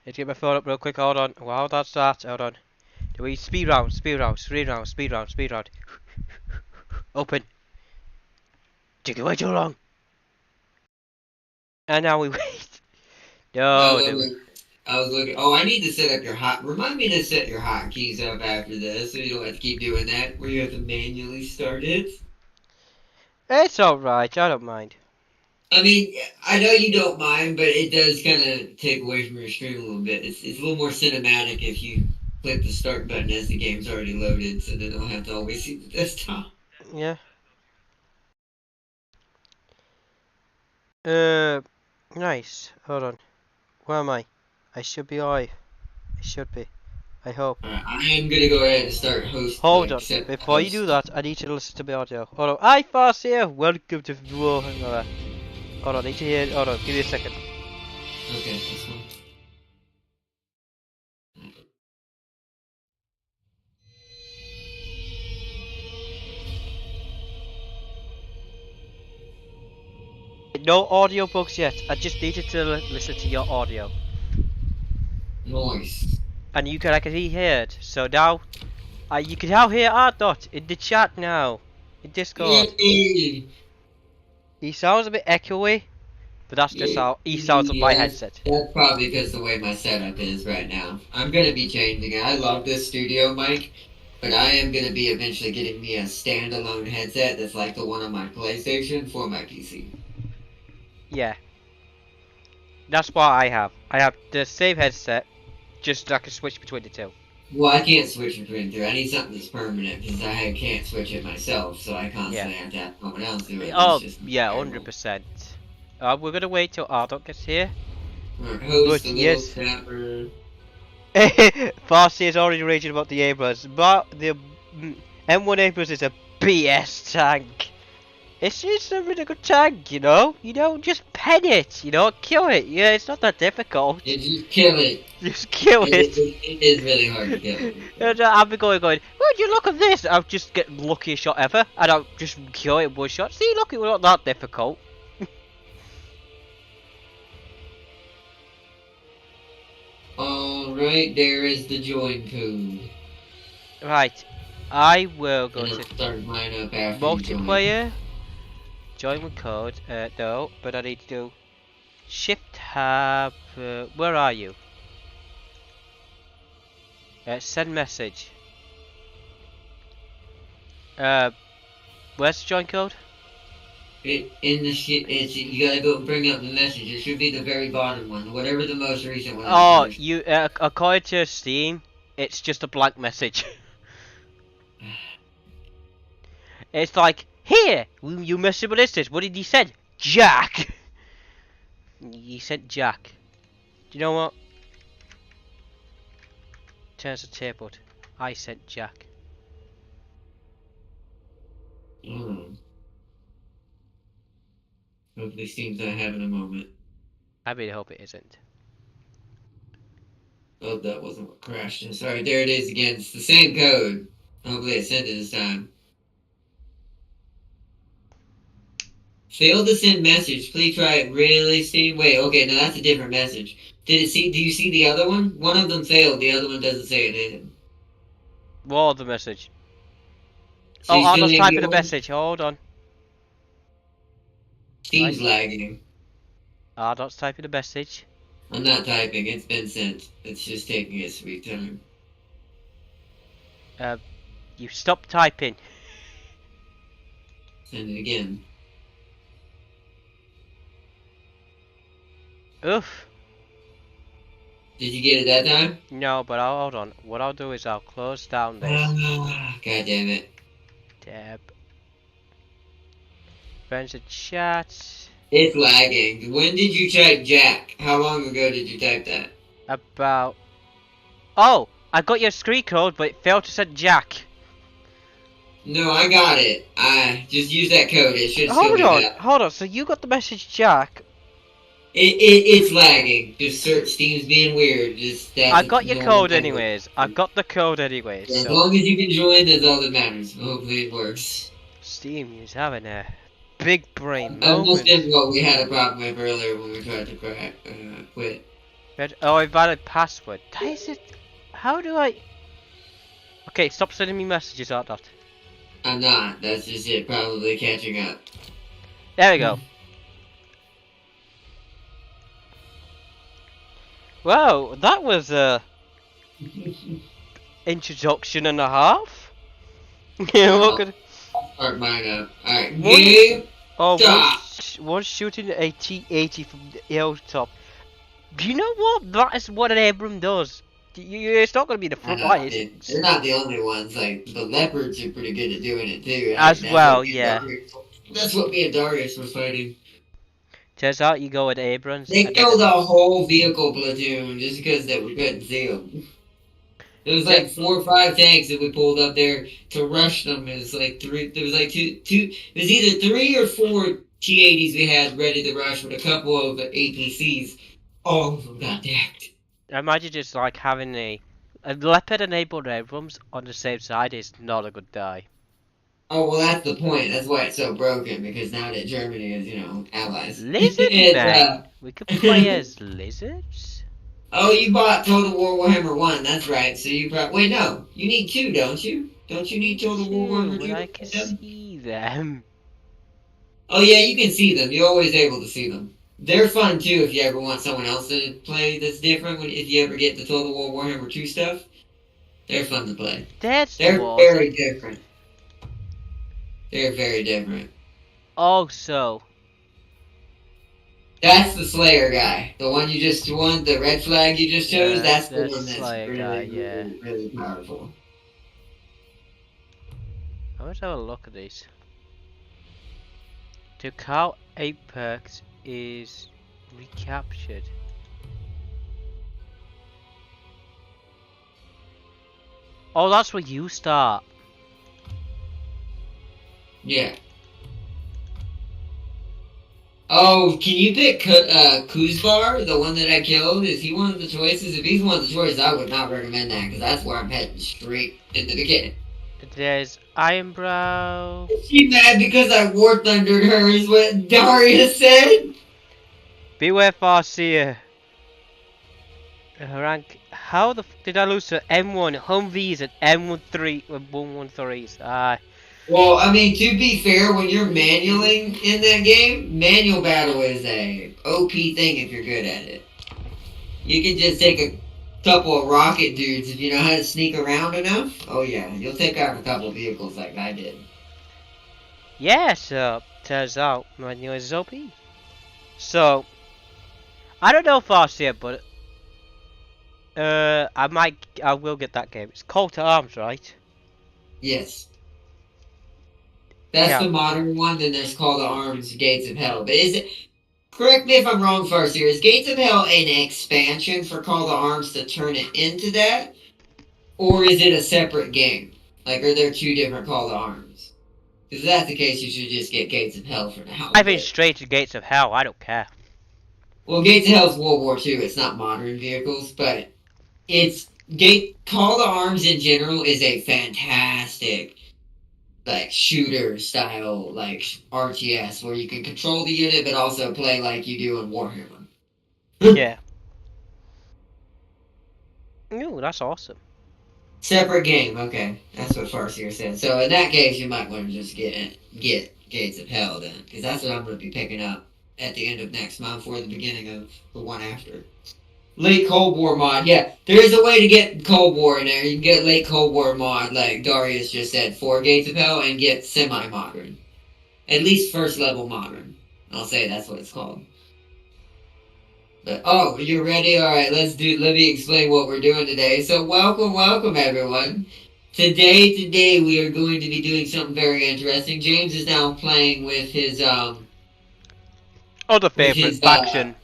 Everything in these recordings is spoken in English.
Let's get my phone up real quick. Hold on. Wow, that's that. Hold on. Do we speed round, speed round, speed round, speed round, speed round. Open. Taking way too long. And now we wait. I No, was dude. looking. I was looking. Oh, I need to set up your hot. Remind me to set your hotkeys up after this, so you don't have to keep doing that, where you have to manually start it. It's alright. I don't mind. I mean, I know you don't mind, but it does kind of take away from your stream a little bit. It's a little more cinematic if you click the start button as the game's already loaded, so then I'll have to always see the desktop. Yeah. Nice. Hold on. Where am I? I should be live. I should be. I hope. I am gonna go ahead and start host, Hold like, on. set Before you do host. that, I need you to listen to my audio. Hold on. Hi, Farseer. Welcome to Warhammer. Hold on. I need to hear. Hold on. Give me a second. Okay, that's fine. No audio books yet. I just needed to listen to your audio. Nice. And you can actually hear it. So now, you can now hear our dot in the chat now. In Discord. Yay! He sounds a bit echoey, but that's just how he sounds on my Yeah, headset. that's probably because the way my setup is right now. I'm gonna be changing it. I love this studio mic, but I am gonna be eventually getting me a standalone headset that's like the one on my PlayStation for my PC. Yeah. That's what I have. I have the same headset, just I can switch between the two. Well, I can't switch between the two. I need something that's permanent because I can't switch it myself, so I Yeah. constantly have to have someone else do it. Oh, It's just yeah, terrible. 100%. We're gonna wait till Ardot gets here. Our host, But the little yes, snapper. Farsi is already raging about the Abrams. But the M1 Abrams is a BS tank. It's just a really good tank, you know? You know, just pen it, you know, kill it. Yeah, it's not that difficult. You just kill it. Just kill it. It is really hard to kill it. And I'll be going, would you look at this? I'll just get the luckiest shot ever, and I'll just kill it in one shot. See, look, it was not that difficult. Alright, there is the join code. Right, I will go And to I'll start mine up after you join. multiplayer, join with code, no, but I need to do shift tab, where are you? Send message. Where's the join code? You gotta go bring up the message. It should be the very bottom one, whatever the most recent one Oh, is. you, according to Steam, it's just a blank message. It's like, here, you messed with this. What did he say? Jack! He said Jack. Do you know what? Turns the table. I said Jack. Hopefully Steam's not having a moment. I really hope it isn't. Oh, that wasn't what crashed it. Sorry, there it is again. It's the same code. Hopefully it sent it this time. Failed to send message. Please try it. Really, Steam? Wait, okay, no, that's a different message. Do you see the other one? One of them failed, the other one doesn't say it did. What the message? So Oh, you still Arnold's need typing to a one? message. Hold on. Steam's lagging. Arnold's typing a message. I'm not typing, it's been sent. It's just taking its sweet time. You stop typing. Send it again. Oof. Did you get it that time? No, but hold on. What I'll do is I'll close down this God damn it. tab. Friends and chat. It's lagging. When did you type Jack? How long ago did you type that? About. Oh, I got your screen code, but it failed to send Jack. No, I got it. I just use that code. It should still be that. Hold on. So you got the message, Jack? It's lagging. Just search Steam's being weird. I got your code anyways. I got the code anyways. As So long as you can join, that's all that matters. Hopefully it works. Steam is having a big brain Almost moment. did what we had a problem with earlier when we tried to quit. Oh, invalid password. That is it. How do I? Okay, stop sending me messages, Art Dot. I'm not. That's just it. Probably catching up. There we go. Wow, that was a introduction and a half. Yeah, look at. Start mine up. Alright, One, game. oh, Stop. one shooting a T-80 from the hilltop. Do you know what? That is what an Abram does. It's not going to be the front line. They're not the only ones. Like the leopards are pretty good at doing it too. As well, yeah. That's what me and Darius were fighting. Turns out you go with Abrams. They killed a whole vehicle platoon just because that we couldn't see them. There was like 4 or 5 tanks that we pulled up there to rush them. It was like 3. There was like two. It was either 3 or 4 T-80s we had ready to rush with a couple of APCs. All of them got decked. Imagine just like having a leopard enabled Abrams on the same side is not a good die. Oh, well, that's the point. That's why it's so broken, because now that Germany is, allies. Lizard man! We could play as lizards? Oh, you bought Total War Warhammer 1, that's right. So you probably... Wait, no. You need 2, don't you? Don't you need Total War Warhammer 2? But I can see them. Oh, yeah, you can see them. You're always able to see them. They're fun, too, if you ever want someone else to play that's different. If you ever get the Total War Warhammer 2 stuff, they're fun to play. They're very different. They're very different. Also, that's the Slayer guy. The one you just won, the red flag you just chose, that's the one that's really powerful. Let's have a look at these. To count 8 perks is recaptured. Oh, that's where you start. Yeah. Oh, can you pick Kuzbar, the one that I killed? Is he one of the choices? If he's one of the choices, I would not recommend that, because that's where I'm heading straight into the beginning. There's Ironbrow. She mad because I War Thundered her, is what Darius said? Beware Farseer. Rank. How the f did I lose to M1 Humvees and M13 with 113s? Well, I mean, to be fair, when you're manualing in that game, manual battle is a OP thing if you're good at it. You can just take a couple of rocket dudes if you know how to sneak around enough. Oh yeah, you'll take out a couple of vehicles like I did. Yeah, so turns out manual is OP. So I don't know Farseer, but I will get that game. It's Call to Arms, right? Yes. That's the modern one, then there's Call to Arms, Gates of Hell. But is it... Correct me if I'm wrong, Farseer. Is Gates of Hell an expansion for Call to Arms to turn it into that? Or is it a separate game? Like, are there 2 different Call to Arms? Because if that's the case, you should just get Gates of Hell for now. I've been straight to Gates of Hell. I don't care. Well, Gates of Hell's World War II. It's not modern vehicles, but it's... Call to Arms in general is a fantastic... like shooter style, like RTS, where you can control the unit but also play like you do in Warhammer. Yeah. Ooh, that's awesome. Separate game, okay. That's what Farseer said. So in that case, you might want to just get Gates of Hell then, because that's what I'm going to be picking up at the end of next month or the beginning of the one after. Late Cold War mod, yeah. There is a way to get Cold War in there. You can get late Cold War mod, like Darius just said, for Gates of Hell, and get semi-modern. At least first level modern. I'll say that's what it's called. But, oh, you're ready? Alright, let me explain what we're doing today. So, welcome everyone. Today we are going to be doing something very interesting. James is now playing with his, other favorite faction.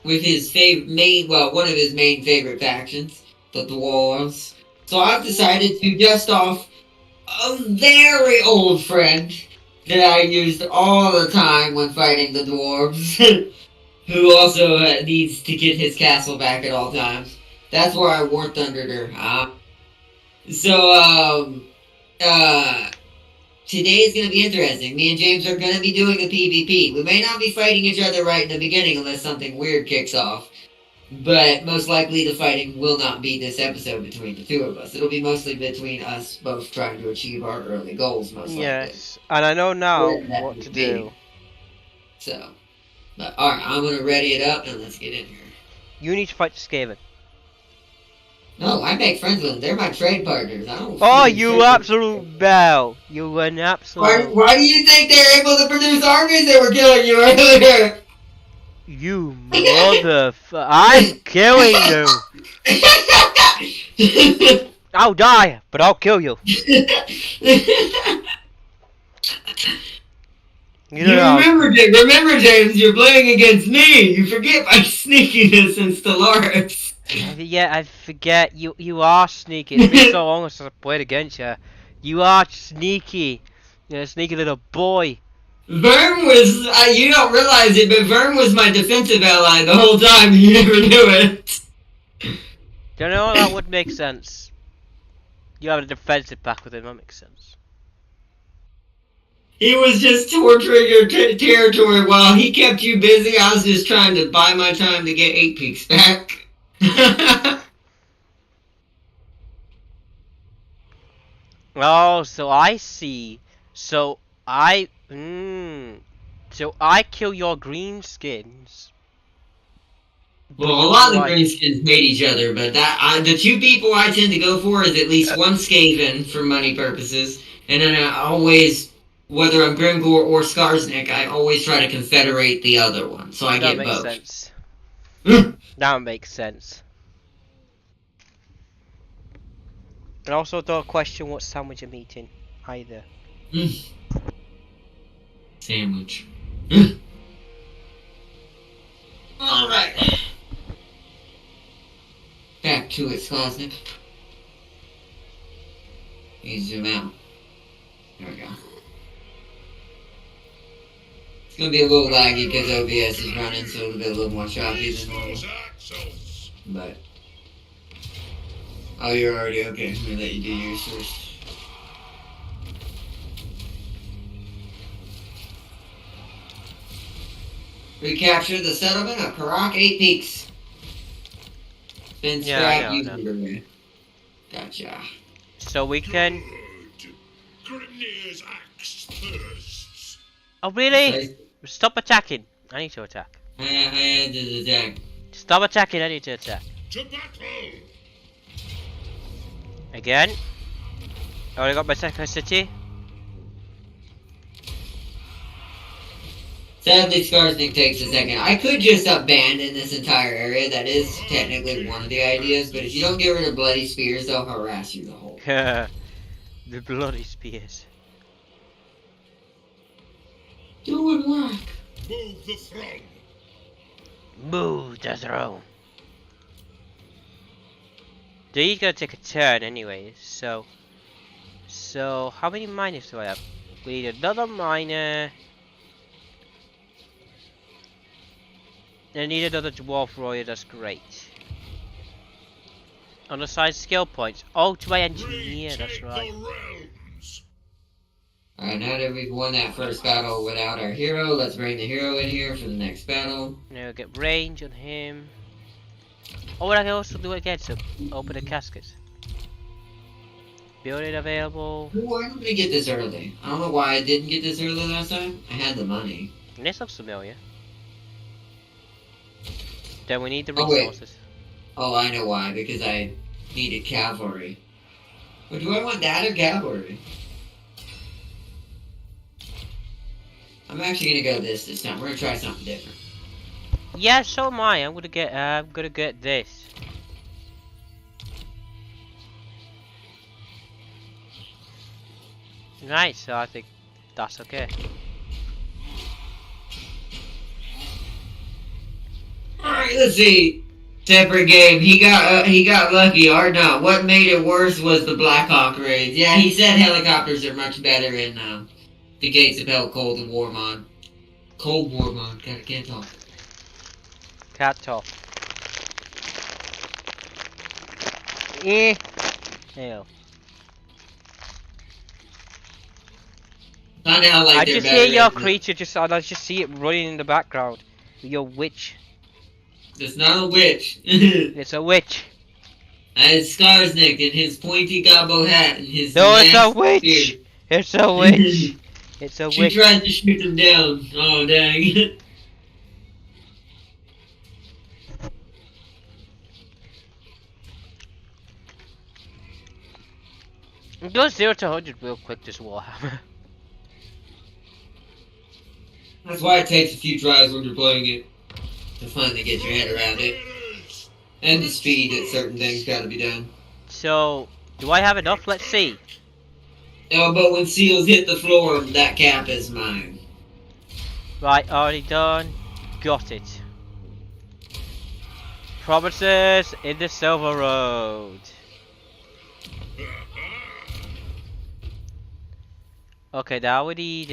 With his one of his main favorite factions, the Dwarfs. So I've decided to dust off a very old friend that I used all the time when fighting the Dwarves, who also needs to get his castle back at all times. That's where I War Thundered her. Today is going to be interesting. Me and James are going to be doing a PvP. We may not be fighting each other right in the beginning unless something weird kicks off. But most likely the fighting will not be this episode between the two of us. It'll be mostly between us both trying to achieve our early goals, most likely. Yes, and I know now Whatever that what may to be. do. So, but alright, I'm gonna ready it up and let's get in here. You need to fight the Skaven. No, I make friends with them. They're my trade partners. I don't. Oh, you absolute bell! You an absolute. Why do you think they're able to produce armies that were killing you earlier? You I'm killing you! I'll die, but I'll kill you. Remember, James, you're playing against me. You forget my sneakiness and Stellaris. Yeah, I forget. You are sneaky. It's been so long since I played against you. You are sneaky. You're a sneaky little boy. Vern was, you don't realize it, but Vern was my defensive ally the whole time. You never knew it. You know, that would make sense. You have a defensive pack with him, that makes sense. He was just torturing your territory while he kept you busy. I was just trying to buy my time to get 8 peaks back. Oh, so I see. So I kill your green skins. Well, a lot of the greenskins hate each other, but the two people I tend to go for is at least one Skaven for money purposes, and then I always, whether I'm Grimgor or Skarsnik, I always try to confederate the other one, so I get both. That makes sense. That makes sense. And also don't question what sandwich I'm eating, either. Sandwich. Alright. Back to it, Skarsnik. You zoom out. There we go. It's gonna be a little laggy because OBS is running, so it'll be a little more choppy than normal. But... oh, you're already okay. I'm gonna let you do yours first. Recapture the settlement of Karak 8 Peaks. Been scrapped, you gotcha. So we can... oh really? Stop attacking. I need to attack. I had to attack. Stop attacking, I need to attack. To battle! Again. Already got my second city. Sadly, Skarsnik takes a second. I could just abandon this entire area. That is technically one of the ideas, but if you don't get rid of bloody spears, they'll harass you the whole time. The bloody spears. Doing work. Move the throne. Move the throne. He's gonna take a turn anyways, so how many miners do I have? We need another miner. I need another dwarf warrior, that's great. On the side skill points. Oh, to my engineer, that's right. Alright, now that we've won that first battle without our hero, let's bring the hero in here for the next battle. Now get range on him. Oh, and I can also do it again, so open the caskets. Building available. Ooh, I'm gonna get this early. I don't know why I didn't get this early last time. I had the money. This looks familiar. Then we need the resources. Oh, I know why. Because I needed cavalry. But do I want that or cavalry? I'm actually gonna go this time. We're gonna try something different. Yeah, so am I. I'm gonna get this. Right, so I think that's okay. Alright, let's see. Separate game. He got lucky or not. What made it worse was the Blackhawk raids. Yeah, he said helicopters are much better in the Gates of Hell Cold and War mod. Cold War mod. God, I can't talk. Can't talk. Hell. I just hear your creature I just see it running in the background. Your witch. That's not a witch. It's a witch. That is Skarsnik in his pointy gobbo hat and his No, it's a masked witch. beard. It's a witch. It's a She witch. tried to shoot him down. Oh, dang. Go 0 to 100 real quick, just Warhammer. That's why it takes a few tries when you're playing it to finally get your head around it. And the speed that certain things gotta be done. So, do I have enough? Let's see. Oh, but when seals hit the floor, that cap is mine. Right, already done. Got it. Promises in the Silver Road. Okay, now we need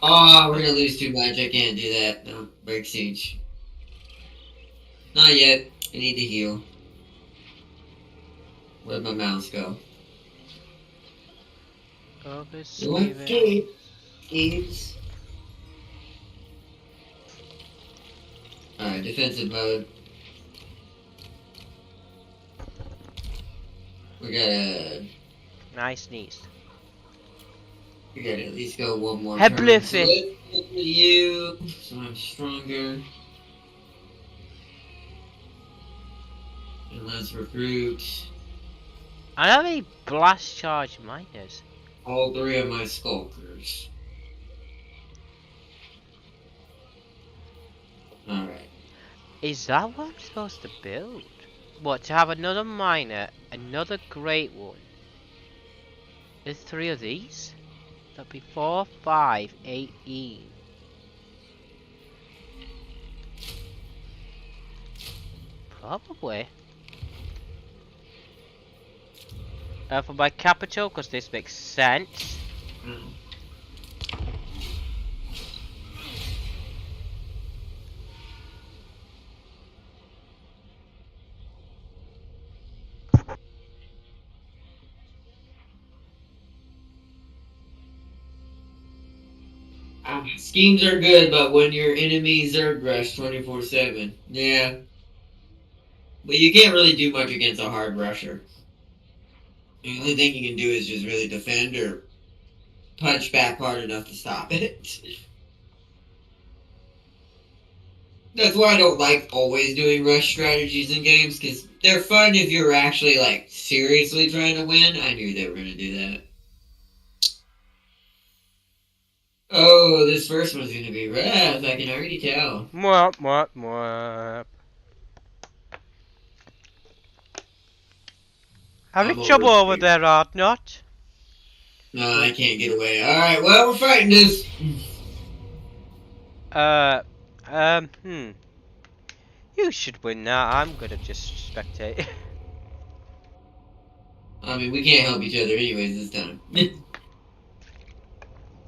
Oh, we're gonna lose too much. I can't do that. No, break siege. Not yet. I need to heal. Where'd my mouse go? What games? Alright, defensive mode. We gotta... Nice sneeze. We gotta at least go one more Head turn. bliff So it. let's look at you, so I'm stronger. And let's recruit I have a blast charge miners. all 3 of my skulkers. Alright. Is that what I'm supposed to build? What, to have another miner, another great one? There's 3 of these? That'd be 4, 5, 18. Probably. For my capital, because this makes sense. Schemes are good, but when your enemies are rush 24/7, yeah. But you can't really do much against a hard rusher. The only thing you can do is just really defend or punch back hard enough to stop it. That's why I don't like always doing rush strategies in games, because they're fun if you're actually, like, seriously trying to win. I knew they were going to do that. Oh, this first one's going to be rough, I can already tell. Mwah. Having I'm trouble over here. there, art not? No, I can't get away. Alright, well, we're fighting this. You should win now. I'm gonna just spectate. I mean, we can't help each other anyways this time.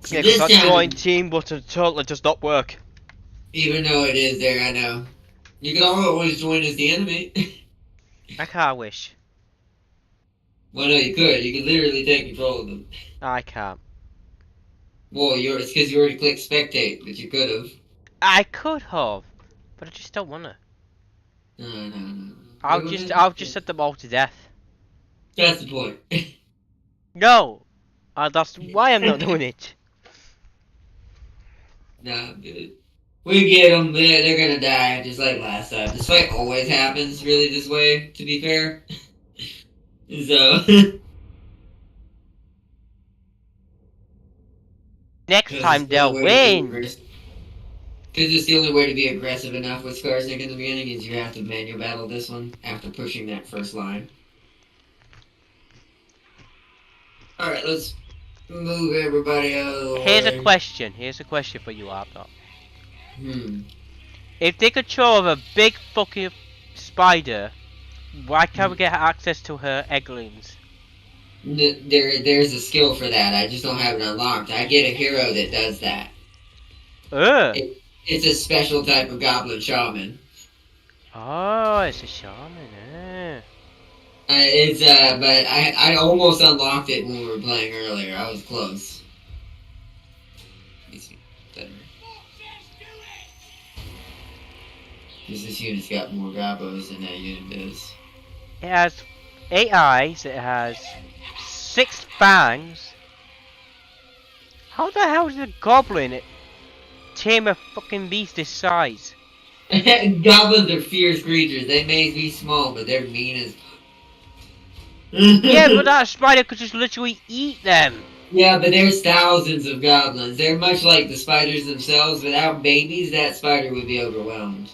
So Yeah, this because that time, join team button totally does not work. even though it is there, I know. You can always join as the enemy. I can't wish. Well, no, you could. You could literally take control of them. I can't. Well, it's because you already clicked spectate, but you could have. I could have, but I just don't wanna. No. I'll just set them all to death. That's the point. No! That's why I'm not doing it. Nah, good. We get them. They're gonna die just like last time. This fight always happens really this way, to be fair. So... Next time they'll win. Because it's the only way to be aggressive enough with Skarsnik in the beginning is you have to manual battle this one after pushing that first line. Alright, let's move everybody out of the way. Here's a question. Here's a question for you, Arthur. Hmm. If they control of a big fucking spider, why can't we get access to her egglings? There's a skill for that. I just don't have it unlocked. I get a hero that does that. Ugh. It's a special type of goblin shaman. Oh, it's a shaman, eh. But I almost unlocked it when we were playing earlier. I was close. Let me see. Better. Because this unit's got more gobos than that unit does. It has 8 eyes, it has 6 fangs. How the hell is a goblin tame a fucking beast this size? Goblins are fierce creatures. They may be small, but they're mean as... Yeah, but that spider could just literally eat them. Yeah, but there's thousands of goblins. They're much like the spiders themselves. Without babies, that spider would be overwhelmed.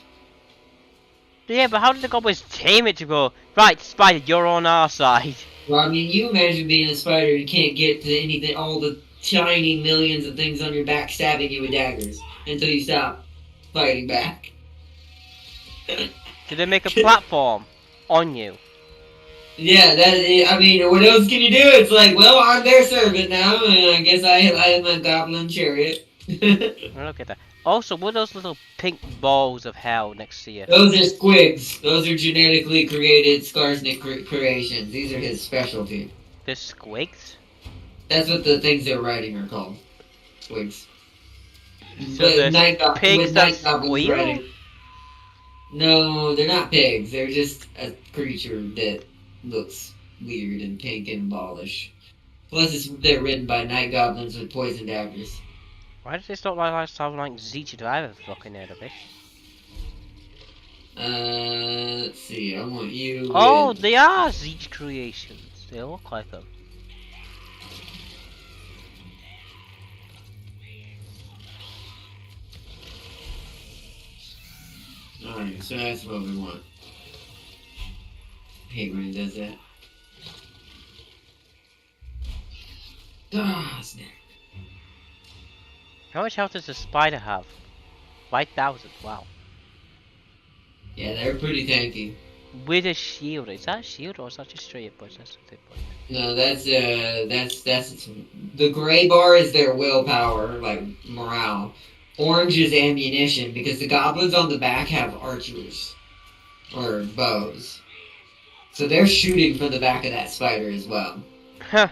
Yeah, but how did the goblins tame it to go, right, spider, you're on our side? Well, I mean, you imagine being a spider and can't get to anything, all the tiny millions of things on your back stabbing you with daggers until you stop fighting back. Did they make a platform on you? Yeah, I mean, what else can you do? It's like, well, I'm their servant now, and I guess I am a goblin chariot. Look at that. Also, what are those little pink balls of hell next to you? Those are squigs. Those are genetically created Skarsnik creations. These are his specialty. The squigs? That's what the things they're riding are called. Squigs. So the pigs that squeal? Riding. No, they're not pigs. They're just a creature that looks weird and pink and ballish. Plus, they're ridden by night goblins with poison daggers. Why does this look like sound like Zeech if I ever fucking heard of it? Let's see. I want you. Oh, they are Zeech creations. They look like them. Alright, so that's what we want. I hate when he does that. Ah, snap. How much health does a spider have? 5,000, wow. Yeah, they're pretty tanky. With a shield. Is that a shield or is that just straight up poison? No, that's the gray bar is their willpower, like morale. Orange is ammunition, because the goblins on the back have archers. Or bows. So they're shooting from the back of that spider as well. Huh.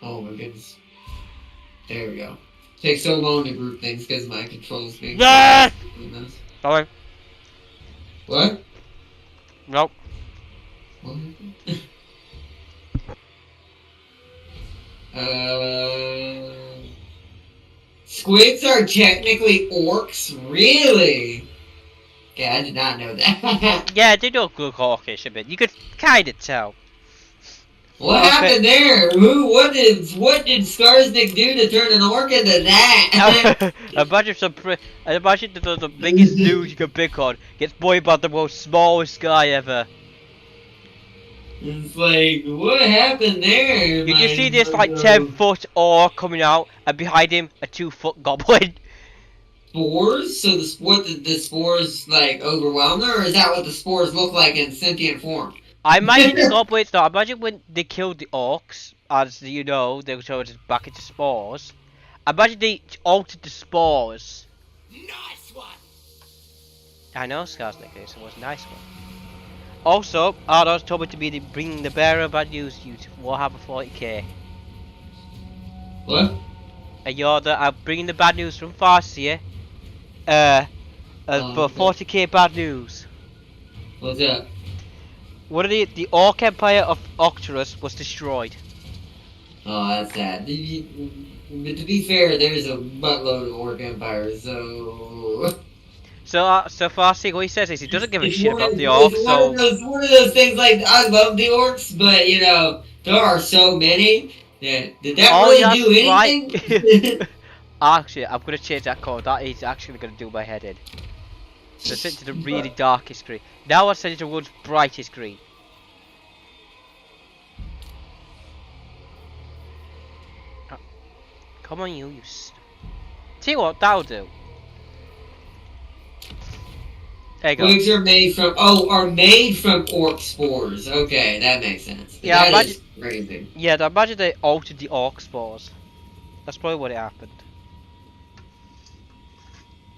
Oh my goodness. There we go. Takes so long to group things because my controls being... Yeah! Sorry. What? Nope. What? Squids are technically orcs? Really? Okay, I did not know that. Yeah, they do look hawkish a bit. You could kind of tell. What happened there? What did Skarsnik do to turn an orc into that? Imagine the biggest dude you can pick on gets boyed by the most smallest guy ever. It's like, what happened there? You can see this like 10-foot orc coming out, and behind him a 2-foot goblin. Spores? So the spores like overwhelm her, or is that what the spores look like in sentient form? I imagine the goblins though. I imagine when they killed the orcs, as you know, they were turned back into spores. I imagine they altered the spores. Nice one. I know Skarsnik is, it was a nice one. Also, Arnold told me to be bringing the bearer of bad news to you to Warhammer 40k. What? And I'm bringing the bad news from Farsia. For 40k bad news. What's that? What are the Orc Empire of Octorus was destroyed. Oh, that's sad. But to be fair, there's a buttload of orc empires, so... So Farsi, what he says is he doesn't give a shit about the orcs, so... It's one of those things like, I love the orcs, but, you know, there are so many. Yeah, did that really do anything? Right. Actually, I'm going to change that code. That is actually going to do my head in. So set it to the really darkest green. Now I set it to the brightest green. Oh, come on, you. Tell you what, that'll do. There you go. Wigs are made from orc spores. Okay, that makes sense. Yeah, that is crazy. Yeah, I imagine they altered the orc spores. That's probably what happened.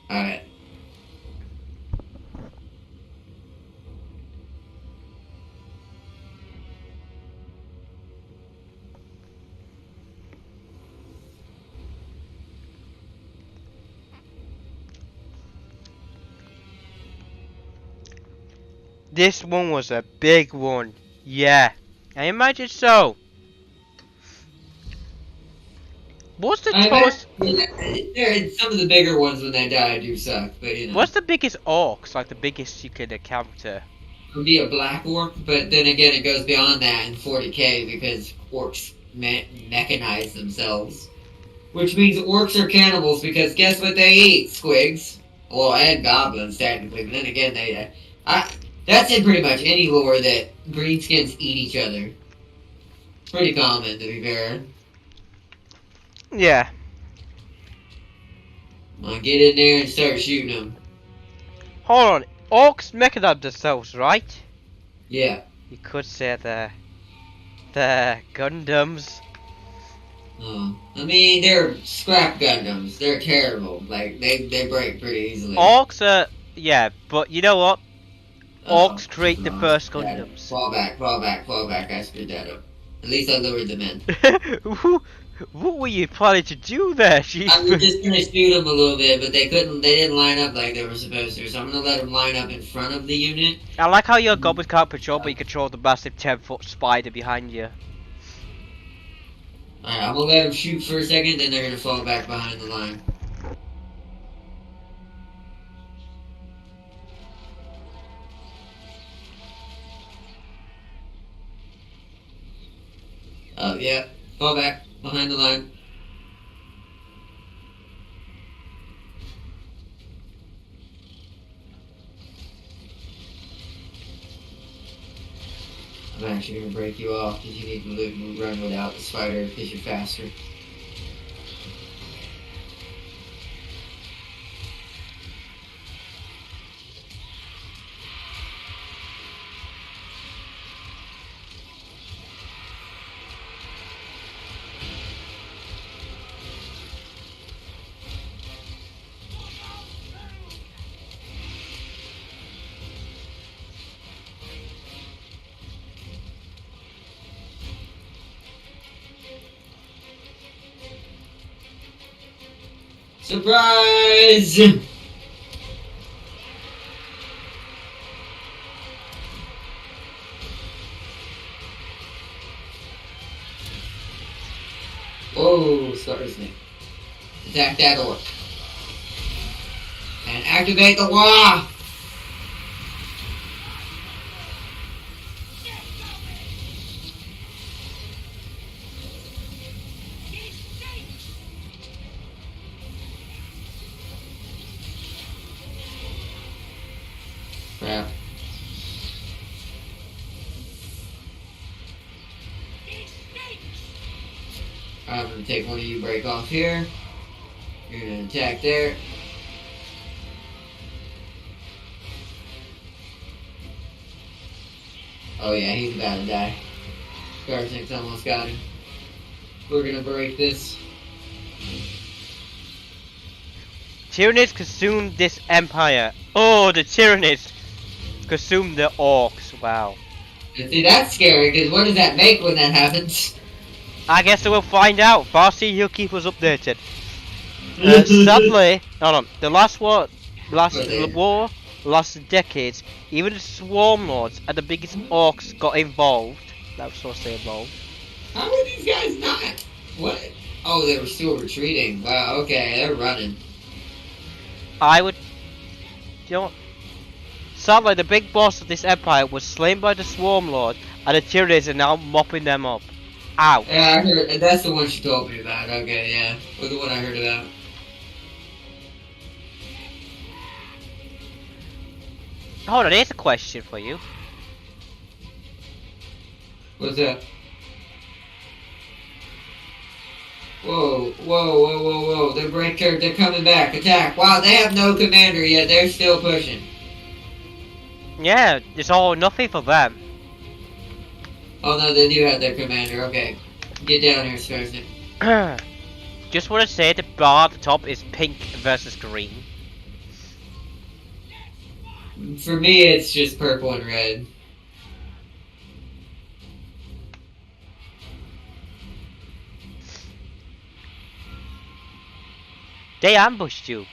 Alright. This one was a big one. Yeah, I imagine so. What's the I tallest? bet some of the bigger ones when they die do suck, but you know. What's the biggest orcs? Like the biggest you could encounter? It would be a black orc, but then again, it goes beyond that in 40k because orcs mechanize themselves. Which means orcs are cannibals because guess what they eat? Squigs. Well, and goblins, technically, but then again, that's in pretty much any lore that greenskins eat each other. Pretty common, to be fair. Yeah. I'll get in there and start shooting them. Hold on. Orcs mechanize themselves, right? Yeah. You could say they're Gundams. Oh. I mean, they're scrap Gundams. They're terrible. Like, they break pretty easily. Orcs are, yeah, but you know what? Uh-oh. Orcs create the first Gundams. Fall back. I screwed that up. At least I lured them in. What were you planning to do there? I was just gonna shoot them a little bit, but they didn't line up like they were supposed to, so I'm gonna let them line up in front of the unit. I like how your goblins can't patrol, but you control the massive 10-foot spider behind you. Alright, I'm gonna let them shoot for a second, then they're gonna fall back behind the line. Oh, yeah. Fall back behind the line. I'm actually gonna break you off because you need to loot and run without the spider because you're faster. Surprise! Whoa, Starter's name. Attack that orc. And activate the wah! Crap. I'm gonna take one of you break off here. You're gonna attack there. Oh yeah, he's about to die. Drastic's almost got him. We're gonna break this. Tyranids consumed this empire. Oh, the Tyranids consumed the orcs. Wow. And see, that's scary, because what does that make when that happens? I guess we'll find out. Farsi, you'll keep us updated. Sadly, hold on. The last war lasted decades. Even the swarm lords and the biggest orcs got involved. That was supposed to say involved. How are these guys not? What? Oh, they were still retreating. Wow, okay, they're running. I would. You know what? Sadly, the big boss of this empire was slain by the swarm lord, and the Tyranids are now mopping them up. Ow. Yeah, I heard. That's the one she told me about. Okay, yeah. Was the one I heard about. Hold on, here's a question for you. What's that? Whoa, whoa, whoa, whoa, whoa. They're coming back. Attack. Wow, they have no commander yet. They're still pushing. Yeah, it's all or nothing for them. Oh no, they do have their commander. Okay. Get down here, Scarsnick. Just want to say the bar at the top is pink versus green. For me, it's just purple and red. They ambushed you.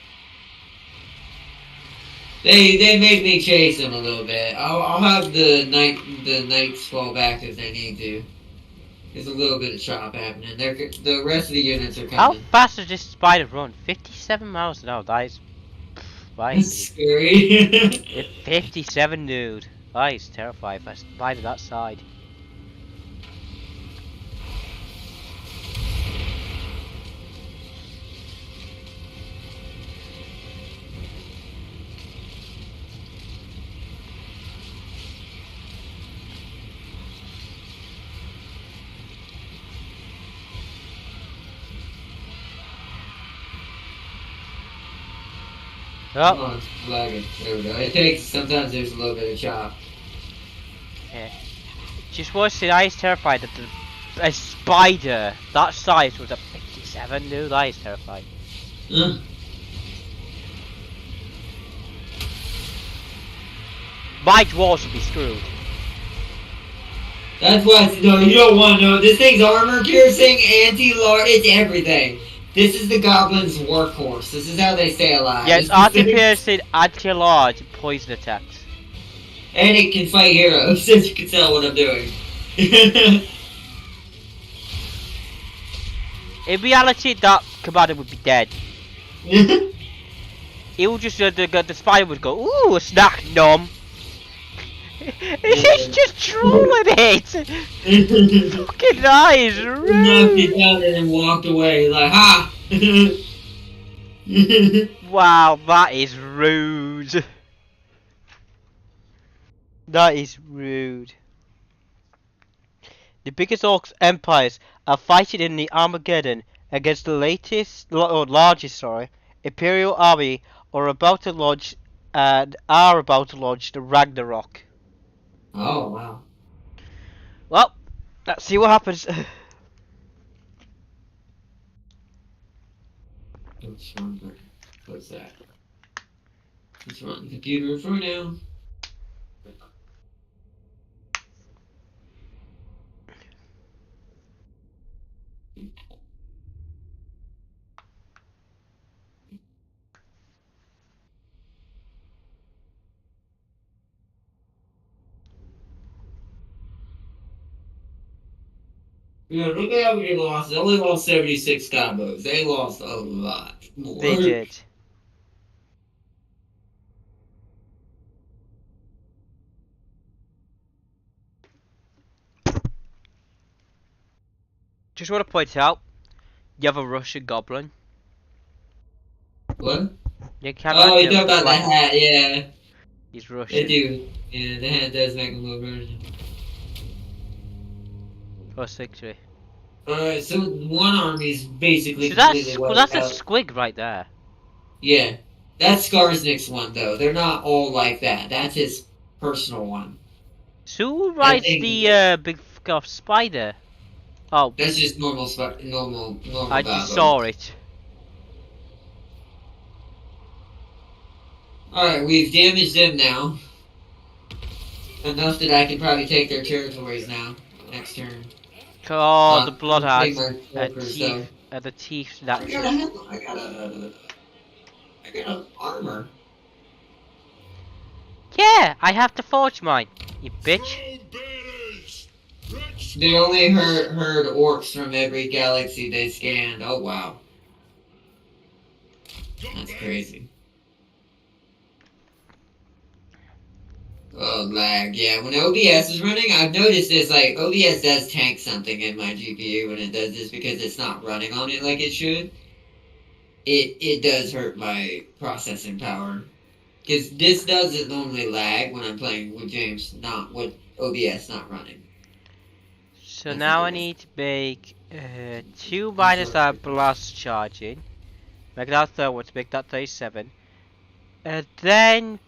They make me chase them a little bit. I'll have the knights fall back if they need to. There's a little bit of chop happening. The rest of the units are How coming. fast does this spider run? 57 miles an hour. That is. That's scary. 57, dude. That is terrifying for a spider that side. Come Oh, on, lagging. There we go. Sometimes there's a little bit of chop. yeah. Just was say that is terrifying that a spider that size was a 57, dude. That is terrifying. My dwarves would be screwed. That's why, no, you don't want to know. This thing's armor piercing, anti-large, it's everything. This is the goblin's workhorse. This is how they stay alive. Yeah, it's anti-piercing, anti-large, and poison attacks. And it can fight heroes, as you can tell what I'm doing. In reality, that commander would be dead. He would just, the spider would go, ooh, a snack, nom. He's just trolling it! Fucking nice, Knocked it down and then walked away, like, ha! Wow, that is rude. That is rude. The biggest orcs empires are fighting in the Armageddon against the largest, Imperial army are about to launch the Ragnarok. Oh, wow. Well, let's see what happens. What's that? Let's run the computer for now. Yeah, look at how many lost. They only lost 76 combos. They lost a lot more. They did. Just want to point out, you have a Russian goblin. What? You can't Oh, you talk about the hat, yeah. He's Russian. They do. Yeah, the hat does make him look Russian. Plus victory. Alright, so one army's basically So completely that's wiped a out. squig right there. Yeah. That's Skarsnik's one, though. They're not all like that. That's his personal one. So who rides think- the big fuck off spider? Oh, That's just normal I just goblin. saw it. Alright, we've damaged them now. Enough that I can probably take their territories now. Next turn. Oh, the blood take has my workers, though. the teeth I that. got an armor. Yeah, I have to forge mine. You bitch. They only heard orcs from every galaxy they scanned. Oh wow. That's crazy. Oh, lag. Yeah, when OBS is running, I've noticed this, like, OBS does tank something in my GPU when it does this because it's not running on it like it should. It does hurt my processing power. Because this doesn't normally lag when I'm playing with James, not with OBS not running. So That's now I okay. need to make 2 minus that blast charging. Make that 30, make that 37. And then...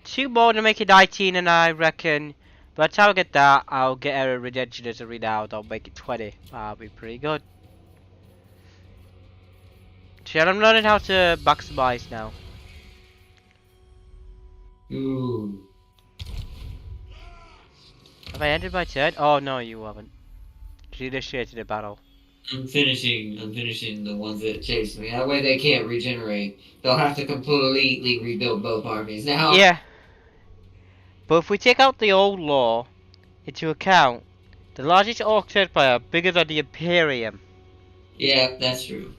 two more to make it 19, and I reckon by the time I get that, I'll get a redemption as a renowned. I'll make it 20. That'll be pretty good. See, I'm learning how to maximize now. Ooh. Have I ended my turn? Oh no, you haven't. You initiated a battle. I'm finishing the ones that chased me. That way they can't regenerate. They'll have to completely rebuild both armies. Now, Yeah, but if we take out the old law into account, the largest Orc empire bigger than the Imperium. yeah, that's true.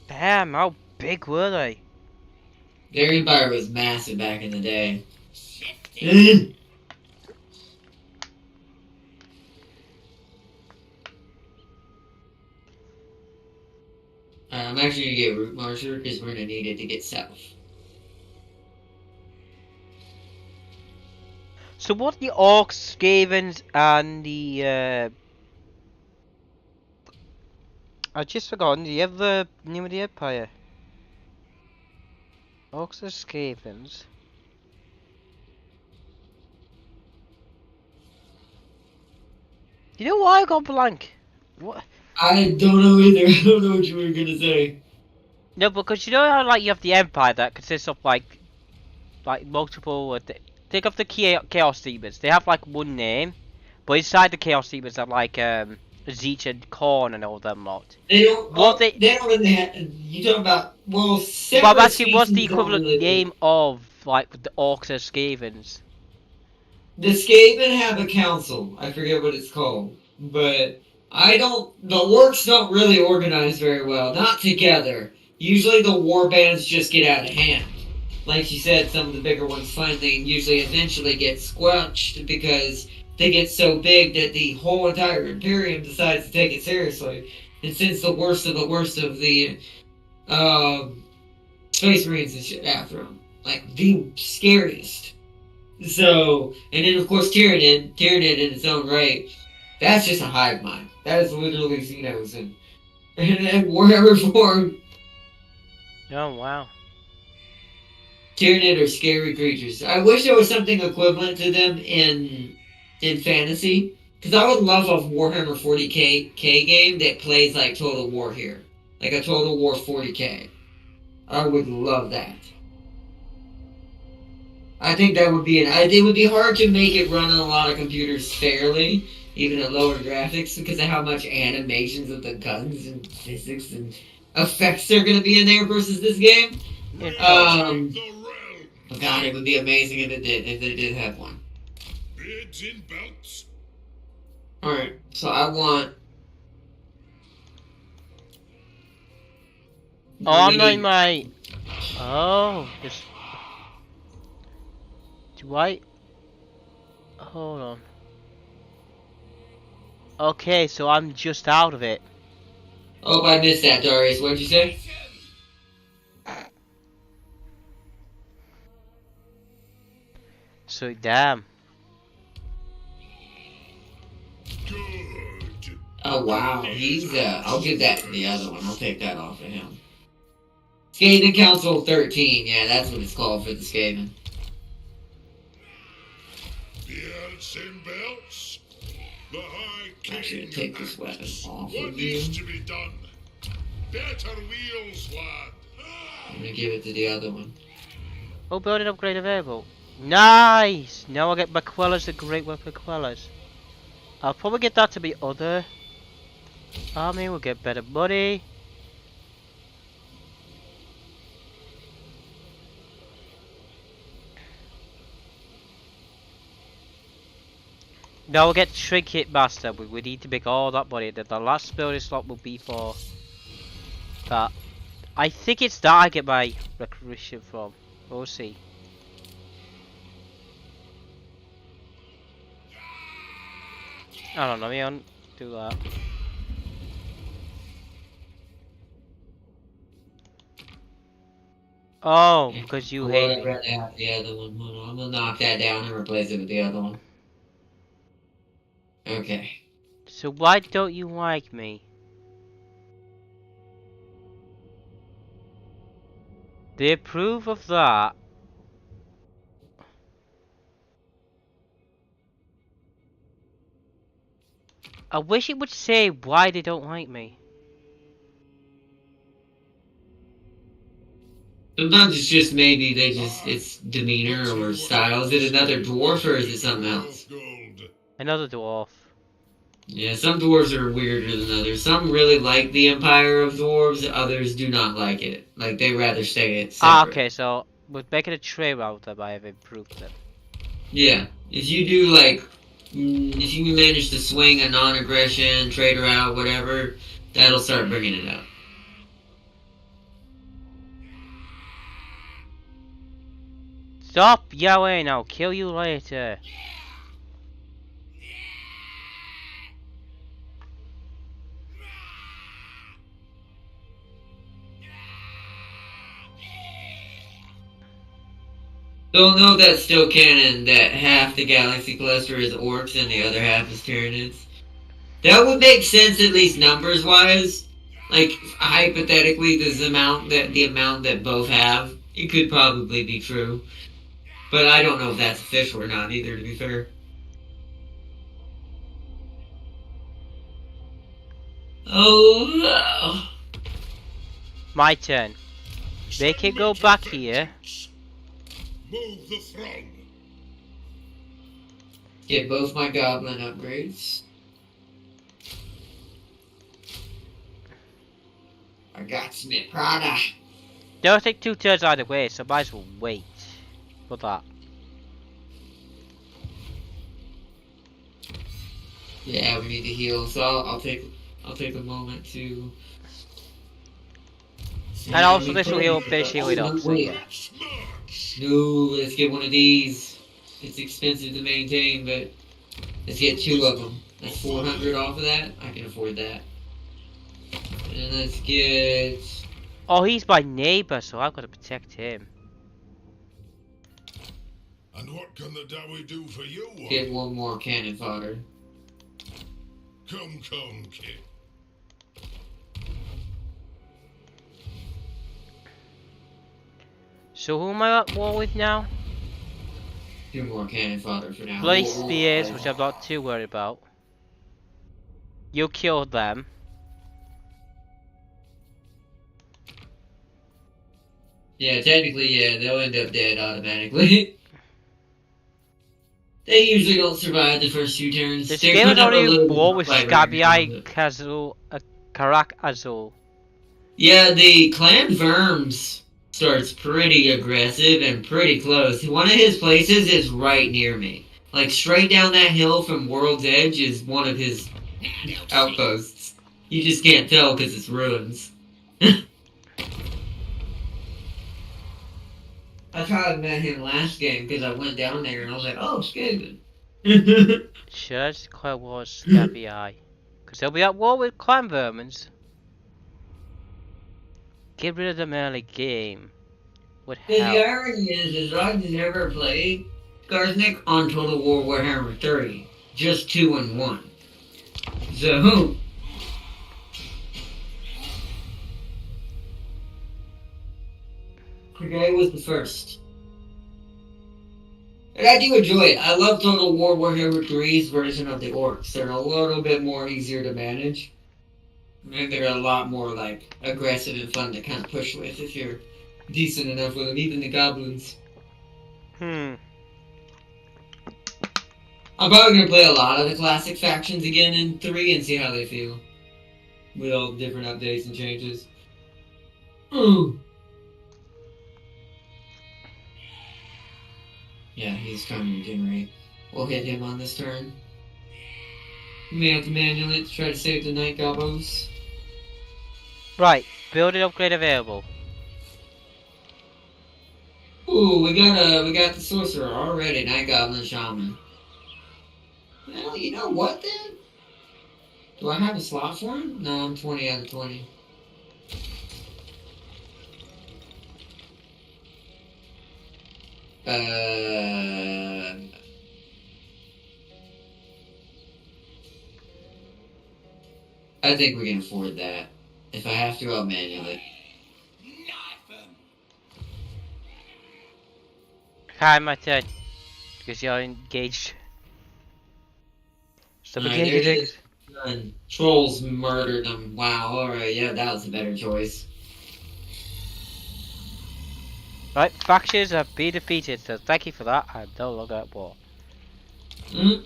Damn, how big were they? Their empire was massive back in the day. I'm actually gonna get Route Marcher because we're gonna need it to get south. So what the Orcs, Skavens, and the I just forgotten the other name of the empire. Orcs and Skavens. You know why I got blank? What? I don't know either. I don't know what you were gonna say. No, because you know how like you have the empire that consists of like multiple. Think of the Chaos Demons. They have like one name, but inside the Chaos Demons are like Zeech and Korn and all them lot. They don't. What They don't really have. You talking about? Well, But I'm separate asking, what's the species don't equivalent really. name of like the Orcs and Skavens? The Skaven have a council. I forget what it's called, but I don't. The orcs don't really organize very well. Not together. Usually the war bands just get out of hand. Like you said, some of the bigger ones finally usually eventually get squelched because they get so big that the whole entire Imperium decides to take it seriously and sends the worst of the Space Marines and shit after them. Like, the scariest. So, and then of course Tyranid in its own right, that's just a hive mind. That is literally Xenos and Warhammer form. Oh wow. Tyranid are scary creatures. I wish there was something equivalent to them in fantasy. Because I would love a Warhammer 40k game that plays like Total War here. Like a Total War 40k. I would love that. I think that would be it would be hard to make it run on a lot of computers fairly, even at lower graphics, because of how much animations of the guns and physics and effects are going to be in there versus this game. Oh God, it would be amazing if they did have one. Bids in belts. All right, so I want. Oh, I'm not in my. Oh, just. Do I? Hold on. Okay, so I'm just out of it. Oh, I missed that, Darius. What'd you say? So damn. Good. Oh wow, he's I'll give that to the other one. I'll take that off of him. Skaven Council 13, yeah, that's what it's called for the Skaven. Belts and belts. The High King. I'm gonna take this weapon off What of you. needs to be done? Better wheels, lad. I'm gonna give it to the other one. Oh, building upgrade available. Nice! Now I get McQuellas, the great weapon Quellas. I'll probably get that to be other army. We'll get better money. Now we'll get Trinket Master. We need to make all that money. Then the last building slot will be for that. I think it's that I get my recreation from. We'll see. I don't know, me on do that. Oh, because you hate I'd me. rather have the other one. Hold on, I'm gonna knock that down and replace it with the other one. Okay. So why don't you like me? They approve of that. I wish it would say why they don't like me. Sometimes it's just maybe it's demeanor or style. Is it another dwarf or is it something else? Gold. Another dwarf. Yeah, some dwarves are weirder than others. Some really like the Empire of Dwarves, others do not like it. Like, they rather stay it Ah, separate. okay, so with making a trade route that I have improved them. Yeah, if you do, like, if you manage to swing a non-aggression, trader out, whatever, that'll start bringing it up. Stop yelling, I'll kill you later. Don't know if that's still canon, that half the galaxy cluster is orcs and the other half is Tyranids. That would make sense, at least numbers-wise. Like, hypothetically, the amount that both have, it could probably be true. But I don't know if that's official or not either, to be fair. Oh, My turn. They can go back here. Move the throng. get both my goblin upgrades. I got Smith Prada. They'll take 2 turns either way, so might as well wait for that. Yeah, we need to heal, so I'll take a moment to. And also this will heal finish healing up, so yeah. No, let's get one of these. It's expensive to maintain, but let's get 2 of them. That's 400 off of that. I can afford that. And let's get. Oh, he's my neighbour, so I've got to protect him. And what can the Dowie do for you? Get 1 more cannon fodder. Come, kid. So who am I at war with now? 2 more cannon fodder for now. Bloody spears, which I'm not too worried about. You killed them. Yeah, technically, yeah, they'll end up dead automatically. They usually don't survive the first few turns. This They're game is put up a already little war with fight Scabby right now, Eye, but- Kazul, Karak Azul. Yeah, the Clan Verms starts pretty aggressive and pretty close. One of his places is right near me. Like, straight down that hill from World's Edge is one of his outposts. You just can't tell because it's ruins. That's how I met him last game, because I went down there and I was like, oh, Skaven. Church declare war with Scabby Eye. Because they'll be at war with Clan Vermins. Get rid of them early game. Would The help. irony is I've never played Garznik on Total War Warhammer 3. Just 2 and 1. So, today was the first. And I do enjoy it. I love Total War Warhammer 3's version of the orcs. They're a little bit more easier to manage. And they're a lot more, like, aggressive and fun to kind of push with if you're decent enough with them. Even the goblins. I'm probably going to play a lot of the classic factions again in 3 and see how they feel. With all the different updates and changes. Ooh. Yeah, he's trying to regenerate. We'll hit him on this turn. We may have to manual it to try to save the night gobos. Right, building upgrade available. Ooh, we got the sorcerer already, Night Goblin Shaman. Well, you know what then? Do I have a slot for him? No, I'm 20 out of 20. I think we can afford that. If I have to, I'll manual it. Hi, my turn. Because you're engaged. Stop Alright, engaging there's things. And trolls murdered them. Wow, alright, yeah, that was a better choice. Right, factions have been defeated, so thank you for that. I'm no longer at war. Mm.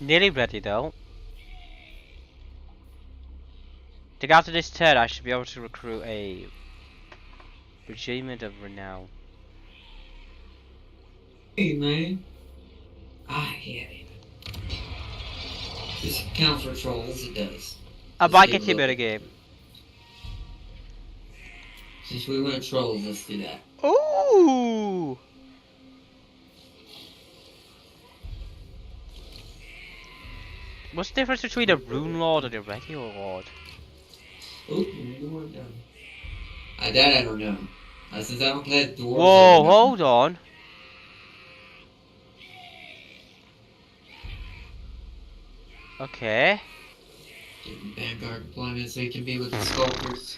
Nearly ready though. To get to this turn, I should be able to recruit a regiment of renown. Hey, man. I hear it. Does it count for trolls? It does. I Let's might take get a you a look. better game. Since we went trolls, let's do that. Ooh! What's the difference between a rune lord and a regular lord? Oh, you weren't done. That I don't know. Since I don't play dwarves. Whoa, hold on. Okay. Getting Vanguard deployment so you can be with the sculptors.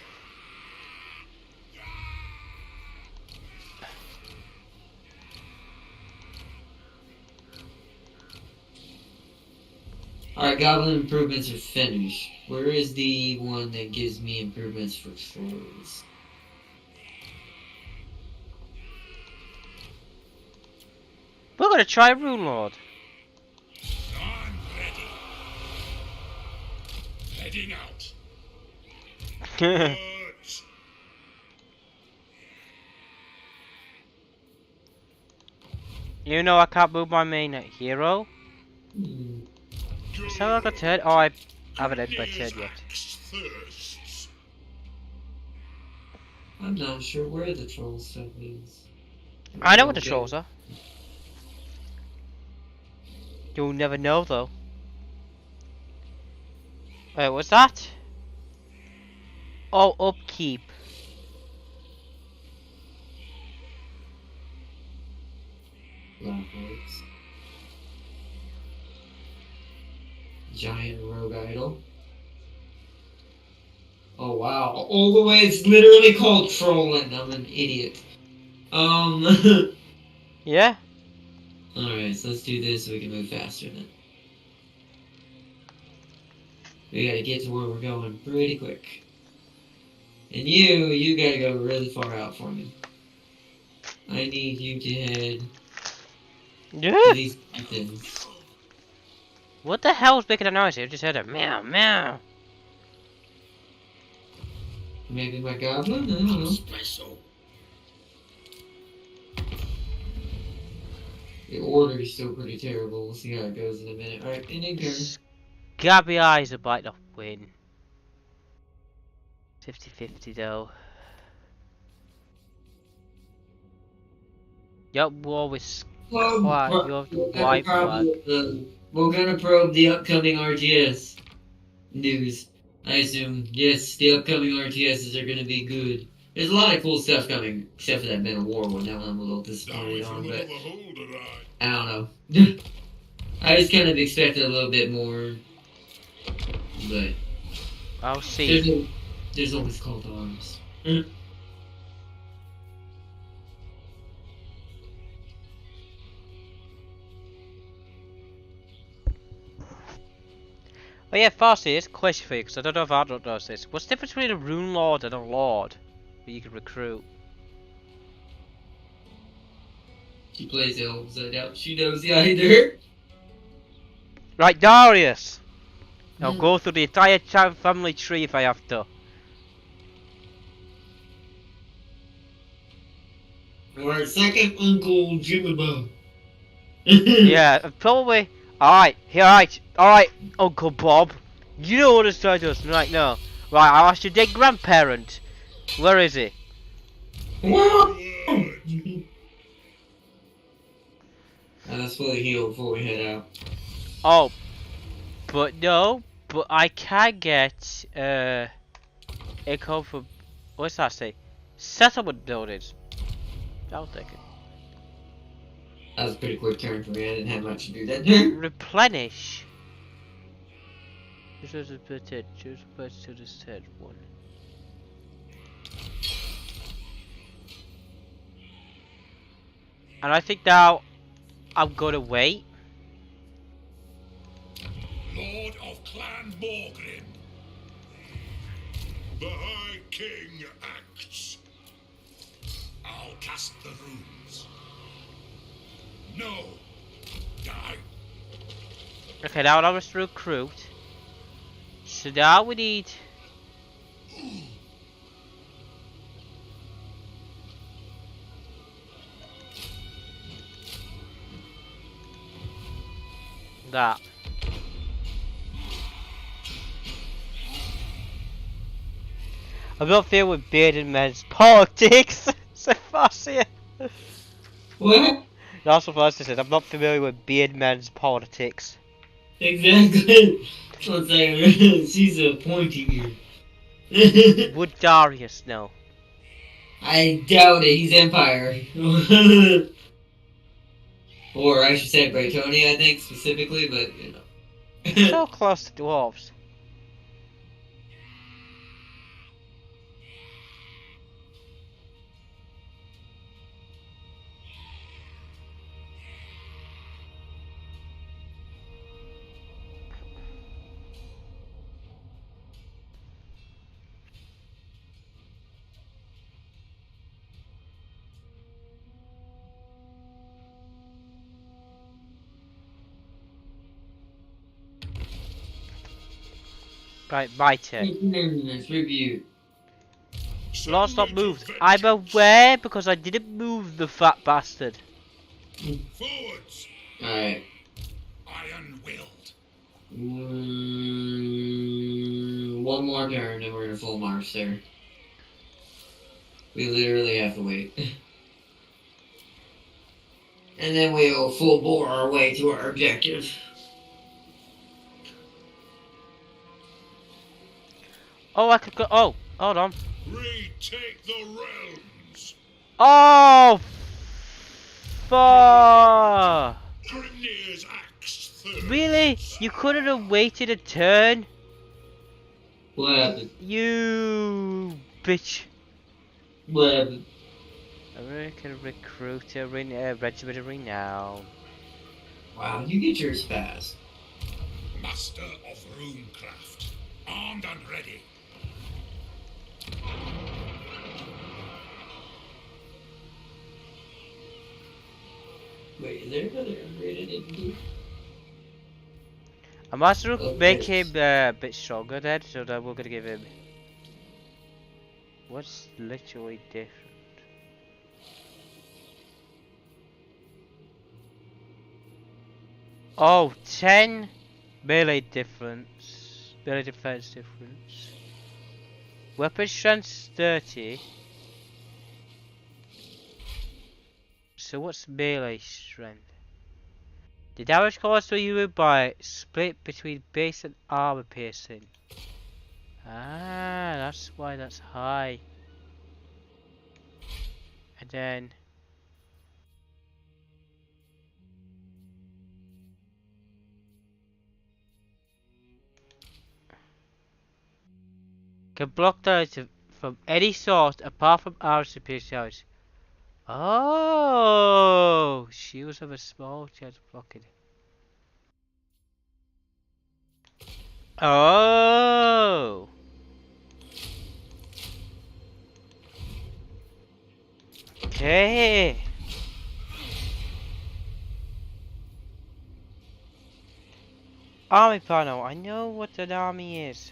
Alright, goblin improvements are finished. Where is the one that gives me improvements for trolls? We're gonna try rune lord. I'm ready. Heading out. You But know I can't move my main hero. Is that like a turn? Oh, I haven't ended my turn yet. thirsts. I'm not sure where the troll stuff is. I know what the trolls are. You'll never know though. Wait, what's that? Oh, upkeep. Blackworks. Giant rogue idol. Oh wow. Oh, the way it's literally called trolling. I'm an idiot. Yeah? Alright, so let's do this so we can move faster then. We gotta get to where we're going pretty quick. And you gotta go really far out for me. I need you to head Yeah. to these mountains. What the hell's making a noise here? I just heard a meow meow. Maybe my goblin? I don't know. Espresso. The order is still pretty terrible. We'll see how it goes in a minute. Alright, ending turn. Gabby eyes are about to win. 50-50 though. Your war with Squad, you have the white flag. We're gonna probe the upcoming RTS news. I assume, yes, the upcoming RTSs are gonna be good. There's a lot of cool stuff coming, except for that Men of War one. That one I'm a little Now disappointed if on, you but another holder, I don't know. I just kind of expected a little bit more, but I'll see. there's always call to arms. Oh yeah, Farsi, question for you, because I don't know if Arnold knows this. What's the difference between a rune lord and a lord that you can recruit? She plays elves. I doubt she knows either. Right, Darius! I'll go through the entire family tree if I have to. Our second uncle Jimmy. Yeah, probably. Alright, Uncle Bob. You don't understand us right now. Right, I'll ask your dead grandparent. Where is he? Let's fully heal before we head out. Oh, but no, but I can get income from, what's that say? Settlement buildings. I'll take it. That was a pretty quick turn for me. I didn't have much to do that turn. Replenish. This is a bit choose best to the third one. And I think now I'm gonna wait. Lord of Clan Borgrim. The High King acts. I'll cast the runes. No. Die. Okay, now I must recruit. So now we need... that. I'm not feeling with bearded men's politics. So fast here. What? That's what Foster said. I'm not familiar with bearded men's politics. Exactly. Let's say she's a pointy ear. Would Darius know? I doubt it. He's Empire. Or I should say Braytonia, I think, specifically, but, you know. So close to dwarves. Right, my turn. Let's review. Lord, stop moved. I'm aware because I didn't move the fat bastard. Forwards! Alright. Iron-willed. One more turn and we're in a full march there. We literally have to wait. And then we'll full bore our way to our objective. Oh, I could go. Oh, hold on. Retake the realms. Oh, fuck. Grimnir's axe third. Really? You couldn't have waited a turn? What happened? You bitch. What happened? American recruiter, regiment of renown. Wow, you get yours fast. Master of runecraft. Armed and ready. Wait, is there another upgrade I didn't do? I must make yes. him a bit stronger then, so that we're gonna give him. What's literally different? Oh, 10 melee difference. Melee defense difference. Weapon strength 30. So what's melee strength? The damage caused to you by split between base and armor piercing. Ah, that's why that's high. And then can block damage from any source apart from armor piercing damage. Oh, shields have a small chance of blocking. Oh. Okay. Army panel. I know what an army is.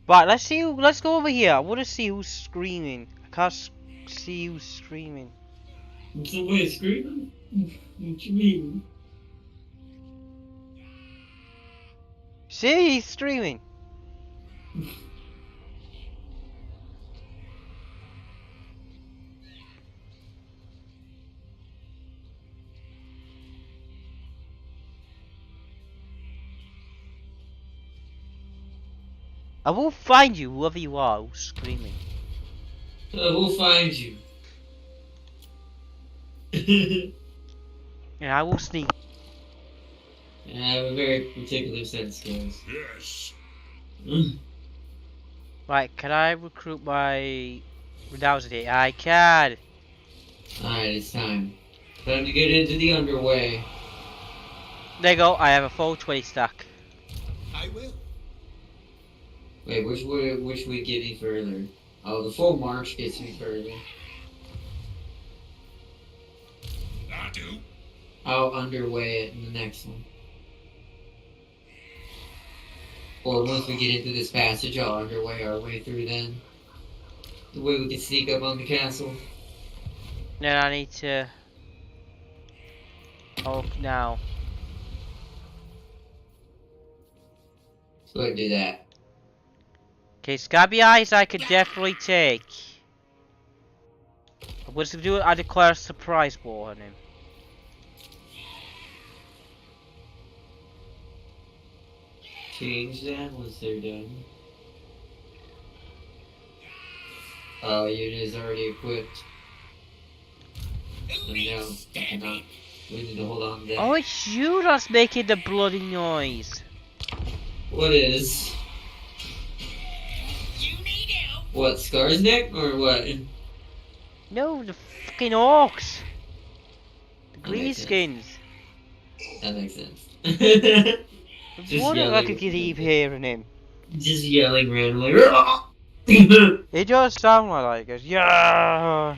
Right, let's see. Let's go over here. I want to see who's screaming. I can't see who's screaming. Somebody screaming? What you mean? See, he's screaming. I will find you, whoever you are, who's screaming. We'll find you. And I will sneak. I have a very particular set of skills. Yes. Right, can I recruit my Redowsity? I can. Alright, it's time. Time to get into the underway. There you go, I have a full 20 stack. I will. Wait, which would get me further? Oh, the full march gets me further. I do. I'll underway it in the next one. Or once we get into this passage, I'll underway our way through then. The way we can sneak up on the castle. Then I need to... Oh, now. Go ahead and do that. Okay, Scabby Eyes I could definitely take. What's to do? I declare a surprise war on him. Change that once they're done. Oh, unit is already equipped. And now, we need to hold on to that. Oh, it's you that's making the bloody noise. What is? What, Skarsnik or what? No, the fucking orcs. The That green makes sense. skins. That makes sense. What if I yelling. could keep hearing him? Just yelling randomly. It does sound like it. Yeah.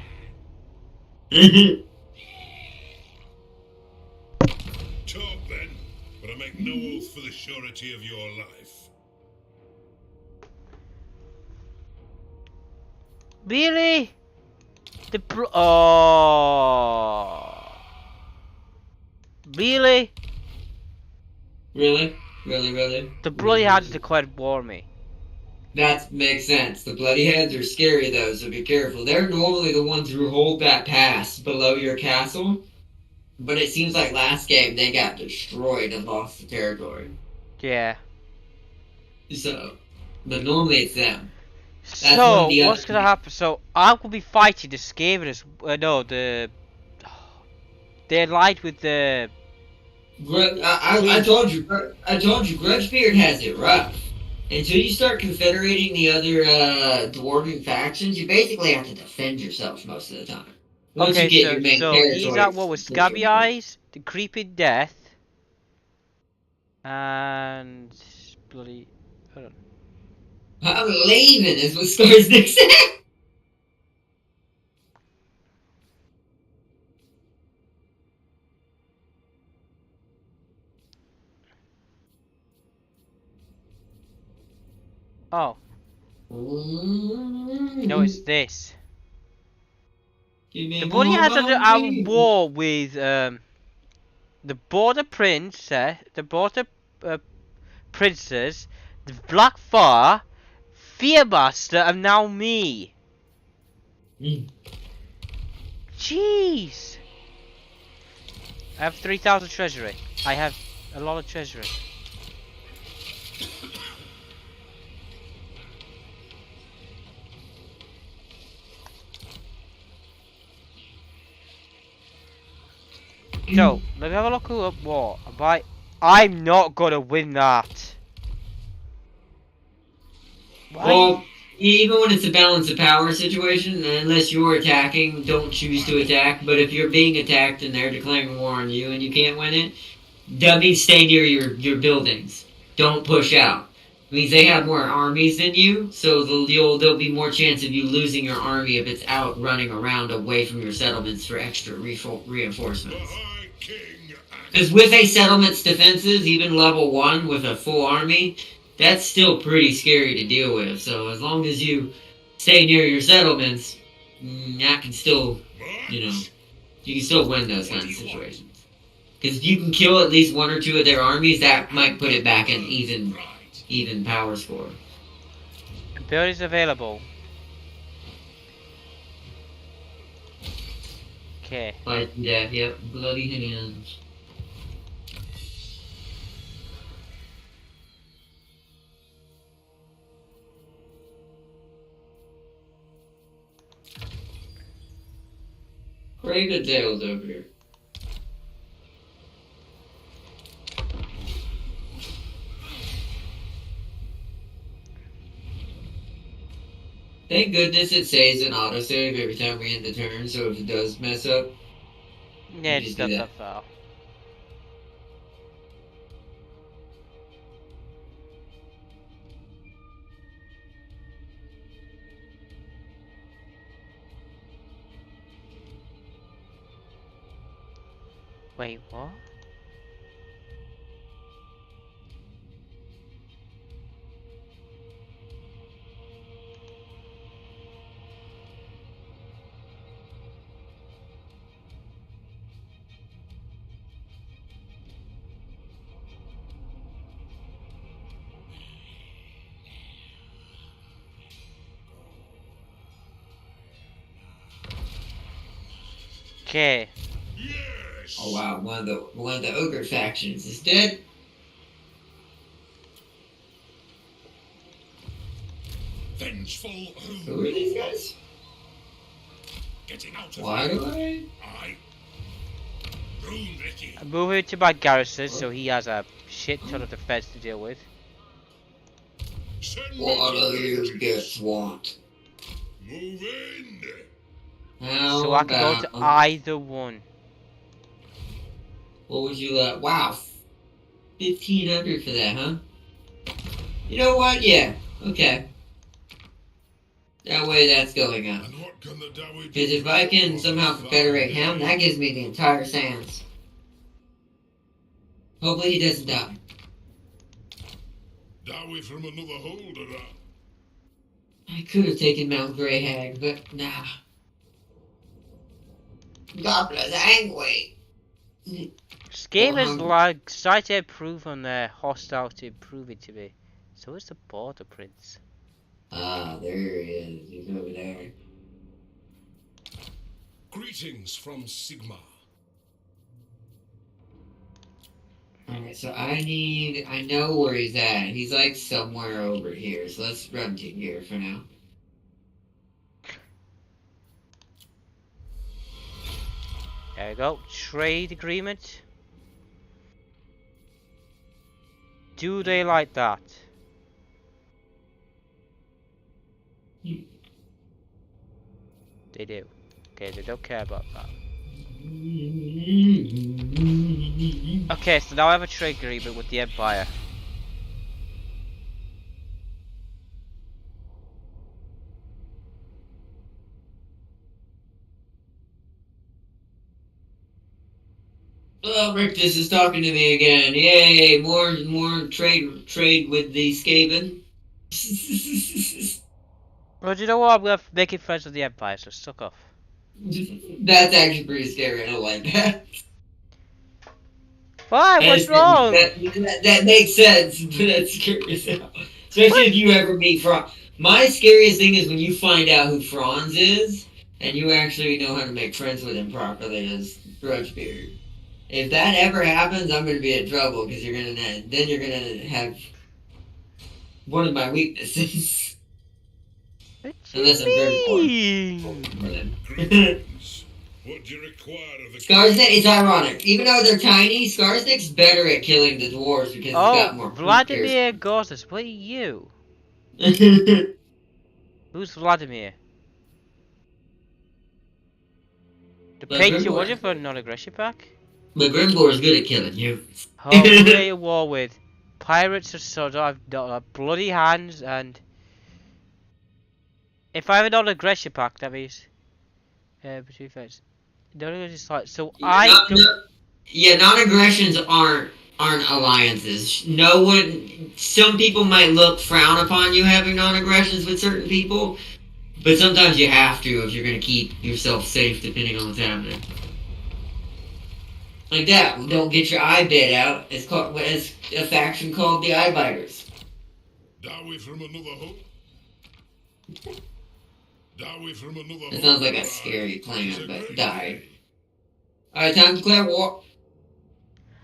Talk then, but I make no oath for the surety of your life. Really? The oh. Really? Really? Really? The bloody had declared war on me. That makes sense. The bloody heads are scary though, so be careful. They're normally the ones who hold that pass below your castle. But it seems like last game they got destroyed and lost the territory. Yeah. So, but normally it's them. So, what's gonna happen? So, I will be fighting the Scavengers. No, the. They allied with the. I told you, Grudgebeard has it rough. Until you start confederating the other dwarven factions, you basically have to defend yourselves most of the time. Once you get your main territory, he's at war with Scabby Eyes, the Creeping Death, and bloody. Hold on. I'm leaving, is what Skarsnik said. Oh, no, it's this. The bloody has a war with the Border Princess, the Border Princess, the Black Fire, Fearmaster, and now me. Jeez. I have 3,000 treasury. I have a lot of treasury. So, let's have a look at what. I'm not gonna win that. Why? Well, even when it's a balance of power situation, unless you're attacking, don't choose to attack. But if you're being attacked and they're declaring war on you and you can't win it, that means stay near your buildings. Don't push out. It means they have more armies than you, so there'll be more chance of you losing your army if it's out running around away from your settlements for extra reinforcements. Because with a settlement's defenses, even level 1 with a full army, that's still pretty scary to deal with. So as long as you stay near your settlements, that can still, you can still win those kinds of situations. Because if you can kill at least 1 or 2 of their armies, that might put it back in even power score. Abilities available. Okay. Like that, yep, bloody hands. Great details over here. Thank goodness it saves an autosave every time we end the turn, so if it does mess up, Yeah, Just it's do not that. that far. Wait, what? Okay. Yes! Oh wow, one of the ogre factions is dead. Vengeful Who are these guys? Getting out of Why here. do I? I. Ruhnricky. I'm moving to my garrison, so he has a shit ton of defense to deal with. Send me What to do you vengeance. guys want? Move in. So How I can go to about either one. what would you wow, 1,500 for that, huh? You know what? Yeah. Okay. That way that's going up. And what can the Dowie do? Because if I can for somehow the confederate fine him, that gives me the entire sands. Hopefully he doesn't die. Dowie from another holder. I could have taken Mount Grey Hag, but nah. Goblins angry. This game is 400. like slight to improve on their hostility improving to me. So is the border prince. Ah, there he is. He's over there. Greetings from Sigma. Alright, so I know where he's at. He's like somewhere over here. So let's run to here for now. There we go. Trade agreement. Do they like that? They do. Okay, they don't care about that. Okay, so now I have a trade agreement with the Empire. Oh, Rictus is talking to me again. Yay! More trade with the Skaven. Well, do you know what? I'm gonna make it friends with the Empire, so suck off. That's actually pretty scary. I don't like that. Why? What's wrong? That makes sense, but that's scary as hell. Especially if you ever meet Franz. My scariest thing is when you find out who Franz is, and you actually know how to make friends with him properly as Grudgebeard. If that ever happens, I'm going to be in trouble, because you're going to have one of my weaknesses. Unless I'm very poor. Greetings. What do you require of the Skarsnik, it's ironic. Even though they're tiny, Skarsnik's better at killing the dwarves because he's got more Vladimir Gozis, what are you? features. Who's Vladimir? The But paint you Grimgor- wanted for a non-aggression pack? But Grimgor's good at killing you. Oh, we're at war with pirates of Sodom, I've got bloody hands, and if I have a non-aggression pack, that means between friends. Non-aggression is like so. Non-aggressions aren't alliances. No one. Some people might frown upon you having non-aggressions with certain people, but sometimes you have to if you're going to keep yourself safe, depending on what's happening. Like that. Don't get your eye bit out. It's called as a faction called the Eye Biters. Dowie from another hole. Dowie from another hole. That sounds like a scary plan, but died. Alright, time to declare war.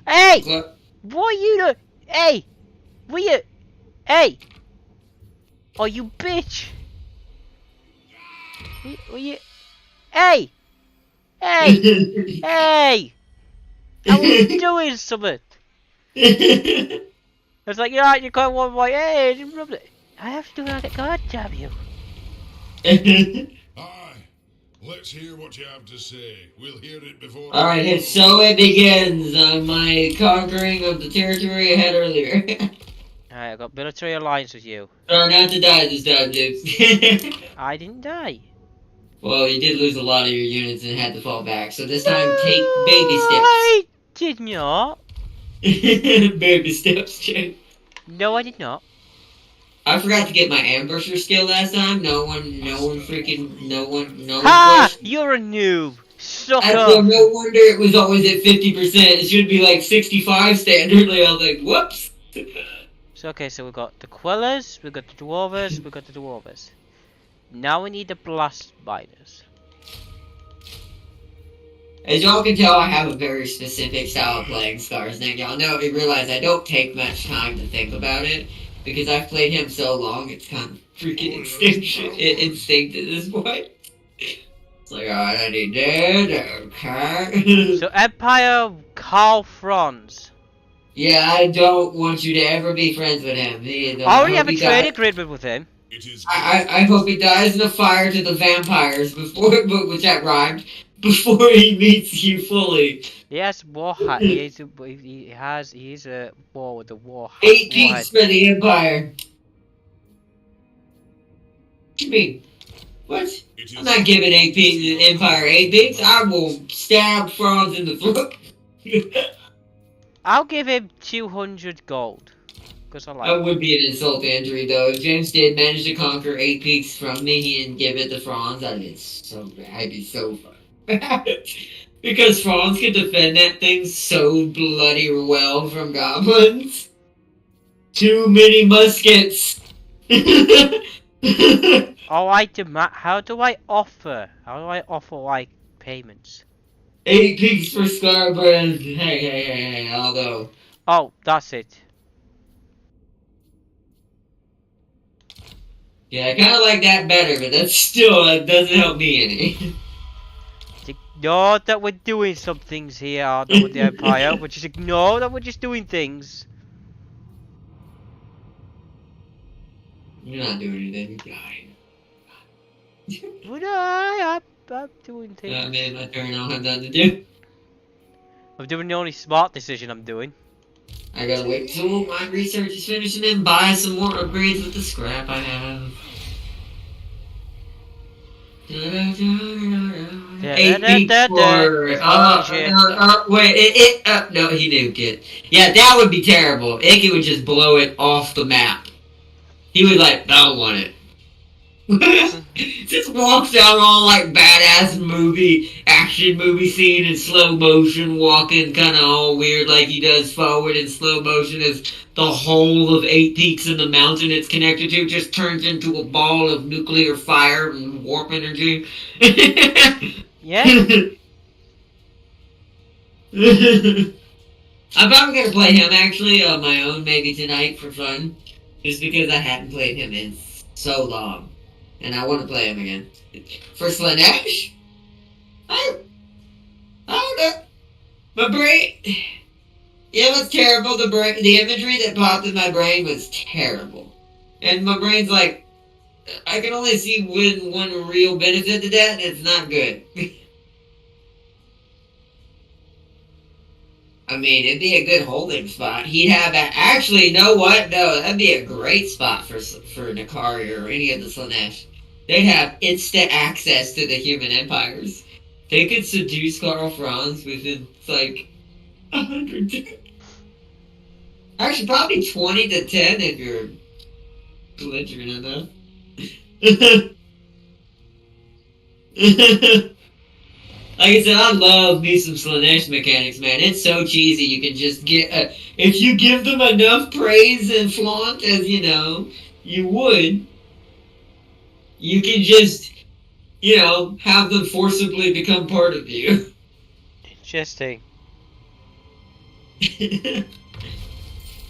Hey! What are you doing? Hey! What you? Hey! Oh, you bitch! What you? Hey! Hey! Hey! I was doing something. It's like, you can't walk my hey, I have to do that. God damn you. Aye. Let's hear what you have to say. We'll hear it before. Alright, and so it begins on my conquering of the territory I had earlier. Alright, I got military alliance with you. Try not to die this time, dude. I didn't die. Well, you did lose a lot of your units and had to fall back, so this time No, take baby I did not. steps. Baby steps, Jay. No, I did not. I forgot to get my ambusher skill last time. No one Ha! questioned. You're a noob. Suck So up. no wonder it was always at 50%. It should be like 65 standardly. I was like, whoops. So okay, so we've got the Quellers, we've got the Dwarves, we've got the Dwarves. Now we need the Blast Miners. As y'all can tell, I have a very specific style of playing Scars. Now, y'all know, you realize I don't take much time to think about it. Because I've played him so long, it's kind of freaking instinct at this point. It's like, alright, I need that, okay. So Empire Karl Franz. Yeah, I don't want you to ever be friends with him. I already have a trade agreement with him. It is I hope he dies in a fire to the vampires before, which that rhymed, before he meets you fully. He has war hat. He is a war with the war. 8 peaks for the Empire. What do you mean? What? I'm not giving 8 peaks to the Empire 8 peaks. I will stab Franz in the throat. I'll give him 200 gold. Because I like That would be an insult to injury, though. If James did manage to conquer 8 peaks from me and give it to Franz, I'd be so fun. Because Franz could defend that thing so bloody well from goblins. Too many muskets. Oh, I demand. How do I offer like payments? 8 peaks for Scarborough. Hey, I'll go. Oh, that's it. Yeah, I kind of like that better, but that doesn't help me any. Ignore that we're doing some things here, aren't we, with the Empire? We just ignore that we're just doing things. You're not doing anything, you're dying. But I'm doing things. I made my turn, I don't have nothing to do. I'm doing the only smart decision I'm doing. I gotta wait till my research is finished and then buy some more upgrades with the scrap I have. 8 peaks for... wait, no, he nuked it. Yeah, that would be terrible. Icky would just blow it off the map. He would like, I don't want it. Just walks out all like badass action movie scene in slow motion, walking kind of all weird like he does forward in slow motion as the whole of 8 peaks in the mountain it's connected to just turns into a ball of nuclear fire and warp energy. Yeah? I'm probably gonna play him actually on my own maybe tonight for fun. Just because I hadn't played him in so long. And I want to play him again. For Slanesh? I don't know. My brain... It was terrible. The imagery that popped in my brain was terrible. And my brain's like, I can only see one real benefit to that, and it's not good. I mean, it'd be a good holding spot. He'd have actually, you know what? No, that'd be a great spot for Nakari or any of the Slanesh. They'd have instant access to the human empires. They could seduce Karl Franz within, like, 100. Actually, probably 20 to 10 if you're belligerent enough. Like I said, I love me some Slanesh mechanics, man. It's so cheesy. You can just get... if you give them enough praise and flaunt as, you know, you would, you can just, you know, have them forcibly become part of you. Interesting.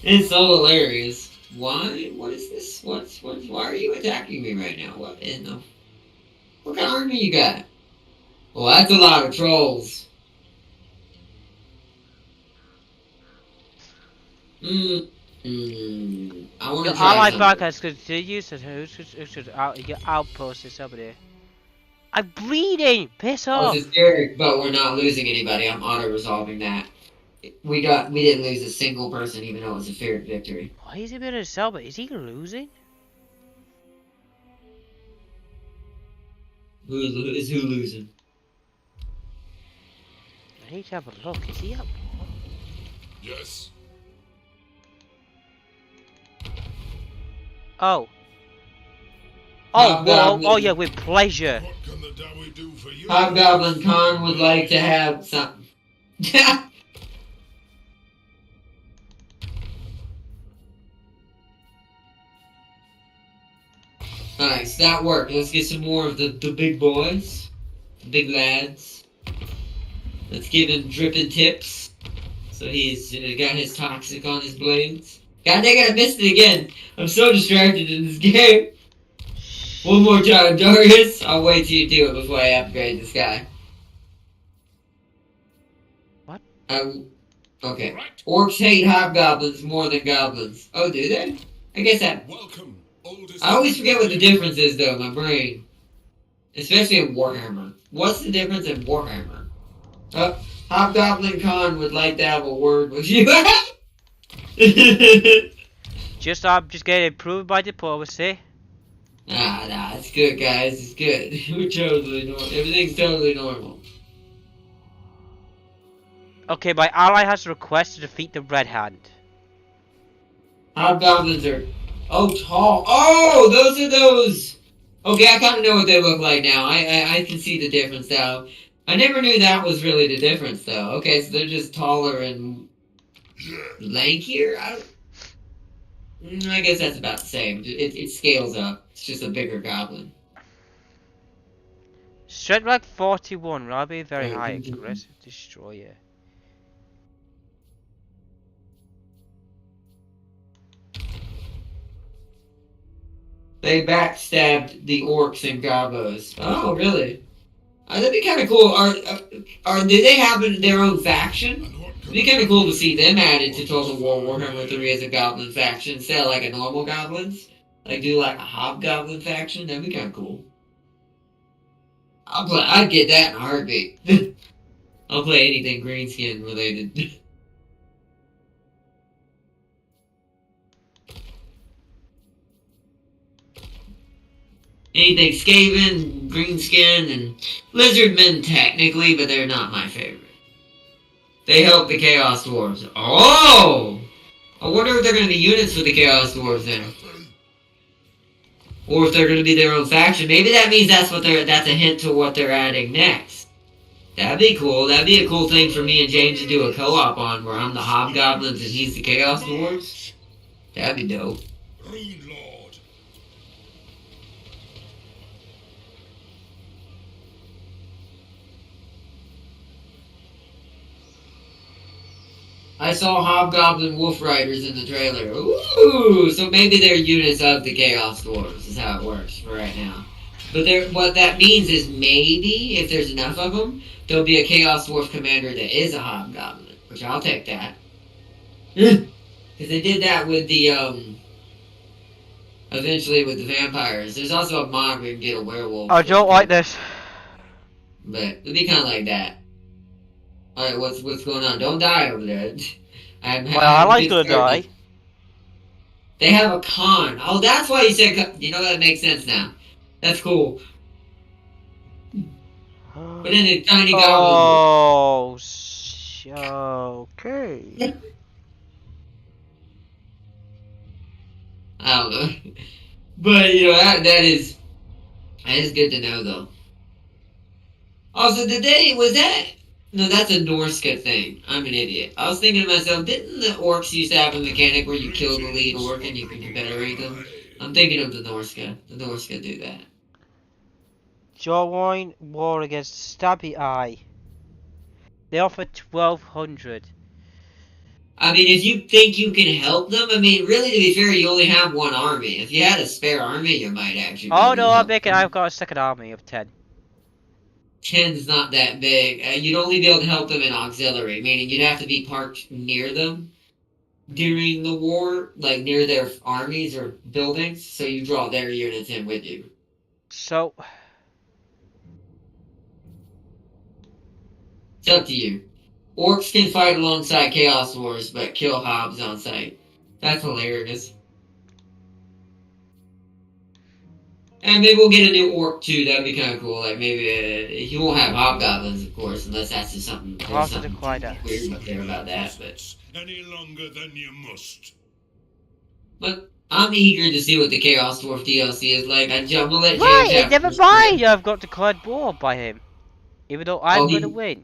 It's so hilarious. Why? What is this? Why are you attacking me right now? What in the... What kind of army you got? Well, that's a lot of trolls. I want to try Allied something. backers could use it. Who should your outpost is over there? I'm bleeding! Piss Oh, off! it's scary, but we're not losing anybody. I'm auto-resolving that. We didn't lose a single person, even though it was a fair victory. Why is he being a cell, but is he losing? Who losing? I need to have a look. Is he up? Yes. Oh. Hobgoblin. Oh yeah, with pleasure. What can the Dowie do for you? Hobgoblin Khan would like to have something. Nice, that worked. Let's get some more of the big boys. The big lads. Let's give him dripping tips. So he's got his toxic on his blades. God dang it, I missed it again. I'm so distracted in this game. One more time, Darius. I'll wait till you do it before I upgrade this guy. What? Okay. Right. Orcs hate hobgoblins more than goblins. Oh, do they? I guess that... Welcome, oldest. I always forget what the difference is, though, my brain. Especially in Warhammer. What's the difference in Warhammer? Hobgoblin Khan would like to have a word with you. I'm just getting improved by diplomacy. Nah, it's good, guys. It's good. We're totally normal. Everything's totally normal. Okay, my ally has a request to defeat the Red Hand. Hobgoblins are... Oh, tall. Oh, those are those... Okay, I kind of know what they look like now. I can see the difference now. I never knew that was really the difference, though. Okay, so they're just taller and... lankier? I guess that's about the same. It scales up. It's just a bigger goblin. Strength like 41, will I be very high aggressive destroyer? They backstabbed the orcs and gobos. Oh, really? That'd be kind of cool. Do they have their own faction? And what It'd can be kind of cool to see them added to Total War Warhammer 3 as a goblin faction instead of like a normal goblins. Like do like a hobgoblin faction. That'd be kind of cool. I'd get that in a heartbeat. I'll play anything greenskin related. Anything Skaven, Greenskin, and Lizardmen technically, but they're not my favorite. They help the Chaos Dwarves. Oh! I wonder if they're going to be units for the Chaos Dwarves then. Or if they're going to be their own faction. Maybe that means that's a hint to what they're adding next. That'd be cool. That'd be a cool thing for me and James to do a co-op on, where I'm the Hobgoblins and he's the Chaos Dwarves. That'd be dope. Rune Lord. I saw Hobgoblin Wolf Riders in the trailer. Ooh! So maybe they're units of the Chaos Dwarves, is how it works for right now. But what that means is maybe, if there's enough of them, there'll be a Chaos Dwarf commander that is a Hobgoblin, which I'll take that. Because they did that with the, eventually with the vampires. There's also a mod where you can get a werewolf. I don't like this. But it'll be kind of like that. Alright, what's going on? Don't die over there. My ally's gonna die. They have a con. Oh, that's why you said... You know, that makes sense now. That's cool. But then the tiny goblin... Oh, okay. I don't know. But, you know, that is good to know, though. Also, was that... No, that's a Norska thing. I'm an idiot. I was thinking to myself, didn't the orcs used to have a mechanic where you kill the lead orc and you can confederate them? I'm thinking of the Norska. The Norska do that. Jawline war against Stabby Eye. They offer 1200. I mean, if you think you can help them, I mean, really, to be fair, you only have one army. If you had a spare army, you might actually... Oh no, I've got a second army of 10. 10's not that big. You'd only be able to help them in auxiliary, meaning you'd have to be parked near them during the war, like near their armies or buildings, so you draw their units in with you. So, It's up to you. Orcs can fight alongside Chaos Wars, but kill Hobbs on sight. That's hilarious. And maybe we'll get a new orc too. That'd be kind of cool. Like maybe he won't have hobgoblins, of course, unless that's just something. There's something weird up there about that. But any longer than you must. But I'm eager to see what the Chaos Dwarf DLC is like. I'm gonna let James Right, have never first mind. pick. I've got declared war by him, even though I'm gonna win.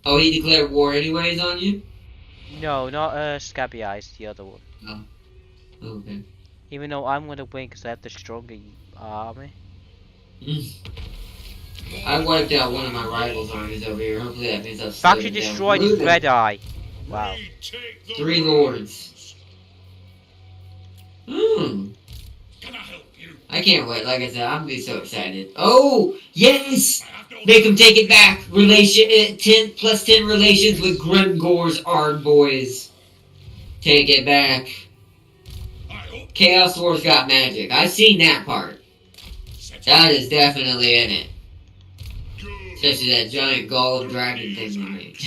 Oh, he declared war anyways on you? No, not Scabby Eyes, the other one. Oh. Okay. Even though I'm gonna win because I have the stronger army. I wiped out one of my rivals' armies over here. Hopefully that means I've Factory destroyed his red eye. Wow. 3 lords. Can I help you? I can't wait. Like I said, I'm gonna be so excited. Oh, yes! Make him take it back. 10 plus 10 relations with Grimgor's Ard boys. Take it back. Chaos Wars got magic. I've seen that part. That is definitely in it. Especially that giant golem dragon thing you made.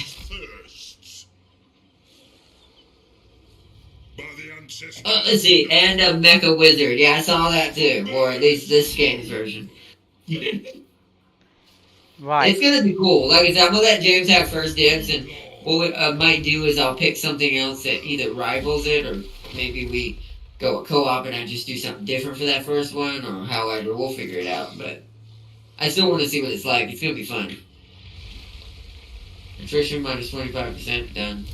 Let's see. And a mecha wizard. Yeah, I saw that too. Or at least this game's version. Right. It's gonna be cool. Like I said, I'm gonna let James have first dibs, and what I might do is I'll pick something else that either rivals it, or maybe we go a co-op and I just do something different for that first one, or however, we'll figure it out. But I still want to see what it's like. It's gonna be fun. Attrition minus 25%, done.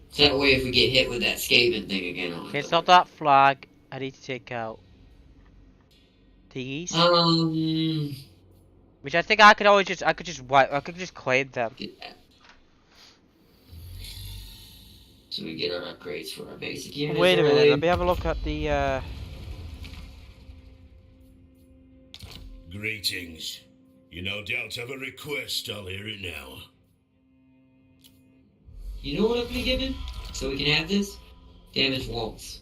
So that way if we get hit with that Skaven thing again, I'll Okay, stop that flag. I need to take out these. Which I think I could always just, I could just claim them. Get that. So we get our upgrades for our basic units. Wait a minute, let me have a look at the, Greetings. You no doubt have a request, I'll hear it now. You know what I'm gonna give him? So we can have this? Damage walls.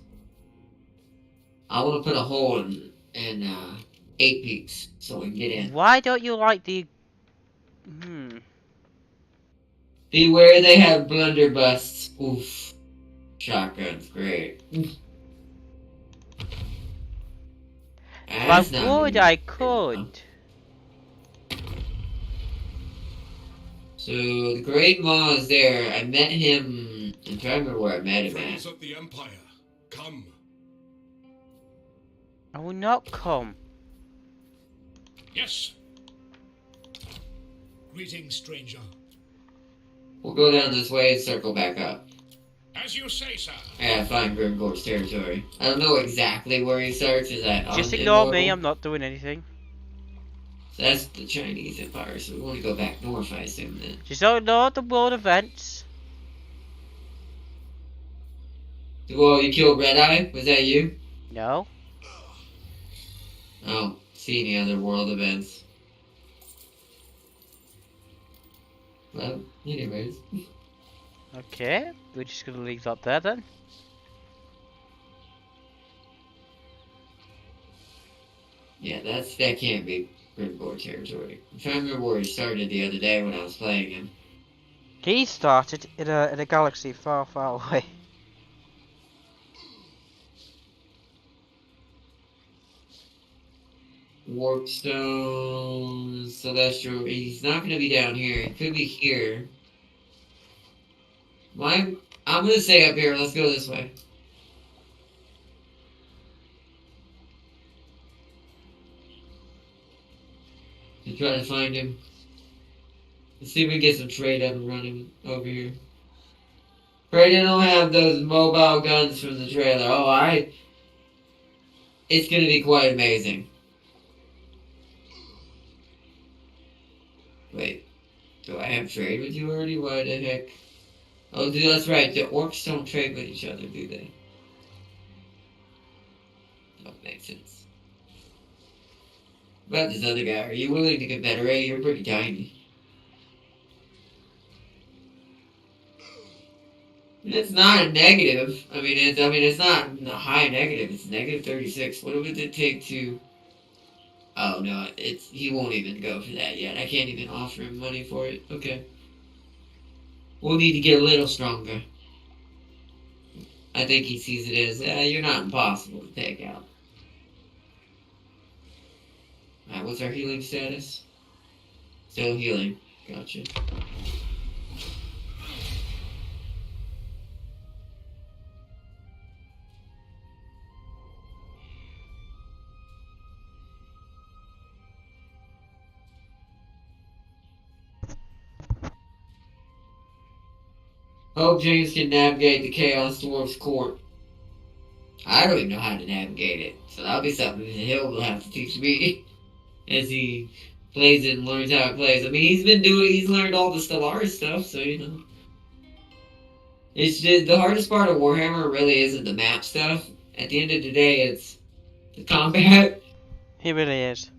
I wanna put a hole in 8 peaks so we can get in. Why don't you like the... Beware they have blunderbusts. Oof. Shotguns, great. I would, I could. So the Great Maw is there. I met him. I'm trying to remember where I met him Friends at. of the Empire, come. I will not come. Yes. Greetings, stranger. We'll go down this way and circle back up. As you say, sir. I gotta find Grimgor's territory. I don't know exactly where he starts. Is that Just on ignore Immortal? me, I'm not doing anything. So that's the Chinese Empire, so we want to go back north, I assume, then. Just don't ignore the world events. Whoa, you killed Red Eye? Was that you? No. Oh, see any other world events. Well, anyways. Okay, we're just gonna leave that there then. Yeah, that can't be Grimgor territory. I'm trying to remember where he started the other day when I was playing him. He started in a galaxy far, far away. Warpstone, Celestial. He's not going to be down here. He could be here. I'm going to say up here. Let's go this way. To try to find him. Let's see if we can get some trade up and running over here. Pray they don't have those mobile guns from the trailer. Oh, it's going to be quite amazing. Wait, do I have trade with you already? Why the heck? Oh, dude, that's right. The orcs don't trade with each other, do they? That makes sense. What about this other guy? Are you willing to confederate? You're pretty tiny. It's not a negative. It's not a high negative. It's negative 36. What would it take to... Oh no, he won't even go for that yet. I can't even offer him money for it. Okay. We'll need to get a little stronger. I think he sees it as, you're not impossible to take out. Alright, what's our healing status? Still healing. Gotcha. Hope James can navigate the Chaos Dwarf's court. I don't even know how to navigate it, so that'll be something that he'll have to teach me as he plays it and learns how it plays. I mean, he's learned all the Stellaris stuff, so you know. It's just, the hardest part of Warhammer really isn't the map stuff. At the end of the day, it's the combat. He really is.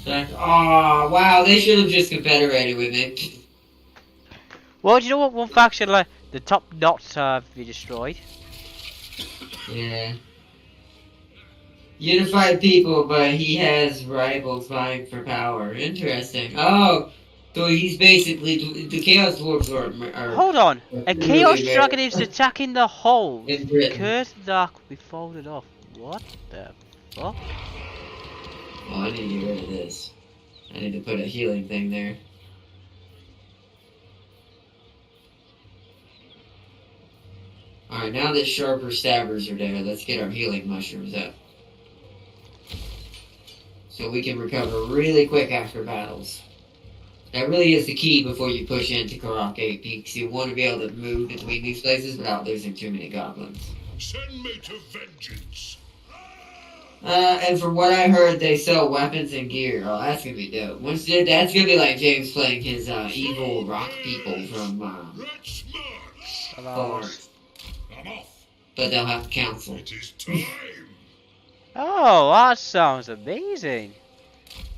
Like, oh, wow, they should have just confederated with me. Well, do you know what one faction, like, the top knots have you destroyed? Yeah. Unified people, but he has rivals vying for power. Interesting. Oh, so he's basically, the Chaos Dwarfs are Hold on, a really Chaos rare. Dragon is attacking the whole. In Britain. Curse Dark will be folded off. What the fuck? Oh, I need to get rid of this. I need to put a healing thing there. Alright, now that sharper stabbers are there, let's get our healing mushrooms up. So we can recover really quick after battles. That really is the key before you push into Karak 8 Peaks. You want to be able to move between these places without losing too many goblins. Send me to vengeance. And from what I heard, they sell weapons and gear. Oh, that's gonna be dope. That's gonna be like James playing his evil rock people from Let's march. Forest. I'm off. But they'll have council. It is time. Oh, that sounds amazing.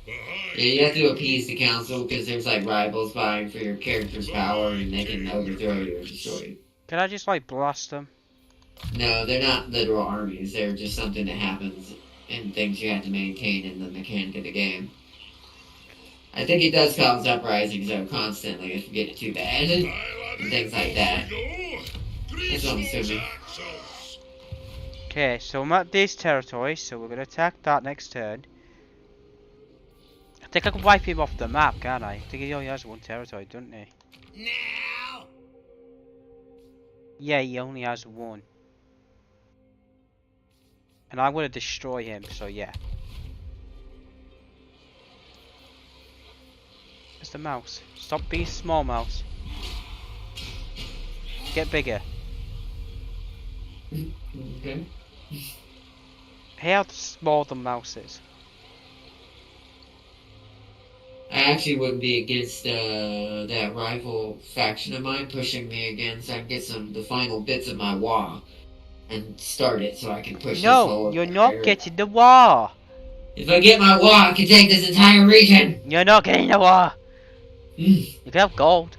Behind. Yeah, you have to appease the council because there's like rivals vying for your character's power and they can overthrow you or destroy you. Can I just like blast them? No, they're not literal armies. They're just something that happens and things you have to maintain in the mechanic of the game. I think it does cause uprisings though constantly if you get it too bad and things like that. That's what I'm assuming. Okay, so I'm at this territory, so we're gonna attack that next turn. I think I can wipe him off the map, can't I? I think he only has one territory, doesn't he? Now. Yeah, he only has one. And I'm gonna destroy him, so yeah. It's the mouse. Stop being small, mouse. Get bigger. Okay. How small the mouse is. I actually wouldn't be against that rival faction of mine pushing me again so I can get the final bits of my WARRRRHAMMER and start it so I can push this No, whole you're not area. getting the war. If I get my WARRRRHAMMER, I can take this entire region! You're not getting the war. Mm. You can have gold.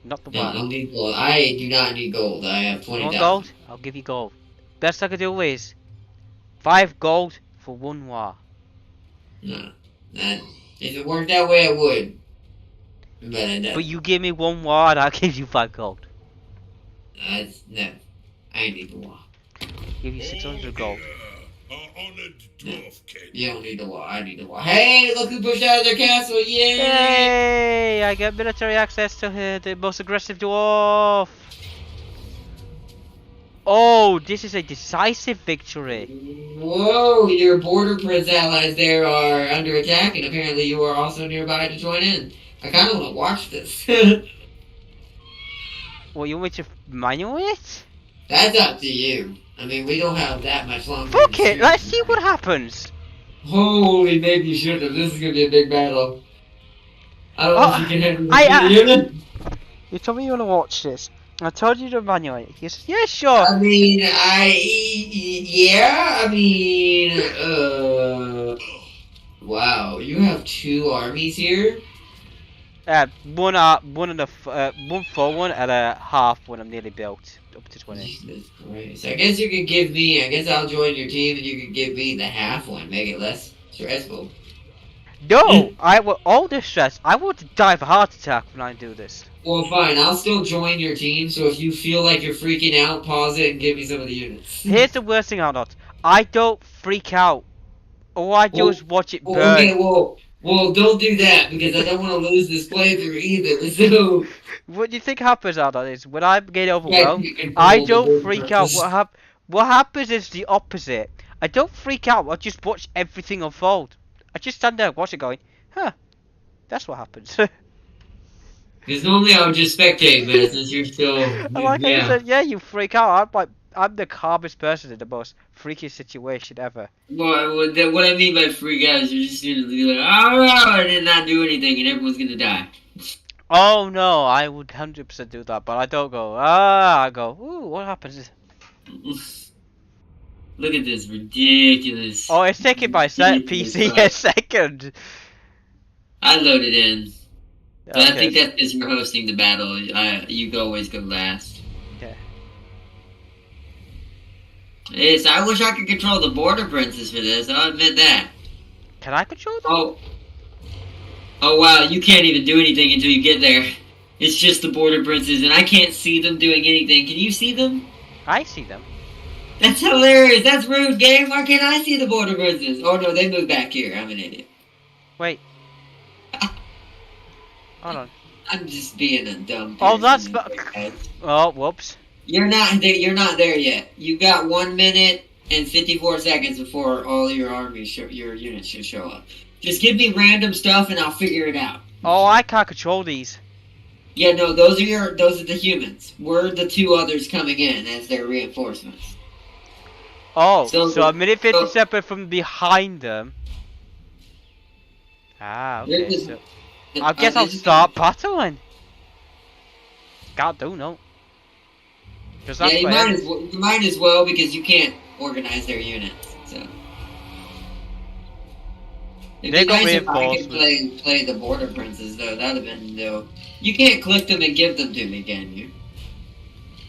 Not the No, I war. don't need gold. I do not need gold. I have You want 20,000. gold? I'll give you gold. Best I can do is 5 gold for 1 war. No. If it worked that way, I would. But it doesn't. But you give me 1 war and I'll give you 5 gold. No. I need the WARRRRHAMMER. Give you 600 gold. Our honored dwarf king. You don't need the WARRRRHAMMER. I need the WARRRRHAMMER. Hey, look who pushed out of their castle! Yay! Hey! I get military access to the most aggressive dwarf. Oh, this is a decisive victory. Whoa, your border prince allies there are under attack, and apparently you are also nearby to join in. I kind of want to watch this. What, you want me to manual it? That's up to you. I mean, we don't have that much longer. Fuck to it, shoot. let's see what happens. Holy, maybe you should have. This is gonna be a big battle. I don't know if you can handle I- this. You told me you want to watch this. I told you to manual it. Yes, yeah, sure. I mean, yeah, I mean, wow, you have 2 armies here? One full one and a half when I'm nearly built up to 20. Jesus Christ. I guess you could give me, I guess I'll join your team and you could give me the half one, make it less stressful. No, I will all this stress. I want to die of a heart attack when I do this. Well, fine, I'll still join your team, so if you feel like you're freaking out, pause it and give me some of the units. Here's the worst thing, Arnold. I don't freak out. All I do is watch it burn. Okay, well, don't do that, because I don't want to lose this playthrough either, so... What do you think happens, Arnold, is when I get overwhelmed, I don't freak out. What happens is the opposite. I don't freak out, I just watch everything unfold. I just stand there and watch it going, huh, that's what happens. Because normally I would just spectate, but since you're still... Like I said, yeah, you freak out. I'm the calmest person in the most freaky situation ever. Well, what I mean by freak out is you're just gonna be like, oh, and then not do anything, and everyone's gonna die. Oh no, I would 100% do that, but I don't go, I go, ooh, what happens? Look at this ridiculous... Oh, it's taking my PC a second. I loaded in. But Okay. I think that's because you're hosting the battle. You always go last. Yeah. Yes, I wish I could control the border princes for this. I'll admit that. Can I control them? Oh wow, you can't even do anything until you get there. It's just the border princes, and I can't see them doing anything. Can you see them? I see them. That's hilarious. That's rude, game. Why can't I see the border princes? Oh no, they moved back here. I'm an idiot. Wait. Hold on. I'm just being a dumb person. Oh, that's... Oh, whoops. You're not there yet. You got 1 minute and 54 seconds before all your armies, your units should show up. Just give me random stuff and I'll figure it out. Oh, I can't control these. Yeah, no, those are the humans. We're the 2 others coming in as their reinforcements. Oh, so a minute 57 from behind them. Ah, okay. So I guess I'll start battling. Can't do no. Yeah, you might as well because you can't organize their units. So it'd be nice if I could play the border princes though. That'd have been though. You can't click them and give them to me, can you?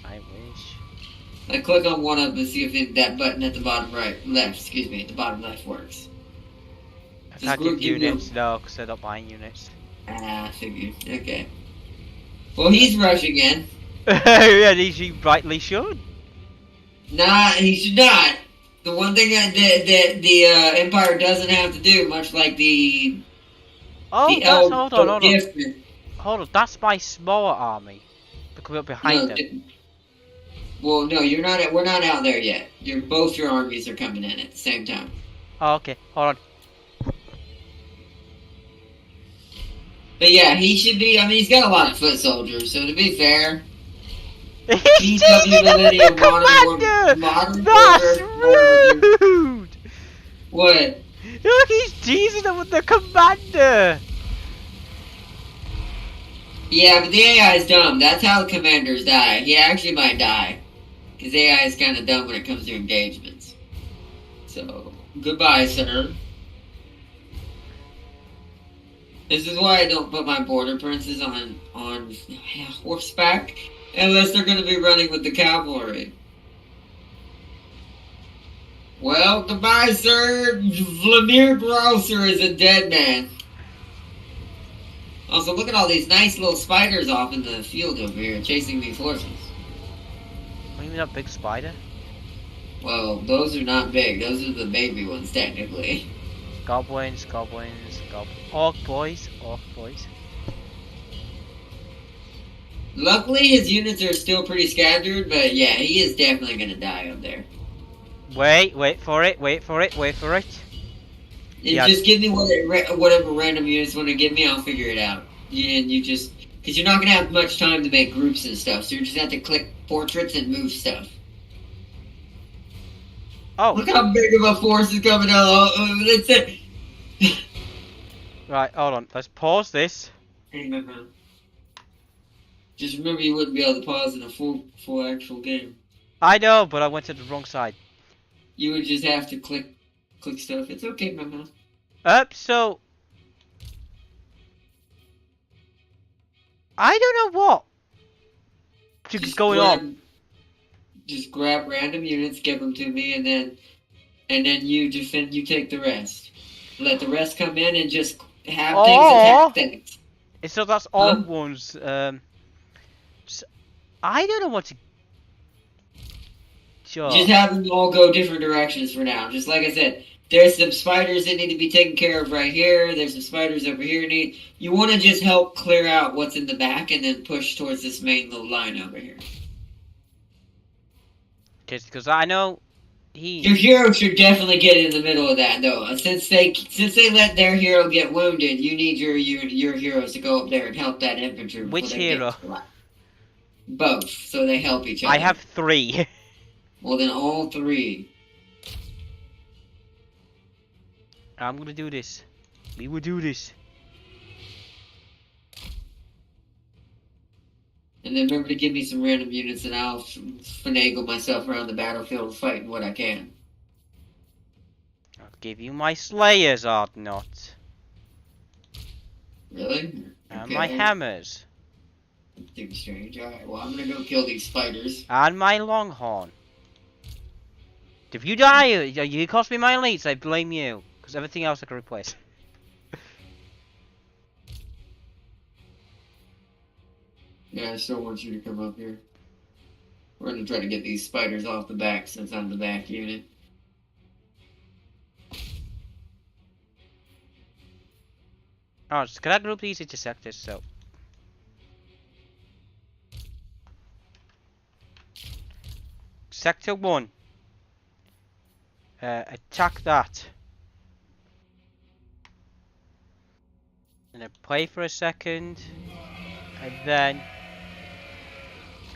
I wish. I click on one of them and see if that button at the bottom left, excuse me, at the bottom left works. I can't give units though, because they're not buying units. Ah, I figured. Okay. Well, he's rushing in. Yeah, he rightly should. Nah, he should not. The one thing that the Empire doesn't have to do, much like the... Oh, hold on. Hold on, that's my smaller army. They're coming up behind them. Well, no, you're not. We're not out there yet. Both your armies are coming in at the same time. Oh, okay, hold on. But yeah, he should be. I mean, he's got a lot of foot soldiers, so to be fair, He's teasing them with the commander! That's rude! What? Look, he's teasing them with the commander! Yeah, but the AI is dumb. That's how the commanders die. He actually might die. Because AI is kind of dumb when it comes to engagements. So, goodbye, sir. This is why I don't put my border princes on horseback. Unless they're going to be running with the cavalry. Well, goodbye, sir. Vladimir Grosser is a dead man. Also, look at all these nice little spiders off in the field over here, chasing these horses. What do you mean, that big spider? Well, those are not big. Those are the baby ones, technically. Goblins, orc boys. Luckily, his units are still pretty scattered, but yeah, he is definitely gonna die up there. Wait for it. And just give me whatever random units want to give me, I'll figure it out. And you just... Because you're not going to have much time to make groups and stuff, so you just have to click portraits and move stuff. Oh. Look how big of a force is coming out. That's it. Right, hold on. Let's pause this. Just remember you wouldn't be able to pause in a full actual game. I know, but I went to the wrong side. You would just have to click stuff. It's okay, my man. So I don't know what is going on. Just grab random units, give them to me, and then you take the rest. Let the rest come in and just have things attack things. So that's all ones. I don't know what to. Sure. Just have them all go different directions for now. Just like I said, there's some spiders that need to be taken care of right here. There's some spiders over here. You want to just help clear out what's in the back and then push towards this main little line over here. Because I know your hero should definitely get in the middle of that, though. Since they let their hero get wounded, you need your heroes to go up there and help that infantry. Which hero? Both, so they help each other. I have 3. Well, then all 3. I'm gonna do this. We will do this. And then remember to give me some random units and I'll finagle myself around the battlefield fighting what I can. I'll give you my Slayers, art not. Really? And Okay. my hammers. Too strange. Alright, well I'm gonna go kill these spiders. And my Longhorn. If you die, you cost me my elites, I blame you. Because everything else I can replace. Yeah, I still want you to come up here. We're gonna try to get these spiders off the back since I'm the back unit. Oh, so can I group these into sectors? So. Sector 1. Attack that. And then play for a second. And then...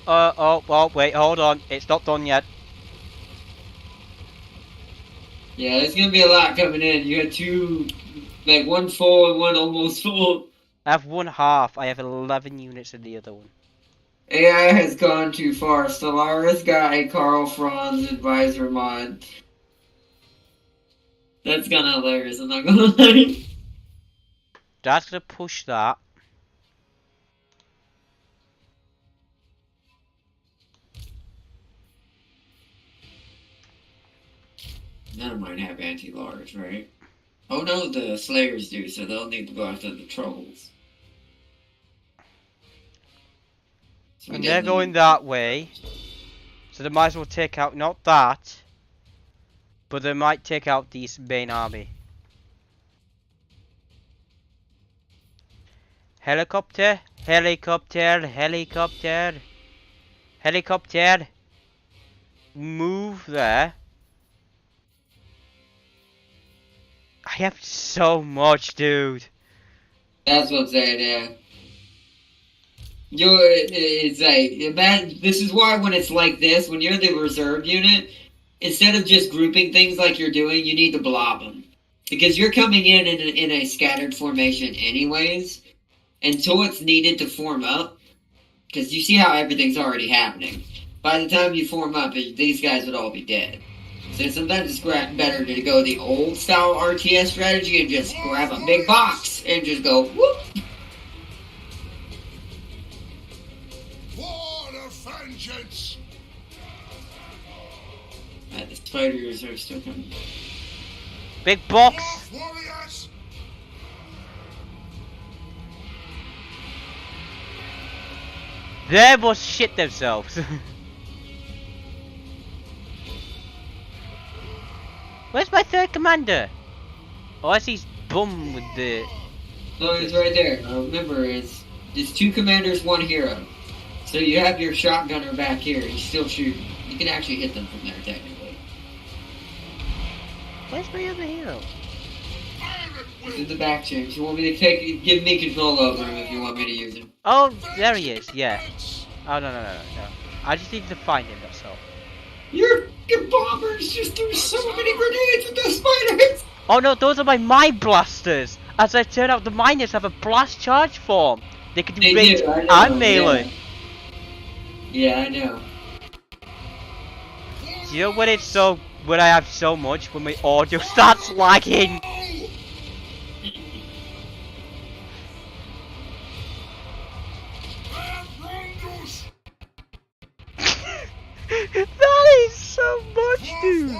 oh, wait, hold on. It's not done yet. Yeah, there's gonna be a lot coming in. You had 2, like 1 full and 1 almost full. I have 1 half. I have 11 units in the other one. AI has gone too far. Stellaris got a Carl Franz advisor mod. That's kinda hilarious, I'm not gonna lie. That's gonna push that. None of mine have anti-large, right? Oh no, the Slayers do, so they'll need to go after the Trolls. So And they're going that way. So they might as well take out, not that, but they might take out this main army. Helicopter, helicopter, helicopter, helicopter. Move there. I have so much, dude. That's what I'm saying, yeah. It's like, man, this is why when it's like this, when you're the reserve unit, instead of just grouping things like you're doing, you need to blob them. Because you're coming in a scattered formation anyways, until it's needed to form up. Because you see how everything's already happening. By the time you form up, these guys would all be dead. So sometimes it's better to go the old style RTS strategy and just grab a big box and just go whoop. War of vengeance! The spiders are still coming. Big box. Dwarf warriors! They must shit themselves. Where's my 3rd commander? Oh, I see his bum with the... No, he's right there. Remember, it's 2 commanders, 1 hero. So you have your shotgunner back here. He's still shooting. You can actually hit them from there, technically. Where's my other hero? He's in the back change. You want me to give me control over him if you want me to use him. Oh, there he is, yeah. Oh, no. I just need to find him, that's all. Your bombers just threw so many grenades at the spiders! Oh no, those are my mine blasters! As I turn out, the miners have a blast charge form. They can do range and melee. Yeah, I know. You know when it's so when I have so much when my audio starts lagging. That is so much, dude.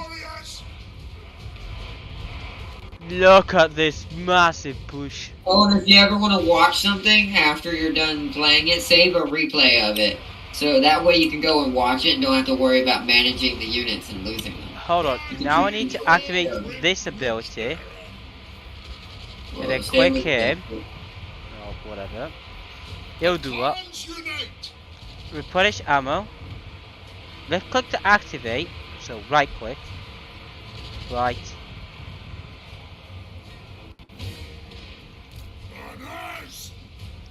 Look at this massive push. Oh, and if you ever want to watch something after you're done playing it, save a replay of it. So that way you can go and watch it and don't have to worry about managing the units and losing them. Hold on, now I need to activate this ability. And then click him. Oh, whatever. He'll do that. Replenish ammo. Left click to activate. So right click. Right.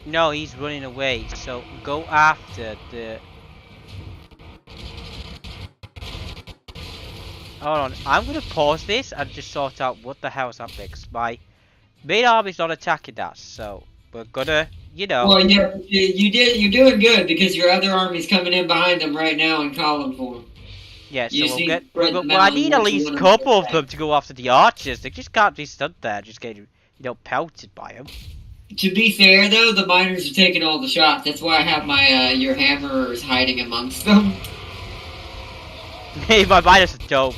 No, he's running away. So go after the. Hold on, I'm gonna pause this and just sort out what the hell's happening. Cause my main army's not attacking us, so we're gonna, you know. Well, yeah, you're doing good because your other army's coming in behind them right now and calling for them. Yeah, so we'll get. Well, I need at least a couple of them to go after the archers. They just can't be stood there, just getting, pelted by them. To be fair, though, the miners are taking all the shots. That's why I have my your hammerers hiding amongst them. Hey, my miners are dope.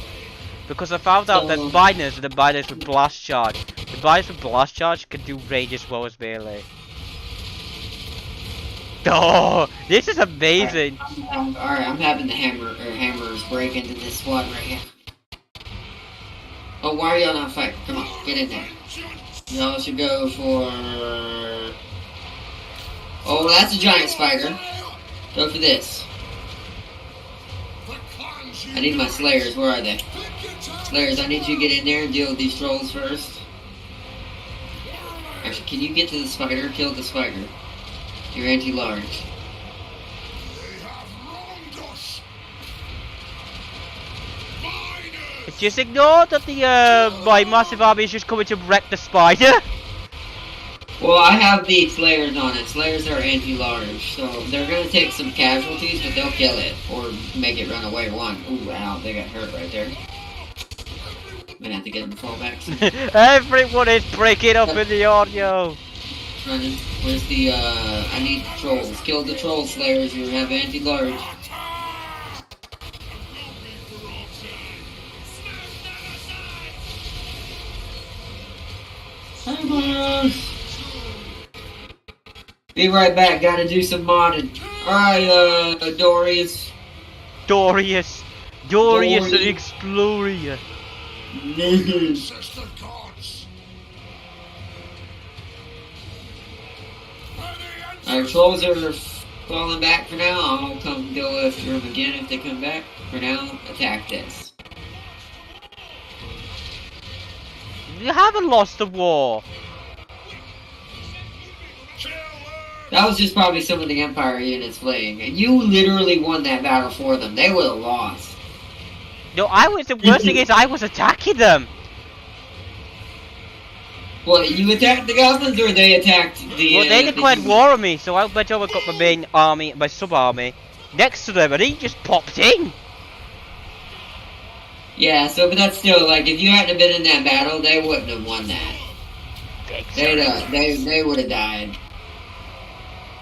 Because I found out that miners and the miners with blast charge. The miners with blast charge can do range as well as melee. Oh, this is amazing. Alright, I'm having the hammerers break into this squad right here. Oh, why are y'all not fighting? Come on, get in there. Y'all should go for... Oh, that's a giant spider. Go for this. I need my slayers. Where are they? Slayers, I need you to get in there and deal with these trolls first. Actually, can you get to the spider? Kill the spider. You're anti-large. Just ignore that the my massive army is just coming to wreck the spider. Well, I have the Slayers on it. Slayers are anti-large, so they're gonna take some casualties, but they'll kill it, or make it run away one. Ooh, wow, they got hurt right there. I'm gonna have to get them to fall back. Everyone is breaking up in the audio. Running. Where's the, I need trolls. Kill the troll Slayers, you have anti-large. Be right back, gotta do some modding. Alright, Dorius and Exploria. Our trolls are falling back for now. I'll come go after them again if they come back. For now, attack this. You haven't lost the war. That was just probably some of the Empire units fleeing. And you literally won that battle for them. They would have lost. No, the worst thing is I was attacking them. Well, you attacked the goblins or they attacked the... Well, they declared war on me, so I went over and got my main army, my sub-army, next to them, and he just popped in. Yeah, so, but that's still, like, if you hadn't been in that battle, they wouldn't have won that. They would have died.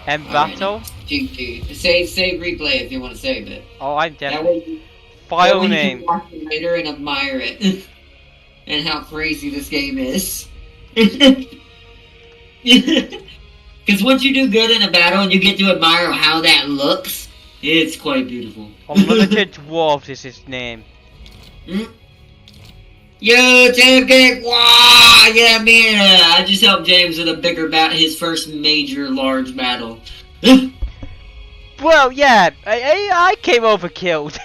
And battle? GG. Save replay if you want to save it. Oh, I'm dead. That way, File that way name. You can watch it later and admire it. And how crazy this game is. Because once you do good in a battle and you get to admire how that looks, it's quite beautiful. Unlimited Dwarfs is his name. Yo, Tailgate! Wow! Yeah, man, I just helped James with a bigger his first major large battle. Well, yeah, I came over killed.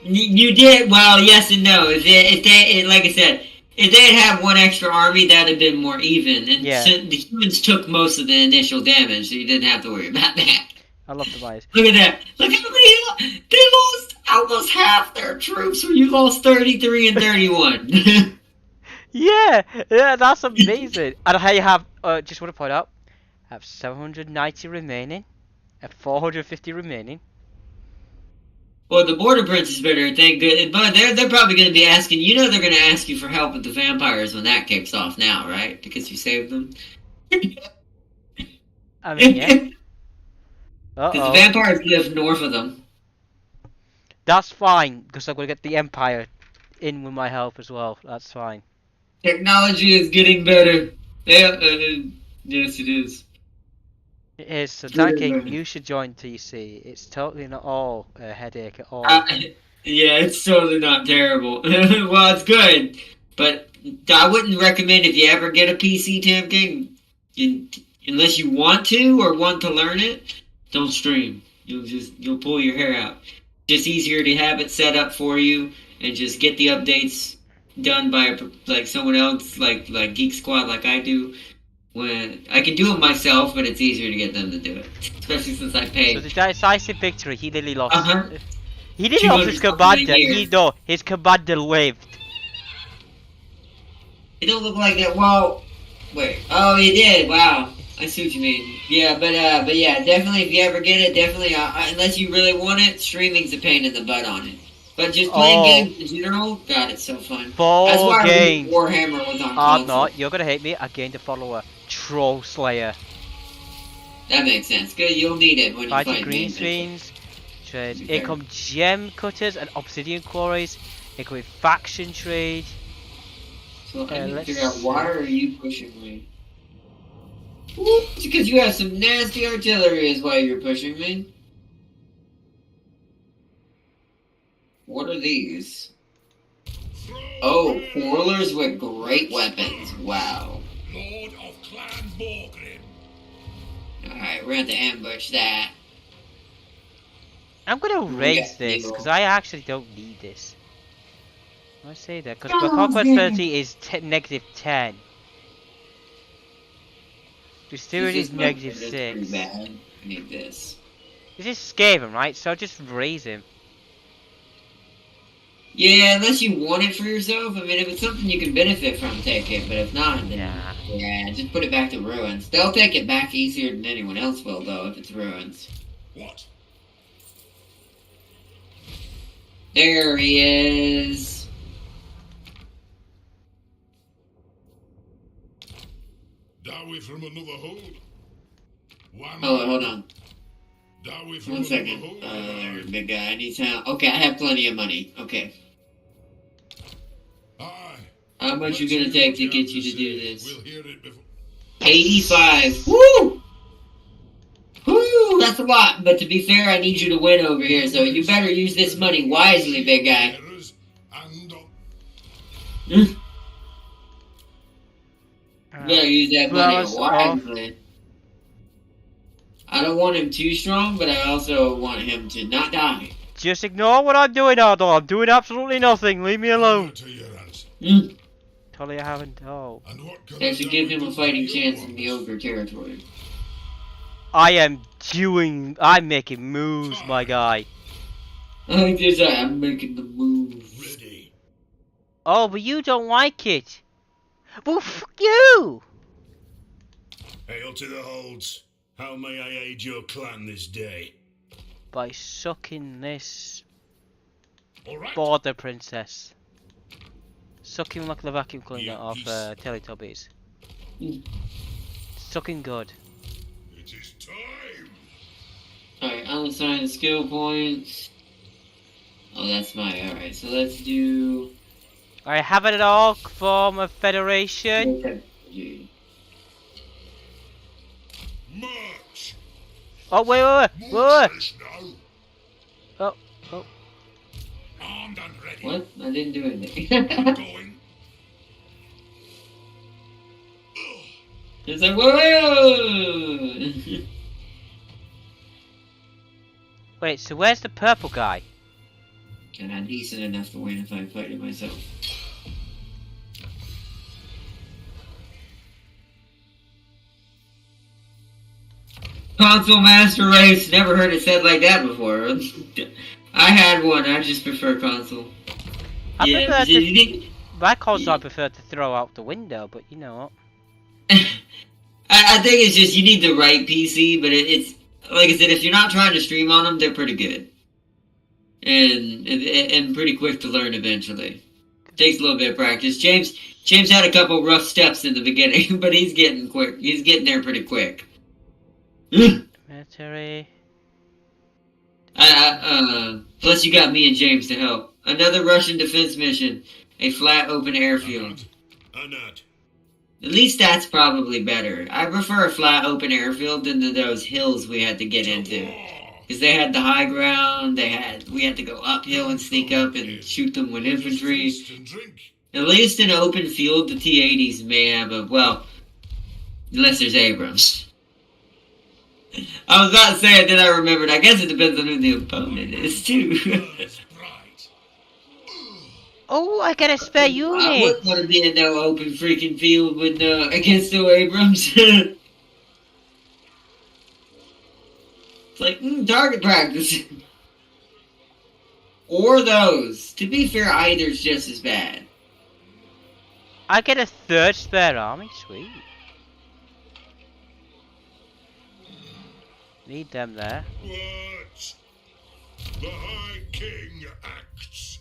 You did? Well, yes and no. If they, like I said, if they had one extra army, that'd have been more even. And yeah. So the humans took most of the initial damage, so you didn't have to worry about that. I love the bias. Look at that. Look how many... They lost almost half their troops when you lost 33 and 31. yeah, that's amazing. And I have, just want to point out, I have 790 remaining, and 450 remaining. Well, the Border Prince is better, thank good. But they're probably going to be asking. You know, they're going to ask you for help with the vampires when that kicks off now, right? Because you saved them. I mean, yeah. Because the vampires live north of them. That's fine, because I'm going to get the Empire in with my help as well. That's fine. Technology is getting better. Yeah, yes, it is. It is. So, Tanking, you should join TC. It's totally not all a headache at all. Yeah, it's totally not terrible. Well, it's good. But I wouldn't recommend if you ever get a PC, Tanking, unless you want to or want to learn it, don't stream. You'll pull your hair out. Just easier to have it set up for you and just get the updates done by like someone else, like Geek Squad, like I do. When I can do it myself, but it's easier to get them to do it, especially since I pay. So the decisive victory, he literally lost. He didn't 200 lose his commander. His commander lived. It don't look like that. Well, wait. Oh, he did. Wow. I see what you mean. Yeah, but yeah, definitely. If you ever get it, definitely. Unless you really want it, streaming's a pain in the butt on it. But just playing games in general, God, it's so fun. That's why games. Warhammer was on I'm console. not. You're gonna hate me. I gained a follower. Troll Slayer. That makes sense. Good. You'll need it when you fight green screens. Trade. Here come gem cutters and obsidian quarries. Here come faction trade. So I need to figure out why are you pushing me? It's because you have some nasty artillery is why you're pushing me. What are these? Oh, quarrelers with great weapons. Wow. Lord of Clan Borgrim. Alright, we're going to ambush that. I'm gonna raise this because I actually don't need this. I say that because my conquest ability is negative 10. Dexterity is negative 6. Bad. I need this. This is Skaven, right? So just raise him. Yeah, unless you want it for yourself. I mean, if it's something you can benefit from, take it. But if not, then yeah, just put it back to ruins. They'll take it back easier than anyone else will, though, if it's ruins. What? There he is. Dowry from another hold. Oh, hold on. Dowry from 1 second. Big guy, I need help. Okay, I have plenty of money. Okay. Aye. How much you gonna take to get you to do this? We'll hear it before. 85. Woo! Woo! That's a lot. But to be fair, I need you to win over here, so you better use this money wisely, big guy. You better use that money wisely. I don't want him too strong, but I also want him to not die. Just ignore what I'm doing, Ardo. I'm doing absolutely nothing. Leave me alone. Totally I haven't. Oh. That should give him a fighting chance in the ogre territory. I'm making moves, my guy. I'm making the move. Ready. Oh, but you don't like it. Well, fuck you. Hail to the holds. How may I aid your clan this day? By sucking this Alright. border princess. Sucking like the vacuum cleaner off Teletubbies. Sucking good. It is time. Alright, unassign skill points. Oh, that's my. Alright, so let's do. I have it all form of federation. Okay. March. Oh, wait. Oh. Armed and ready. What? I didn't do anything. Going. It's like, whoa! Wait, so where's the purple guy? And I'm decent enough to win if I fight it myself. Console Master Race. Never heard it said like that before. I had one. I just prefer console. My console I prefer to throw out the window, but you know what? I think it's just you need the right PC, but it's like I said, if you're not trying to stream on them, they're pretty good. and pretty quick to learn eventually. Takes a little bit of practice. James had a couple rough steps in the beginning, but he's getting quick. He's getting there pretty quick. Military. Plus you got me and James to help. Another Russian defense mission. A flat open airfield. At least that's probably better. I prefer a flat open airfield than those hills we had to get into. Because they had the high ground, we had to go uphill and sneak up and shoot them with infantry. At least in an open field, the T-80s may have a, well, unless there's Abrams. I was about to say it, then I remembered. I guess it depends on who the opponent is, too. Oh, I got a spare unit! I wouldn't want to be in no open freaking field with against no Abrams. It's like, target practice. Or those. To be fair, either's just as bad. I get a third spare army, sweet. Need them there. What? The High King acts.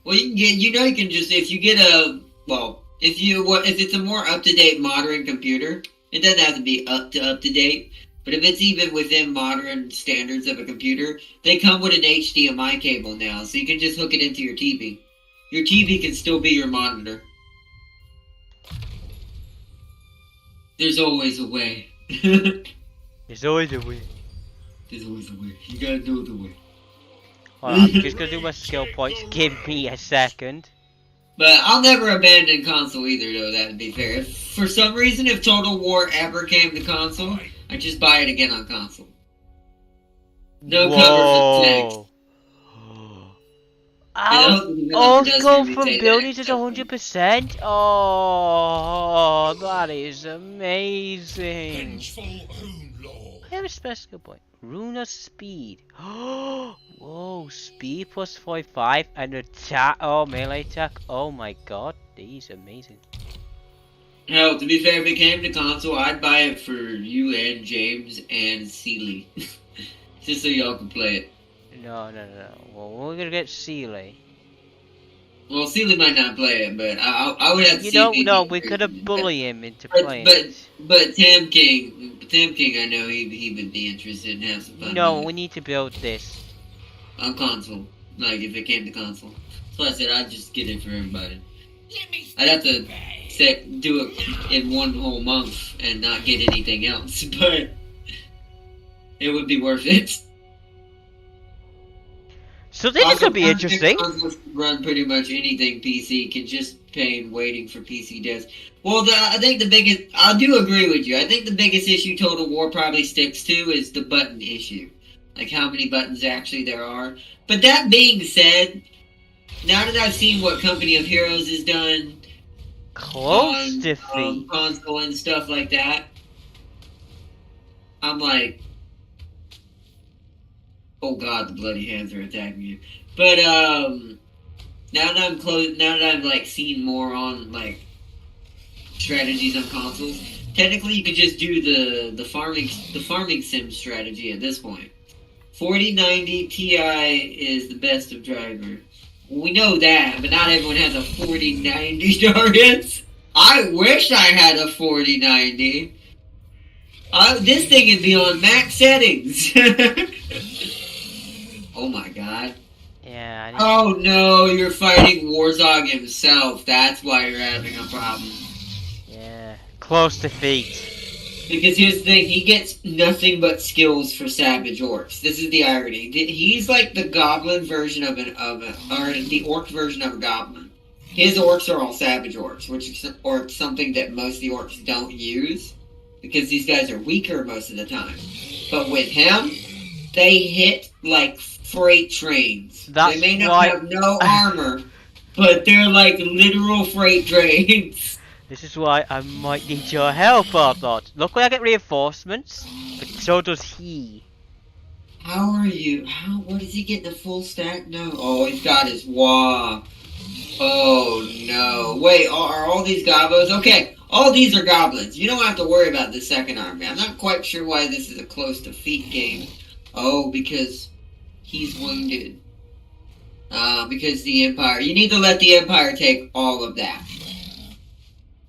Well, you can get, you can just, if you get a, well, if it's a more up-to-date modern computer, it doesn't have to be up-to-date, but if it's even within modern standards of a computer, they come with an HDMI cable now, so you can just hook it into your TV. Your TV can still be your monitor. There's always a way. There's always a way. There's always a way. You gotta know the way. Alright, I'm just gonna do my skill points. Give me a second. But I'll never abandon console either, though, that would be fair. If, for some reason, if Total War ever came to console, I'd just buy it again on console. No cover for tanks. I'll go from buildings at 100%. Oh, that is amazing. I have a special point. Rune of speed. Whoa, speed plus 45 and attack. Oh, melee attack. Oh my god, these amazing. Hell, to be fair, if it came to console, I'd buy it for you and James and Seeley. Just so y'all can play it. No. Well, we're gonna get Seeley. Well, Seeley might not play it, but I would have to see. You don't know, we could have bullied him into playing it. But Tam King, I know he would be interested in having some fun. No, we need to build this. On console. Like, if it came to console. So I said I'd just get it for everybody. I'd have to do it in one whole month and not get anything else, but it would be worth it. So this is gonna be interesting. Run pretty much anything PC, can just pain waiting for PC devs. Well, I think the biggest, I do agree with you. I think the biggest issue Total War probably sticks to is the button issue. Like how many buttons actually there are. But that being said, now that I've seen what Company of Heroes has done, close to feet, console and stuff like that, I'm like, oh god, the bloody hands are attacking you. But now that I've like seen more on like strategies on consoles, technically you could just do the farming sim strategy at this point. 4090 Ti is the best of driver. We know that, but not everyone has a 4090 targets. I wish I had a 4090. This thing would be on max settings. Oh my god. Yeah. Oh no, you're fighting Warzog himself. That's why you're having a problem. Yeah. Close to feet. Because here's the thing, he gets nothing but skills for Savage Orcs. This is the irony. He's like the goblin version or the orc version of a goblin. His orcs are all Savage Orcs, which is something that most of the orcs don't use. Because these guys are weaker most of the time. But with him, they hit like freight trains. They may not have no armor, but they're like literal freight trains. This is why I might need your help, Arthot. Look, when I get reinforcements, but so does he. How are you? What is he getting a full stack? No. Oh, he's got his wah. Oh no. Wait, are all these gobos? Okay, all these are goblins. You don't have to worry about the second army. I'm not quite sure why this is a close to feet game. Oh, because He's wounded. Because the Empire... You need to let the Empire take all of that.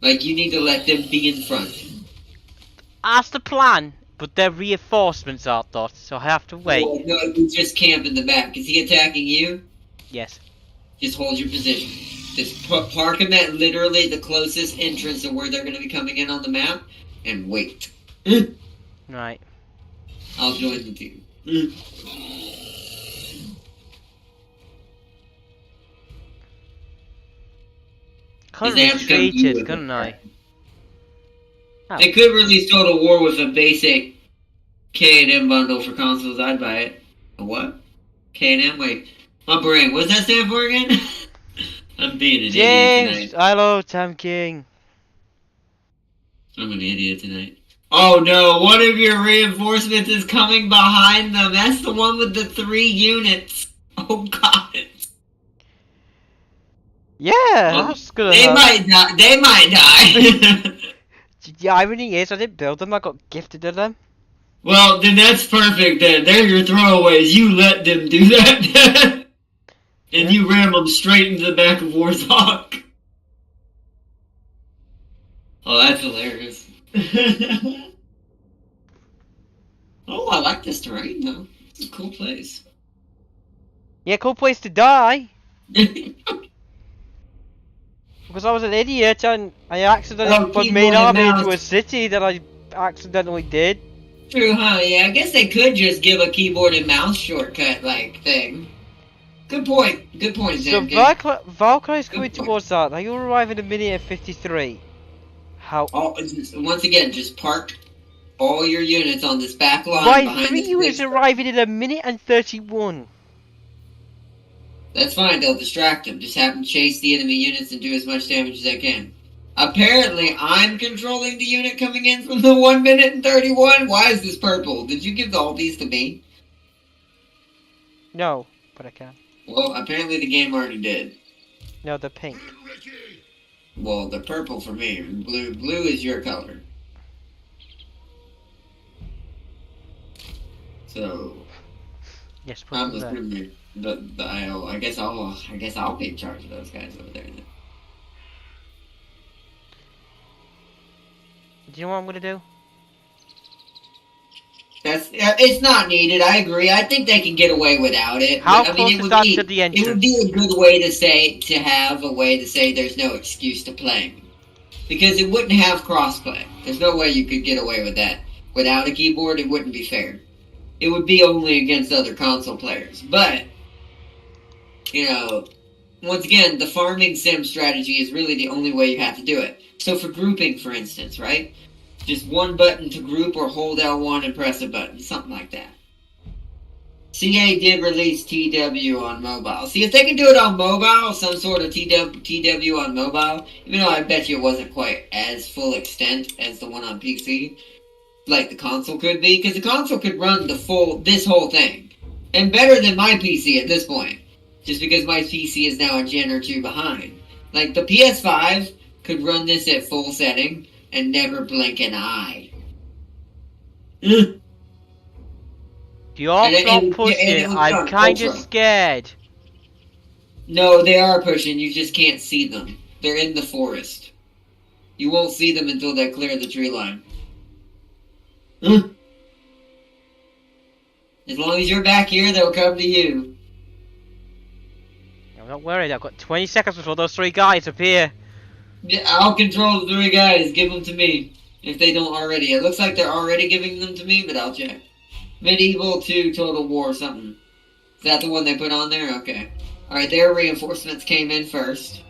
Like, you need to let them be in front. That's the plan, but their reinforcements aren't that, so I have to wait. Oh, no, you just camp in the back. Is he attacking you? Yes. Just hold your position. Just park him at literally the closest entrance of where they're going to be coming in on the map, and wait. Right. I'll join the team. Couldn't They have to come to retreat you it, with couldn't it. I? Oh. They could release Total War with a basic K&M bundle for consoles. I'd buy it. A what? K&M? Wait. My brain. What's that stand for again? I'm being an idiot James, tonight. hello, Tam King. I'm an idiot tonight. Oh no, one of your reinforcements is coming behind them. That's the one with the 3 units. Oh god. Yeah, Well, that's gonna they happen. might die. They might die. The irony is, I didn't build them, I got gifted to them. Well, then that's perfect then. They're your throwaways. You let them do that. And you ram them straight into the back of Warthog. Oh, that's hilarious. Oh, I like this terrain though. It's a cool place. Yeah, cool place to die. Because I was an idiot and I accidentally made army into a city that I accidentally did. True, huh? Yeah, I guess they could just give a keyboard and mouse shortcut like thing. Good point. Good point, So Zamkin. Valkyrie's coming point. towards that. Now you'll arrive in a minute and 53. How? Once again, just park all your units on this back line My behind 3 this units big- arriving in a minute and 31. That's fine, they'll distract them. Just have them chase the enemy units and do as much damage as they can. Apparently, I'm controlling the unit coming in from the 1 minute and 31. Why is this purple? Did you give all these to me? No, but I can. Well, apparently the game already did. No, the pink. Well, the purple for me. Blue is your color. So, Yes, put I'm them there. assuming I guess I'll be in charge of those guys over there then. Do you know what I'm gonna do? It's not needed. I agree. I think they can get away without it. How but, I close mean, is that to the it would entrance? be a good way to have a way to say there's no excuse to playing, because it wouldn't have crossplay. There's no way you could get away with that without a keyboard. It wouldn't be fair. It would be only against other console players. But you know, once again, the farming sim strategy is really the only way you have to do it. So for grouping, for instance, right? Just one button to group or hold L1 and press a button. Something like that. CA did release TW on mobile. See, if they can do it on mobile, some sort of TW on mobile, even though I bet you it wasn't quite as full extent as the one on PC, like the console could be, because the console could run this whole thing. And better than my PC at this point. Just because my PC is now a gen or 2 behind. Like, the PS5 could run this at full setting and never blink an eye. You're not and pushing. it was I'm done kind of ultra. scared. No, they are pushing, you just can't see them. They're in the forest. You won't see them until they clear the tree line. As long as you're back here, they'll come to you. I'm not worried. I've got 20 seconds before those 3 guys appear. Yeah, I'll control the 3 guys. Give them to me. If they don't already. It looks like they're already giving them to me, but I'll check. Medieval 2 Total War something. Is that the one they put on there? Okay. Alright, their reinforcements came in first.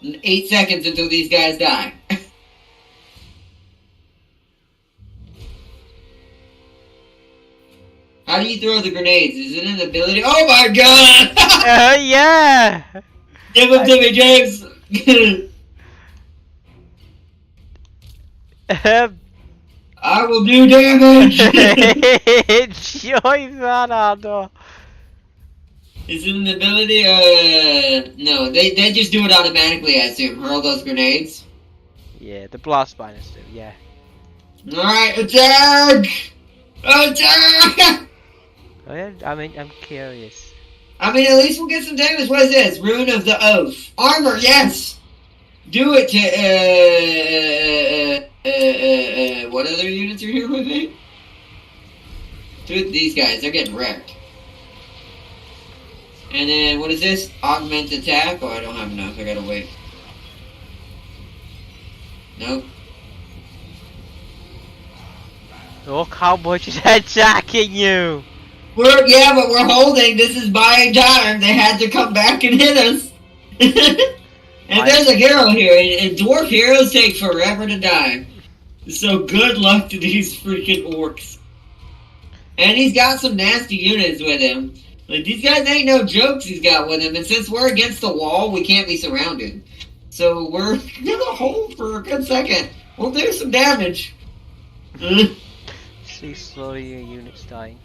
8 seconds until these guys die. How do you throw the grenades? Is it an ability? Oh my god! Yeah! Give them to me, James! I will do damage! Enjoy that, Ando. Is it an ability? No. They just do it automatically, I assume. Hurl those grenades. Yeah, the blast miners do, yeah. Alright, attack! Attack! I mean, I'm curious. I mean, at least we'll get some damage. What is this? Rune of the Oath. Armor, yes! Do it to, what other units are here with me? Do it to these guys. They're getting wrecked. And then, what is this? Augment attack? Oh, I don't have enough. I gotta wait. Nope. Look how much is attacking you! Yeah, but we're holding. This is buying time. They had to come back and hit us. And there's a hero here. And dwarf heroes take forever to die. So good luck to these freaking orcs. And he's got some nasty units with him. Like, these guys ain't no jokes he's got with him. And since we're against the wall, we can't be surrounded. So we're gonna hold for a good second. We'll do some damage. See slowly your units dying.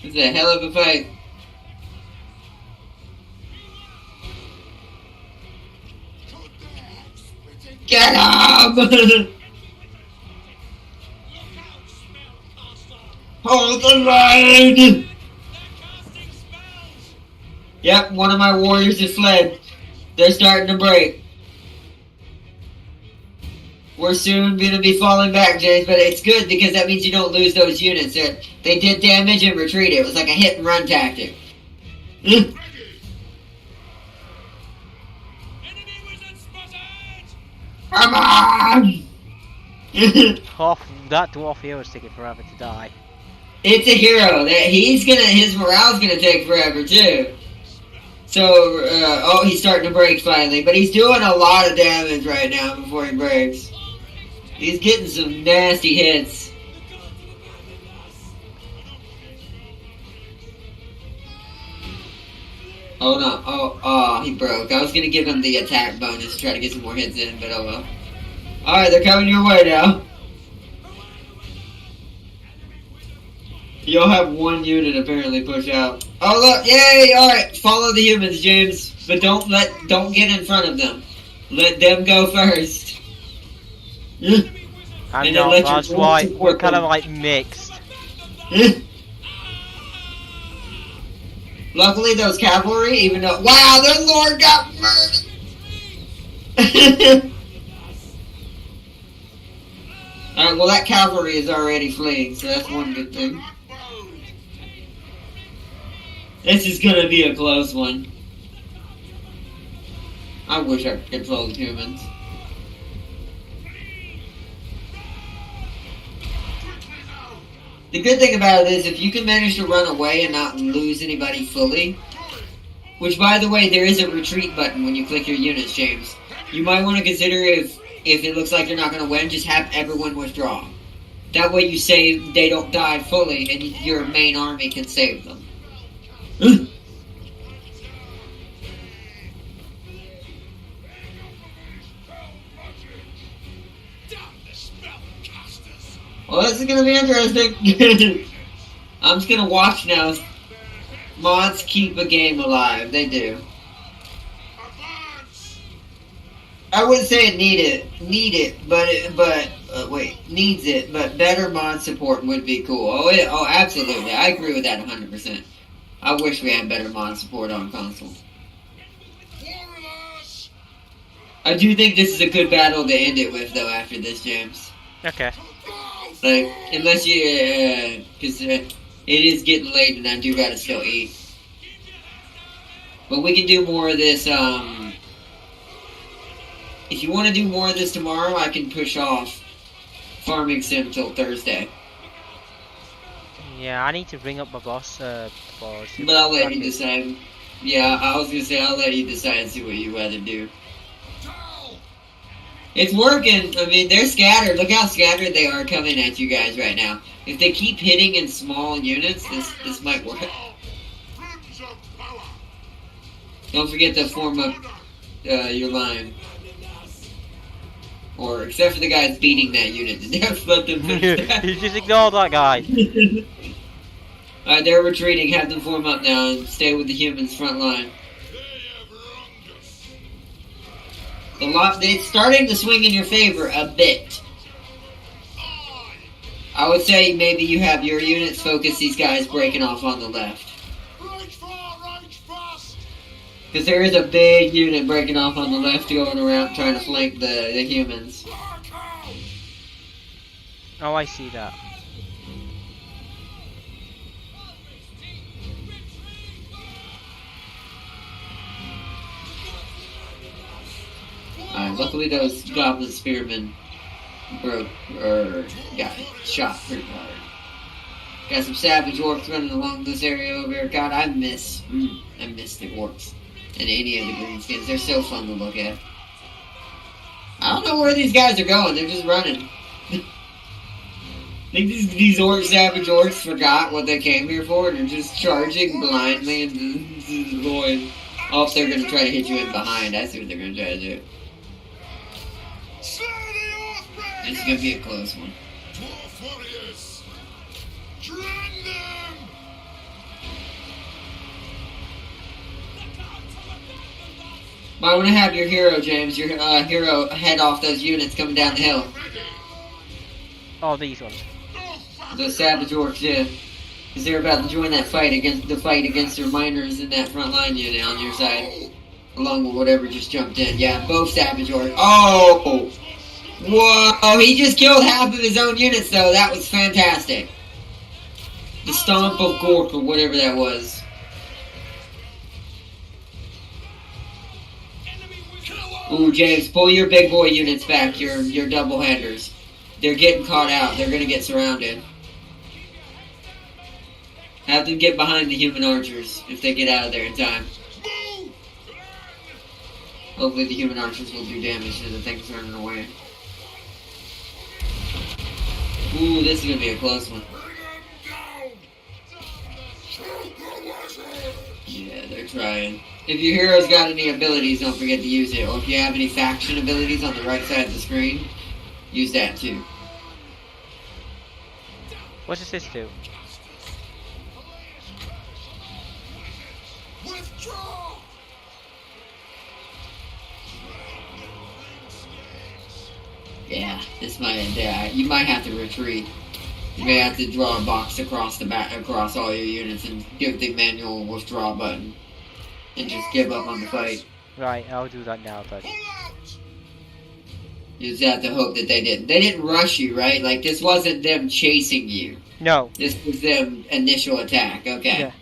It's a hell of a fight. Get him! Hold the line! Yep, one of my warriors has fled. They're starting to break. We're soon going to be falling back, James, but it's good because that means you don't lose those units. They did damage and retreated. It was like a hit and run tactic. Come on! That dwarf hero is taking forever to die. It's a hero. His morale's gonna take forever too. So, oh, he's starting to break finally, but he's doing a lot of damage right now before he breaks. He's getting some nasty hits. Oh no, oh, he broke. I was gonna give him the attack bonus to try to get some more hits in, but oh well. Alright, they're coming your way now. You'll have one unit apparently push out. Oh look, yay! Alright, follow the humans, James. But don't get in front of them. Let them go first. I know, that's why we're kind of like mixed. Luckily those cavalry, even though, wow, their lord got murdered! Alright, well that cavalry is already fleeing, so that's one good thing. This is gonna be a close one. I wish I could control the humans. The good thing about it is if you can manage to run away and not lose anybody fully, which by the way, there is a retreat button when you click your units, James. You might want to consider if it looks like you're not going to win, just have everyone withdraw. That way you save, they don't die fully and your main army can save them. Well, this is gonna be interesting. I'm just gonna watch now. Mods keep a game alive. They do. I wouldn't say it needs it, but better mod support would be cool. Oh, absolutely. I agree with that 100%. I wish we had better mod support on console. I do think this is a good battle to end it with, though, after this, James. Okay. Like, unless you, because it is getting late and I do gotta still eat. But we can do more of this, if you want to do more of this tomorrow, I can push off Farming Sim till Thursday. Yeah, I need to bring up my boss, But I'll let you decide. Yeah, I was gonna say, I'll let you decide and see what you'd rather do. It's working. I mean, they're scattered. Look how scattered they are coming at you guys right now. If they keep hitting in small units, this might work. Don't forget to form up your line. Or, except for the guys beating that unit to death, let them finish that. You just ignore that guy. Alright, they're retreating. Have them form up now and stay with the humans front line. It's starting to swing in your favor a bit. I would say maybe you have your units focus these guys breaking off on the left. Because there is a big unit breaking off on the left going around trying to flank the humans. Oh, I see that. Alright, luckily those goblin spearmen got shot pretty hard. Got some savage orcs running along this area over here. God, I miss the orcs and any of the greenskins. They're so fun to look at. I don't know where these guys are going. They're just running. I think these savage orcs forgot what they came here for and are just charging blindly into the void. Oh, if they're going to try to hit you in behind. I see what they're going to try to do. It's going to be a close one. Dwarf warriors! Drown them! Might want to have your hero, James. Your hero head off those units coming down the hill. Oh, these ones. Those savage orcs, yeah. Because they're about to join that fight against their miners in that front line unit on your side. Along with whatever just jumped in. Yeah, both savage orcs. Oh! Whoa! He just killed half of his own units, though. That was fantastic. The Stomp of Gork, or whatever that was. Ooh, James, pull your big boy units back, your double-handers. They're getting caught out. They're gonna get surrounded. Have them get behind the human archers if they get out of there in time. Hopefully the human archers will do damage to the things running away. Ooh, this is gonna be a close one. Yeah, they're trying. If your hero's got any abilities, don't forget to use it. Or if you have any faction abilities on the right side of the screen, use that too. What does this do? Withdraw! Yeah, this might. Yeah, you might have to retreat. You may have to draw a box across across all your units and give the manual withdraw button, and just give up on the fight. Right, I'll do that now, but You just have to hope that they didn't. They didn't rush you, right? Like this wasn't them chasing you. no. This was them initial attack. Okay. Yeah.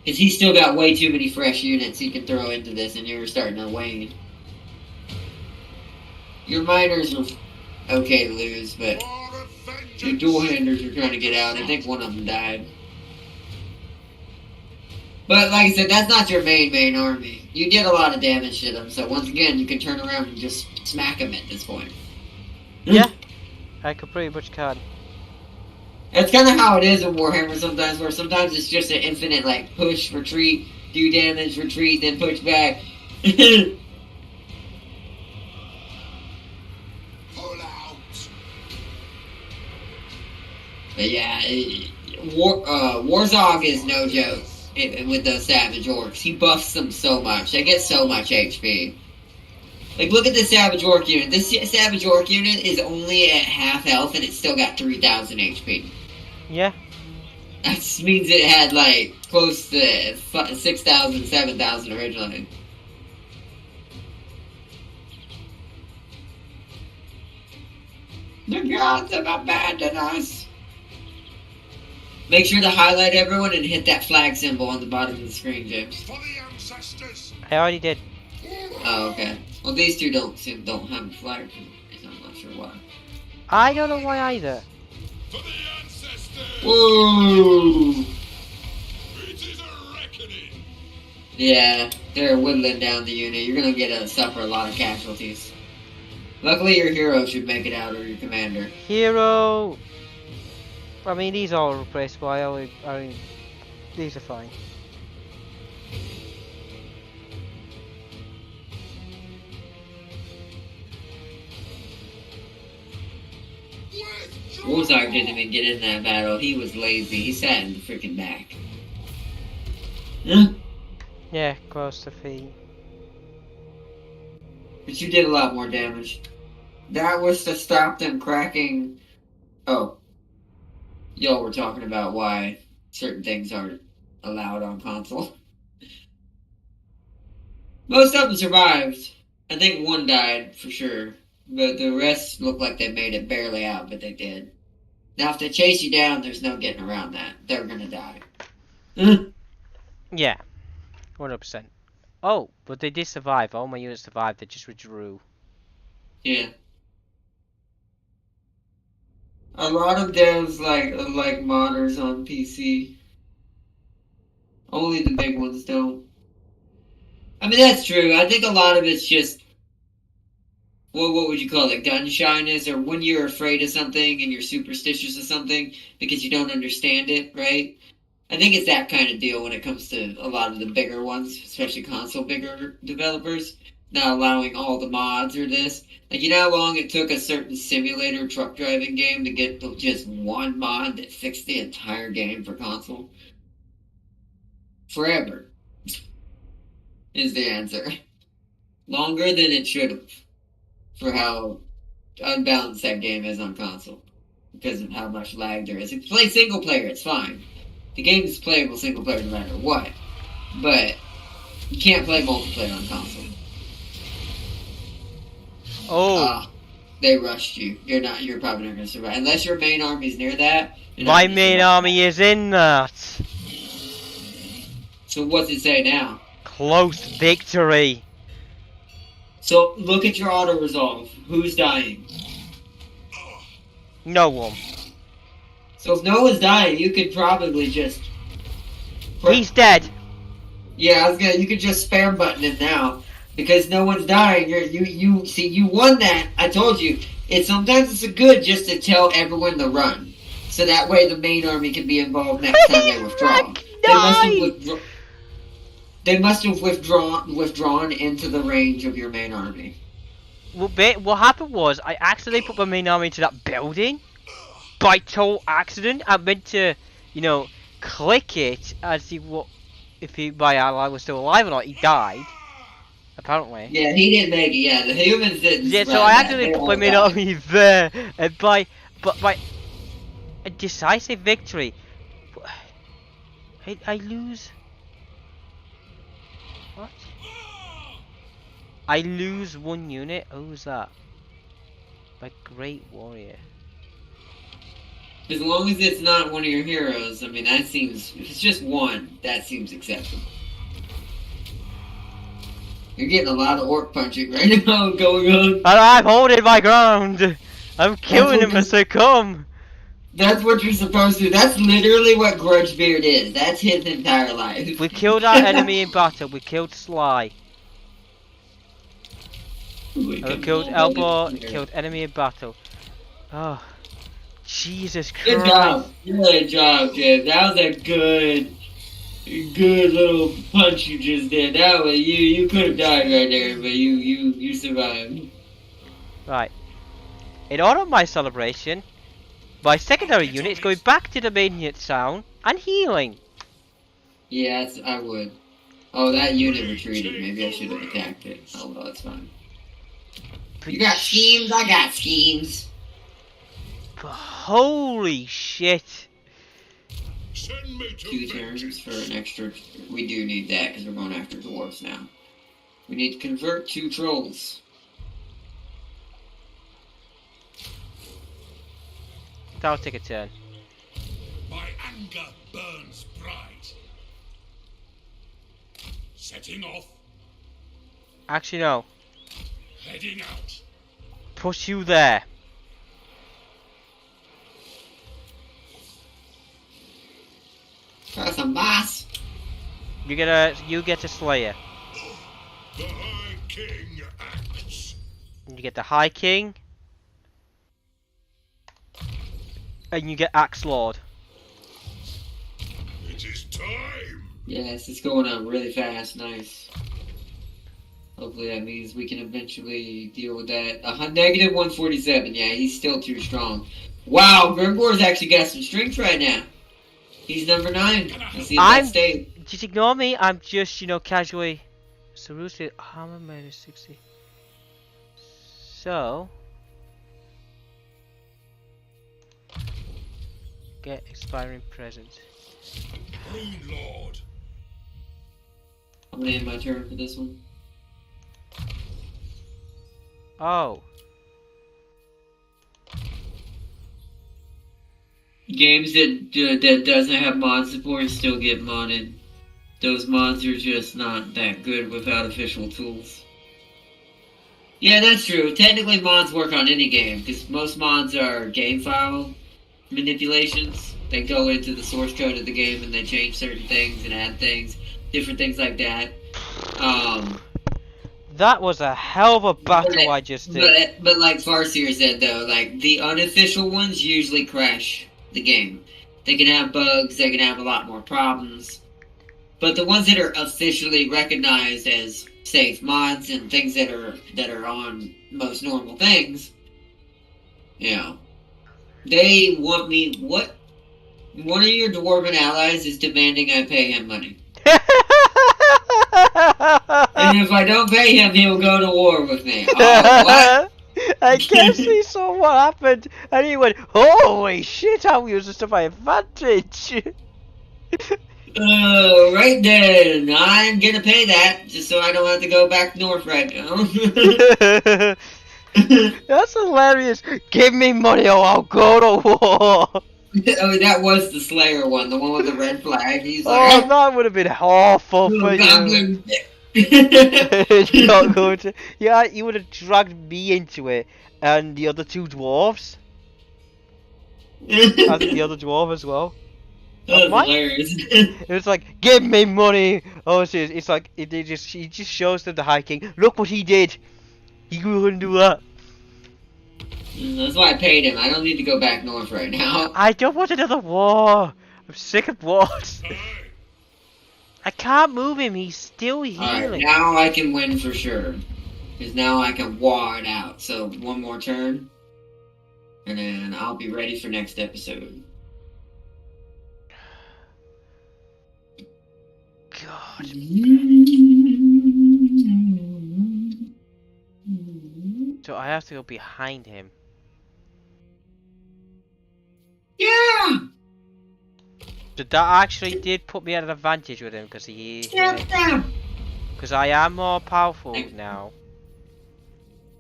Because he's still got way too many fresh units he can throw into this, and you're starting to wane. Your miners are okay to lose, but your dual handers are trying to get out. I think one of them died. But like I said, that's not your main army. You did a lot of damage to them, so once again, you can turn around and just smack them at this point. Yeah, I could pretty much can. That's kind of how it is in Warhammer sometimes, where sometimes it's just an infinite, like, push, retreat, do damage, retreat, then push back. Pull out! But yeah, Warzog is no joke with those Savage Orcs. He buffs them so much. They get so much HP. Like, look at the Savage Orc unit. This Savage Orc unit is only at half health, and it's still got 3,000 HP. Yeah. That means it had, like, close to 6,000, 7,000 originally. The gods have abandoned us! Make sure to highlight everyone and hit that flag symbol on the bottom of the screen, James. For the ancestors! I already did. Oh, okay. Well, these two don't have a flag, so I'm not sure why. I don't know why either. For the ancestors! Whoa! It is a reckoning! Yeah, they're whittling down the unit. You're gonna suffer a lot of casualties. Luckily, your hero should make it out, or your commander. Hero. I mean, these are all replaceable. I mean, these are fine. Warzog didn't even get in that battle. He was lazy. He sat in the freaking back. Huh? Yeah, close to feet. But you did a lot more damage. That was to stop them cracking. Oh, y'all were talking about why certain things aren't allowed on console. Most of them survived. I think one died for sure, but the rest looked like they made it barely out, but they did. Now, if they chase you down, there's no getting around that. They're gonna die. Yeah, 100%. Oh, but they did survive. All my units survived. They just withdrew. Yeah. A lot of devs like modders on PC. Only the big ones don't. I mean, that's true. I think a lot of it's just, well, what would you call it? Gun shyness, or when you're afraid of something and you're superstitious of something because you don't understand it, right? I think it's that kind of deal when it comes to a lot of the bigger ones, especially console bigger developers, not allowing all the mods or this. Like, you know how long it took a certain simulator truck driving game to get just one mod that fixed the entire game for console? Forever is the answer. Longer than it should have for how unbalanced that game is on console because of how much lag there is. If you play single player, it's fine. The game is playable single player no matter what, but you can't play multiplayer on console. Oh, they rushed you. You're probably not going to survive unless your main army's near that. my main army is in that. So what's it say now? Close victory. So look at your auto resolve. Who's dying? No one. So if no one's dying, you could probably just. He's dead. Yeah, you could just spam button it now because no one's dying. You won that. I told you. Sometimes it's good just to tell everyone to run, so that way the main army can be involved next time they withdraw. They must have withdrawn into the range of your main army. Well, what happened was I accidentally put my main army into that building. By total accident. I meant to, click it and see if my ally was still alive or not. He died, apparently. Yeah, he didn't make it. Yeah, the humans didn't. Yeah, so I accidentally put my main army there, and by a decisive victory, I lose. What? I lose one unit. Who's that? My great warrior. As long as it's not one of your heroes, I mean, that seems... If it's just one, that seems acceptable. You're getting a lot of orc punching right now going on. And I'm holding my ground! I'm killing him as they come! That's what you're supposed to do. That's literally what Grudgebeard is. That's his entire life. We killed our enemy in battle. We killed Sly. We killed Elbow. Killed enemy in battle. Oh. Jesus Christ. Good job. Good job, Jim. That was a good little punch you just did. That was you could have died right there, but you survived. Right. In honor of my celebration, my secondary unit is going back to the main unit town and healing. Yes, I would. Oh, that unit retreated. Maybe I should have attacked it. Oh well, it's fine. You got schemes, I got schemes. Holy shit. 2 turns for an extra. We do need that because we're going after dwarves now. We need to convert 2 trolls. That'll take a turn. My anger burns bright. Setting off. Actually, no. Heading out. Push you there. Try some boss. You get a Slayer. The High King acts. You get the High King. And you get Axe Lord. It is time. Yes, it's going on really fast. Nice. Hopefully that means we can eventually deal with that. Negative 147. Yeah, he's still too strong. Wow, Grimgore's actually got some strength right now. He's number 9. I see that state. Just ignore me. I'm just, casually. So, Roosted armor minus 60. So, Get expiring present. Moon Lord. I'm gonna end my turn for this one. Oh. Games that doesn't have mod support still get modded. Those mods are just not that good without official tools. Yeah, that's true. Technically, mods work on any game, because most mods are game file manipulations. They go into the source code of the game and they change certain things and add things, different things like that. That was a hell of a battle I just did. But like Farseer said though, like the unofficial ones usually crash the game. They can have bugs, they can have a lot more problems. But the ones that are officially recognized as safe mods and things that are on most normal things, you know, they want me. What? One of your dwarven allies is demanding I pay him money. And if I don't pay him, he'll go to war with me. Oh, what? I guess he saw what happened and he went, holy shit, I'll use this to my advantage. Right then, I'm gonna pay that just so I don't have to go back north right now. That's hilarious. Give me money or I'll go to war. Oh, that was the Slayer one, the one with the red flag. He's Oh, like, that would have been awful for you. goblin. Not going to. Yeah, you would have dragged me into it and the other two dwarves. I think the other dwarf as well. That was hilarious. It was like, give me money. Oh, it's like he just shows them the High King. Look what he did. He couldn't do that. That's why I paid him. I don't need to go back north right now. I don't want another war. I'm sick of wars. I can't move him. He's still healing. Alright, now I can win for sure. Because now I can war it out. So, one more turn. And then I'll be ready for next episode. God. So I have to go behind him. Yeah! So that actually did put me at an advantage with him because because I am more powerful now.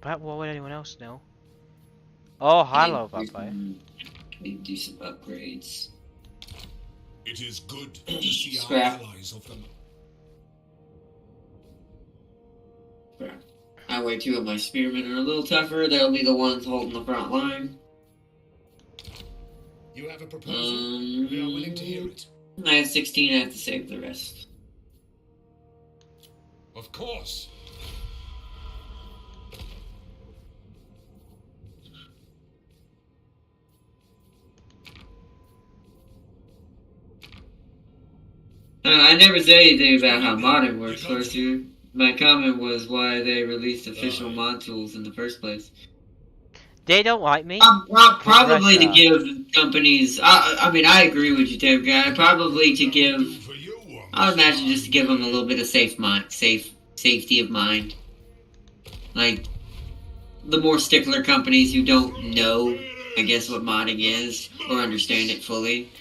But what would anyone else know? Oh, hello, vampire. We can do some upgrades. It is good to see our Scrap. allies of them. That way, two of my spearmen are a little tougher. They'll be the ones holding the front line. You have a proposal. We are willing to hear it. I have 16. I have to save the rest. Of course. I never said anything about how modding works first year. My comment was why they released official mod tools in the first place. They don't like me. Probably to give companies. I mean, I agree with you, Tim. Guy. Probably to give. I would imagine just to give them a little bit of safety of mind. Like the more stickler companies who don't know, I guess, what modding is or understand it fully.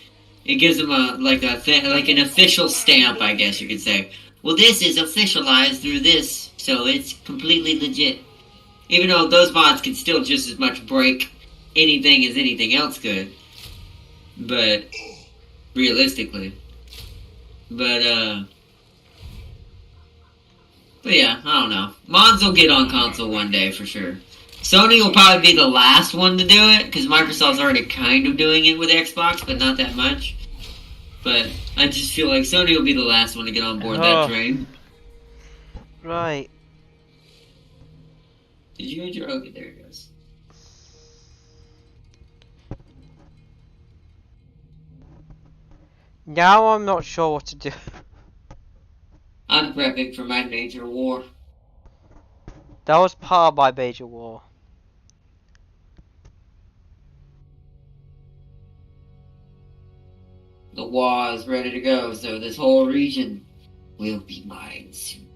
It gives them like an official stamp, I guess you could say. Well, this is officialized through this, so it's completely legit. Even though those mods can still just as much break anything as anything else could. But, realistically. But yeah, I don't know. Mods will get on console one day for sure. Sony will probably be the last one to do it, because Microsoft's already kind of doing it with Xbox, but not that much. But I just feel like Sony will be the last one to get on board that train. Right. Did you hit your... Okay, there it goes. Now I'm not sure what to do. I'm prepping for my major war. That was part of my major war. The war is ready to go, so this whole region will be mine soon.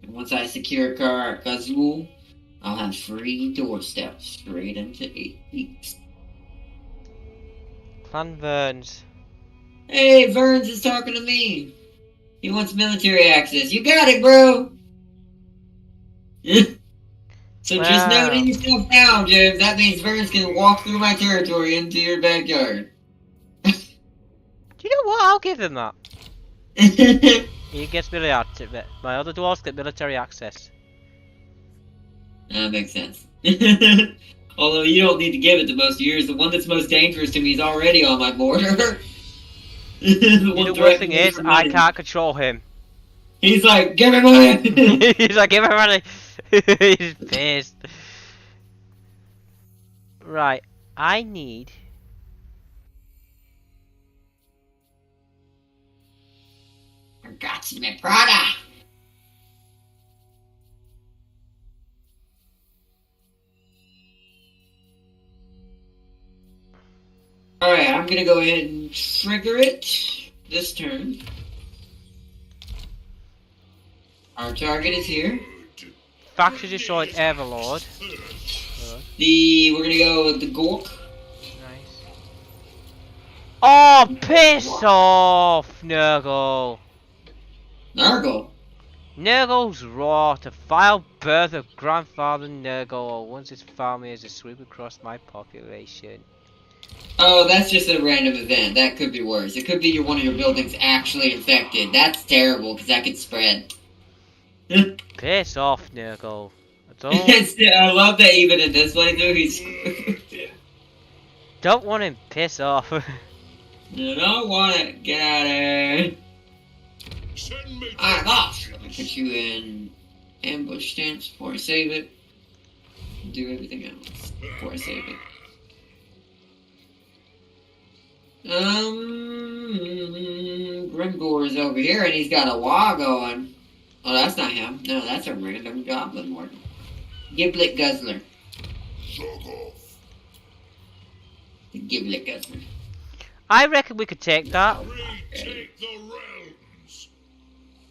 And once I secure Kazul, I'll have free doorsteps straight into 8 weeks. Clan Burns. Hey, Verns is talking to me. He wants military access. You got it, bro. So just know to yourself now, James. That means Verns can walk through my territory into your backyard. Do you know what? I'll give him that. He gets military. My other dwarves get military access. That makes sense. Although you don't need to give it to most of yours. The one that's most dangerous to me is already on my border. The worst thing is, I can't control him. He's like, give me money! He's like, give me money! He's pissed. Right, I need... Forgot me, Prada! Alright, I'm gonna go ahead and trigger it this turn. Our target is here. Faction destroyed Everlord. We're gonna go with the Gork. Nice. Oh, piss off, Nurgle! Nurgle? Nurgle's raw to vile birth of grandfather Nurgle. Once its family has a sweep across my population. Oh, that's just a random event. That could be worse. It could be one of your buildings actually infected. That's terrible, because that could spread. Piss off, Nurgle. I love that even in this playthrough, he's... Don't want him piss off. You don't want it. Get out of here. Alright, boss. Let me put you in ambush stance before I save it. Do everything else before I save it. Grimgor is over here and he's got a wall going. Oh, that's not him. No, that's a random goblin warden. Giblet Guzzler. The Giblet Guzzler. I reckon we could take that. Retake the realms.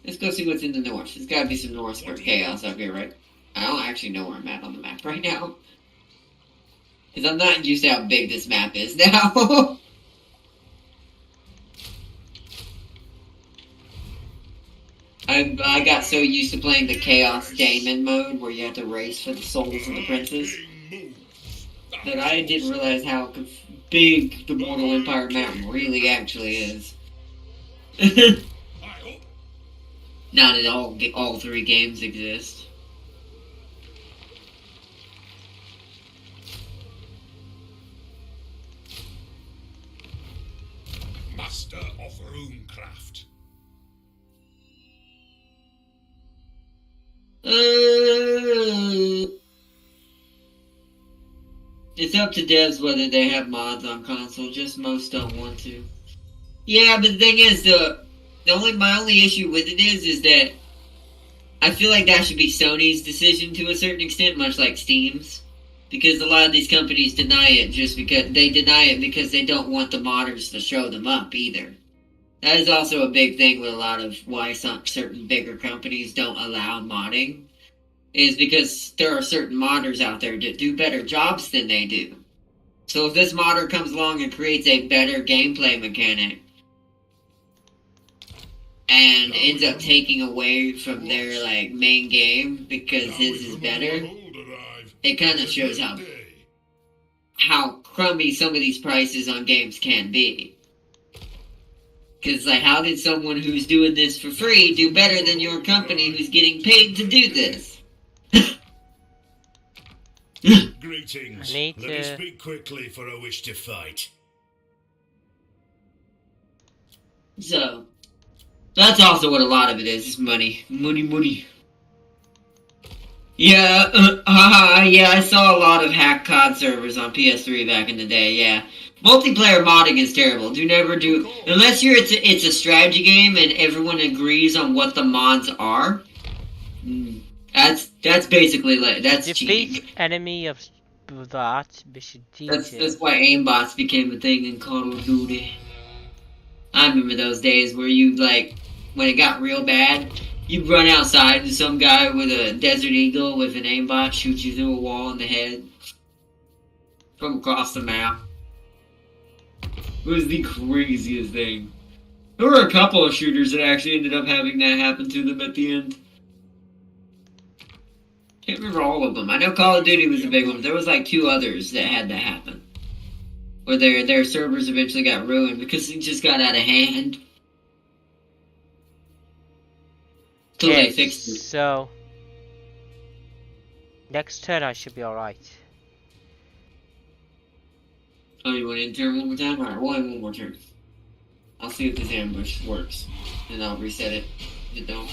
Let's go see what's in the north. There's gotta be some Norse or chaos up here, right? I don't actually know where I'm at on the map right now. Because I'm not used to how big this map is now. I got so used to playing the Chaos Daemon mode, where you have to race for the souls of the princes, that I didn't realize how big the Mortal Empire map really actually is. Now that all three games exist. Master of Runecraft. It's up to devs whether they have mods on console. Just most don't want to. Yeah, but the thing is, my only issue with it is that I feel like that should be Sony's decision to a certain extent, much like Steam's, because a lot of these companies deny it because they don't want the modders to show them up either. That is also a big thing with a lot of why certain bigger companies don't allow modding, is because there are certain modders out there that do better jobs than they do. So if this modder comes along and creates a better gameplay mechanic, and ends up taking away from their main game because his is better, it kind of shows how crummy some of these prices on games can be. Because, how did someone who's doing this for free do better than your company who's getting paid to do this? Greetings. Let me speak quickly, for I wish to fight. So, that's also what a lot of it is money. Money. Yeah, yeah, I saw a lot of hacked COD servers on PS3 back in the day, yeah. Multiplayer modding is terrible. Unless it's a strategy game and everyone agrees on what the mods are. That's basically that's cheating. Defeat enemy of that. That's why aimbots became a thing in Call of Duty. I remember those days where you when it got real bad, you'd run outside and some guy with a Desert Eagle with an aimbot shoots you through a wall in the head from across the map. It was the craziest thing. There were a couple of shooters that actually ended up having that happen to them at the end. Can't remember all of them. I know Call of Duty was a big one, but there was like 2 others that had that happen. Where their servers eventually got ruined because it just got out of hand. Till they fixed it. So next turn I should be alright. Oh, you want to turn one more time? Alright, we'll have one more turn. I'll see if this ambush works. And I'll reset it. If it don't.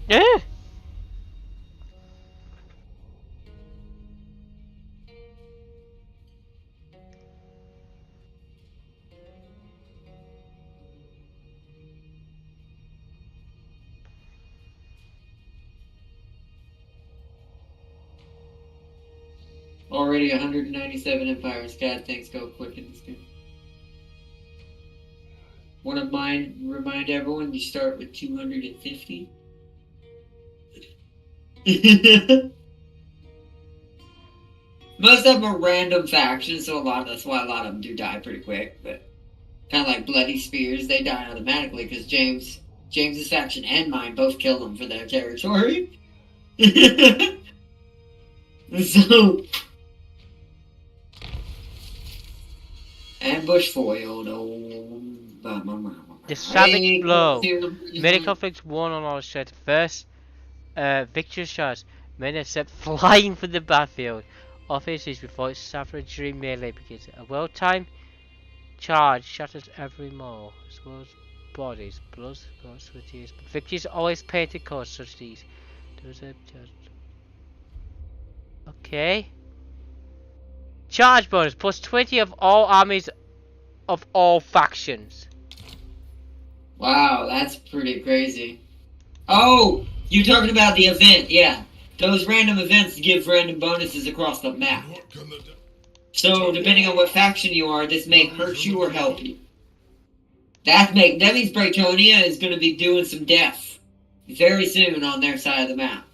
Yeah. Already 197 empires. God, things go quick in this game. Want to remind everyone, you start with 250. Most of them are random factions, so that's why a lot of them do die pretty quick. But kind of like Bloody Spears, they die automatically because James's faction and mine both kill them for their territory. So. Ambush foiled. The savage blow. Many conflicts won on all straight. First, victory shots. Many are set flying from the battlefield. Officers before savagery melee begins. A well-timed charge shatters every maul, as well as bodies, blood, with tears. But victories always painted colors such as these. Okay. Charge bonus plus 20 of all armies of all factions. Wow, that's pretty crazy. Oh, you're talking about the event, yeah. Those random events give random bonuses across the map. So, depending on what faction you are, this may hurt you or help you. That means Braytonia is going to be doing some death very soon on their side of the map.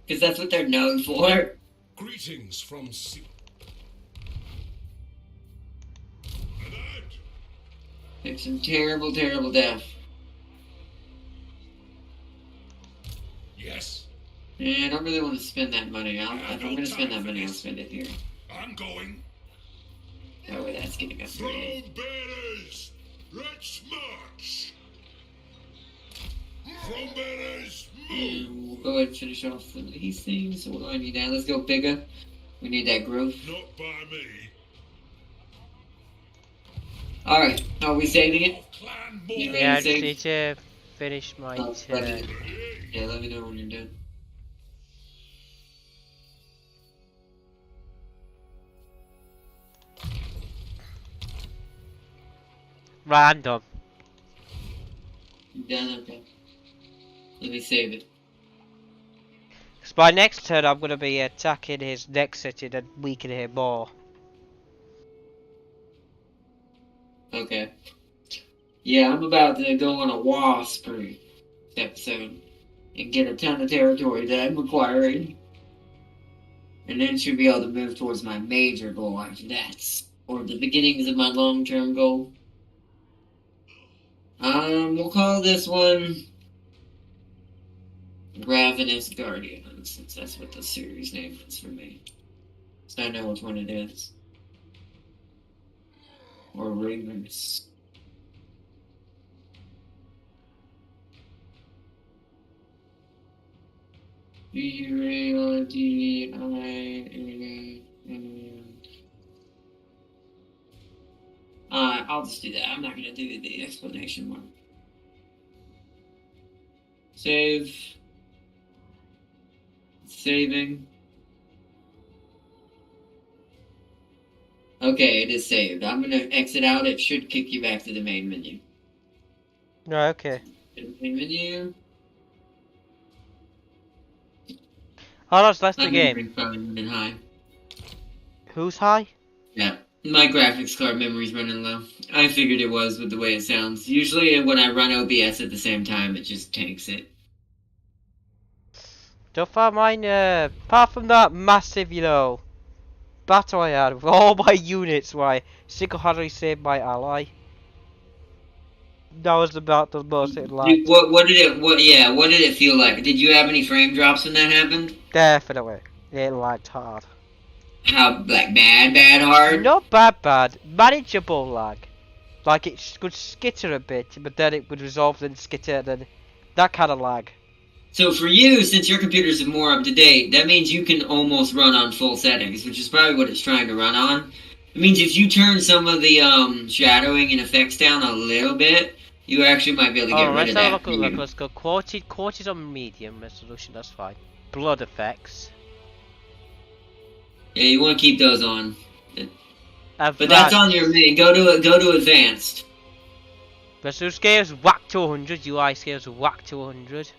Because that's what they're known for. Greetings from sea. Take some terrible, terrible death. Yes. Yeah, I don't really want to spend that money. If I'm going to spend that money, I'll spend it here. I'm going. That way that's getting us Throw ready. banners. Let's march. Throw banners. And we'll go ahead and finish off these things. So what do I need now? Let's go bigger. We need that growth. Not by me. Alright, are we saving it? Clan You boy. ready Yeah, I to just save? need to finish my Oh, turn. Yeah, let me know when you're done. Right, I'm done. You done? Okay. Let me save it. Because by next turn, I'm going to be attacking his next city and weakening him more. Okay. Yeah, I'm about to go on a WARRRRHAMMER spree episode and get a ton of territory that I'm acquiring. And then should be able to move towards my major goal after that. Or the beginnings of my long-term goal. We'll call this one Ravenous Guardian, since that's what the series name is for me. So I know which one it is. Or Ravens. I'll just do that. I'm not gonna do the explanation one. Save. Saving. Okay, it is saved. I'm gonna exit out. It should kick you back to the main menu. No, okay. Main menu. Oh, no, so that's the My game. memory's probably running high. Who's high? Yeah, my graphics card memory's running low. I figured it was with the way it sounds. Usually when I run OBS at the same time, it just tanks it. Don't find mine, apart from that massive, you know, battle I had with all my units where I single-handedly saved my ally. That was about the most it lagged. What did it feel like? Did you have any frame drops when that happened? Definitely. It lagged hard. How, like, bad hard? Not bad. Manageable lag. Like it could skitter a bit, but then it would resolve then skitter, then that kind of lag. So for you, since your computer's more up to date, that means you can almost run on full settings, which is probably what it's trying to run on. It means if you turn some of the shadowing and effects down a little bit, you actually might be able to get rid of that. Look, let's go. Quality on medium resolution, that's fine. Blood effects. Yeah, you want to keep those on. Advanced. But that's on your main. Go to advanced. Resolution scales whack to 100. UI scales whack to 100.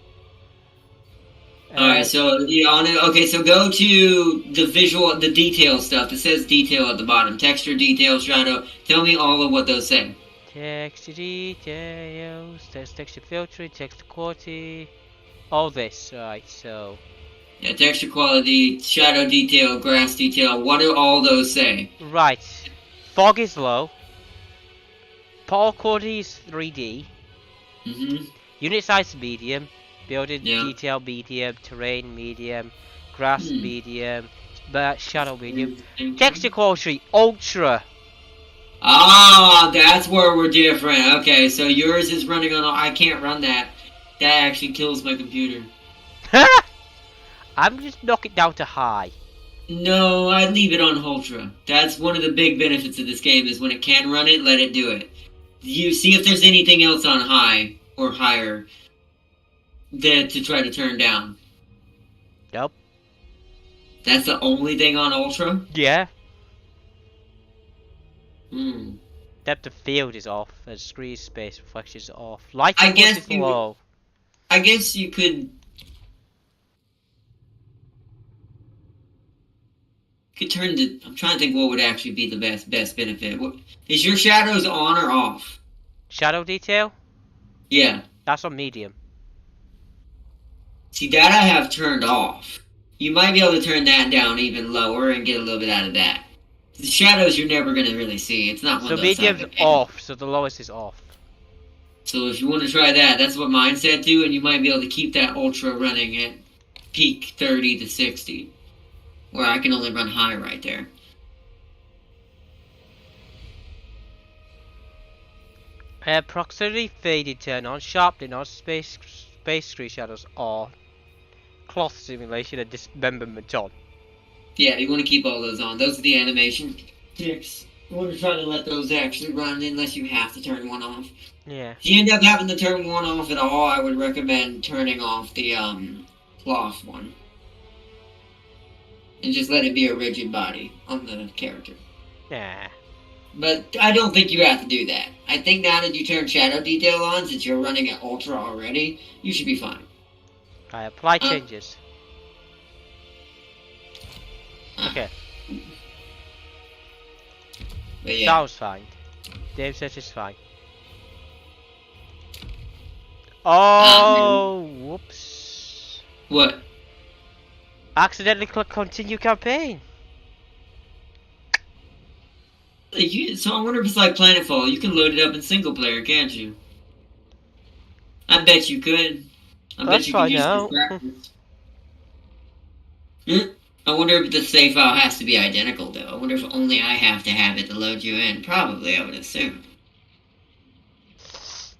Alright, so you on it. Okay, so go to the detail stuff. It says detail at the bottom. Texture, detail, shadow. Tell me all of what those say. Texture details, texture filtering, texture quality, all this, right, so... Yeah, texture quality, shadow detail, grass detail, what do all those say? Right, fog is low, power quality is 3D, unit size medium, building detail medium, terrain medium, grass medium, shadow medium, texture quality ultra. Ah, that's where we're different. Okay, so yours is running on... I can't run that. That actually kills my computer. I'm just knock it down to high. No, I'd leave it on ultra. That's one of the big benefits of this game, is when it can run it, let it do it. You see if there's anything else on high or higher that to try to turn down. Nope. That's the only thing on ultra? Yeah. Depth of field is off, and screen space reflection is off. Light is low. I guess you could turn the... I'm trying to think what would actually be the best benefit. Is your shadows on or off? Shadow detail? Yeah. That's on medium. See, that I have turned off. You might be able to turn that down even lower and get a little bit out of that. The shadows you're never going to really see. It's not one of those... So medium's off, so the lowest is off. So if you want to try that, that's what mine said to, and you might be able to keep that ultra running at peak 30 to 60. Where I can only run high right there. Proximity fading turn on, sharpening on, space screen shadows on, cloth simulation and dismemberment on. Yeah, you want to keep all those on. Those are the animation tricks. You want to try to let those actually run unless you have to turn one off. Yeah. If you end up having to turn one off at all, I would recommend turning off the cloth one. And just let it be a rigid body on the character. Yeah. But I don't think you have to do that. I think now that you turn shadow detail on, since you're running at ultra already, you should be fine. I apply changes. Okay. But yeah. That was fine. Dave says it's fine. Oh, whoops. What? Accidentally click continue campaign. So I wonder if it's like Planetfall. You can load it up in single player, can't you? I bet you could. I bet you could use this practice. I wonder if the save file has to be identical, though. I wonder if only I have to have it to load you in. Probably, I would assume.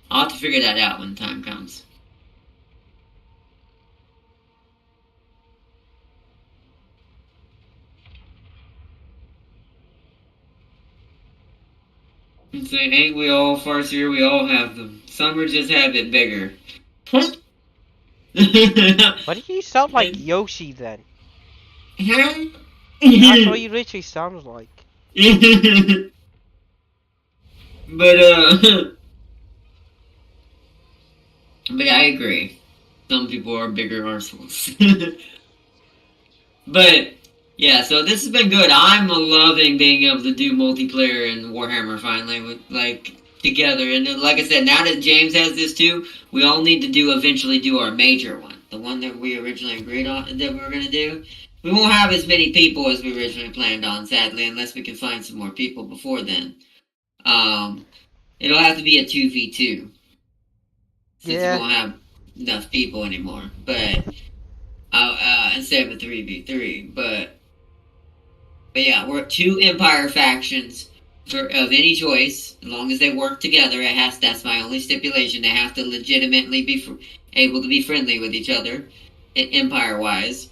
I'll have to figure that out when the time comes. And say, ain't we all farcier? We all have them. Some are just have it bigger. Why do you sound like Yoshi then? Huh? That's what you literally sound like. But I agree. Some people are bigger arseholes. But yeah, so this has been good. I'm loving being able to do multiplayer in Warhammer finally, with like together. And like I said, now that James has this too, we all need to eventually do our major one, the one that we originally agreed on that we were gonna do. we won't have as many people as we originally planned on, sadly, unless we can find some more people before then. It'll have to be a 2v2. Since we won't have enough people anymore. But, instead of a 3v3. But yeah, we're 2 Empire factions of any choice, as long as they work together. That's my only stipulation. They have to legitimately be able to be friendly with each other, Empire-wise.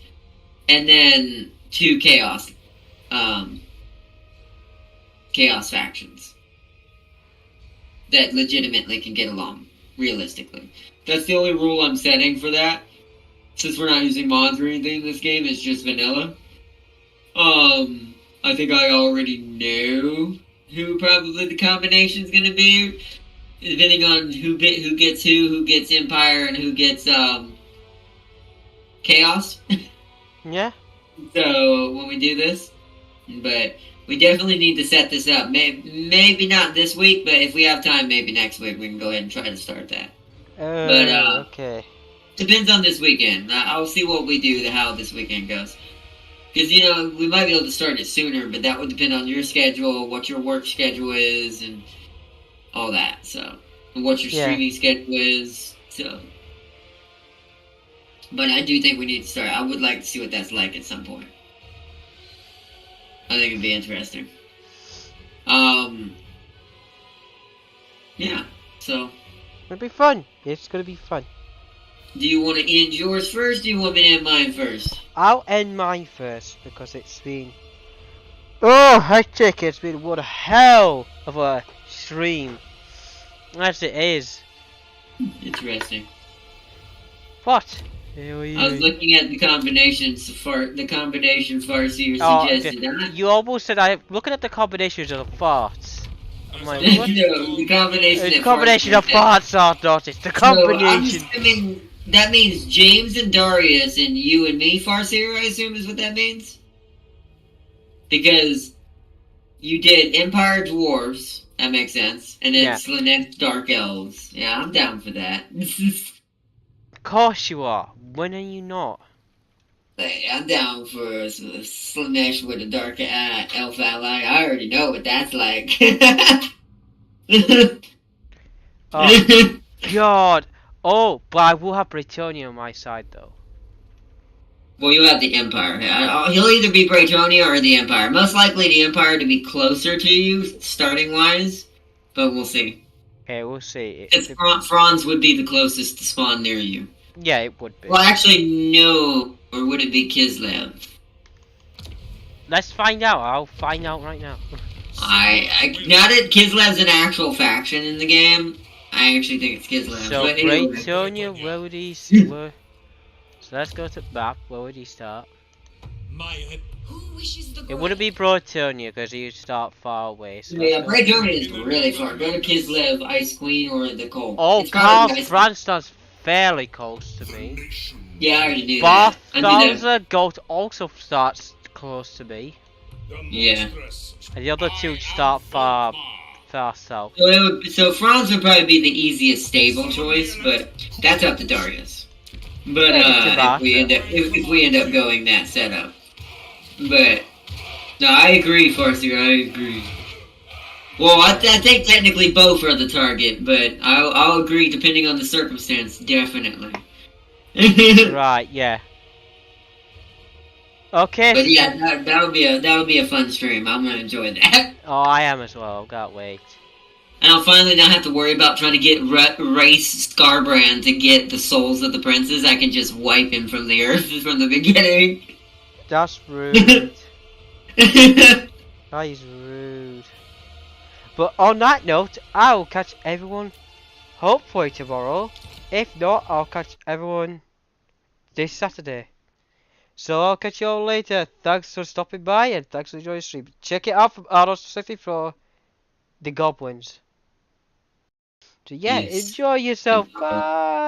And then 2 Chaos factions that legitimately can get along, realistically. That's the only rule I'm setting for that. Since we're not using mods or anything in this game, it's just vanilla. I think I already know who probably the combination's gonna be, depending on who gets Empire, and who gets Chaos. Yeah. So when we do this, but we definitely need to set this up. Maybe not this week, but if we have time, maybe next week we can go ahead and try to start that. Okay. Depends on this weekend. I'll see what we do, how this weekend goes. Because, we might be able to start it sooner, but that would depend on your schedule, what your work schedule is, and all that, so. And what your streaming schedule is, so. But I do think we need to start. I would like to see what that's like at some point. I think it'd be interesting. Yeah, so. It'll be fun. It's gonna be fun. Do you want to end yours first, or do you want me to end mine first? I'll end mine first, because it's been... Oh, hectic! It's been one hell of a stream. As it is. Interesting. What? I was looking at the combinations Farseer suggested. Okay. You almost said looking at the combinations of the farts. I'm like, what? No, the combination of farts are not. It's the combination. So, that means James and Darius and you and me, Farseer, I assume is what that means? Because you did Empire Dwarfs, that makes sense, and then Slanesh Dark Elves. Yeah, I'm down for that. Of course you are. When are you not? I'm down for Slanesh with a Dark Elf ally. I already know what that's like. Oh, God. Oh, but I will have Britonia on my side, though. Well, you have the Empire. He'll either be Britonia or the Empire. Most likely the Empire to be closer to you, starting-wise. But we'll see. Okay, we'll see. Franz would be the closest to spawn near you. Yeah, it would be. Well, actually, no. Or would it be Kislev? Let's find out. I'll find out right now. Now that Kislev's an actual faction in the game, I actually think it's Kislev. So, anyway. Britonia, where would he... So let's go to the map. Where would he start? It wouldn't be Britonia, because he'd start far away. So yeah, Britonia is really far. Go to Kislev, Ice Queen, or the Cold. Oh, Carl Franz fairly close to me. Yeah, I already knew that. Bartholomew Goat also starts close to me. Yeah. And the other two start far south. So Franz would probably be the easiest stable choice, but that's up to Darius. But if we end up going that setup. But no, I agree, Farseer. I agree. Well, I think technically both are the target, but I'll agree depending on the circumstance. Definitely. Right. Yeah. Okay. But yeah, that would be a fun stream. I'm gonna enjoy that. Oh, I am as well. Can't wait. And I'll finally not have to worry about trying to get Race Scarbrand to get the souls of the princes. I can just wipe him from the earth from the beginning. That's rude. That is rude. But on that note, I'll catch everyone hopefully tomorrow. If not, I'll catch everyone this Saturday. So I'll catch you all later. Thanks for stopping by and thanks for enjoying the stream. Check it out from Arnold Specific for the goblins. So yeah, enjoy yourself. Bye.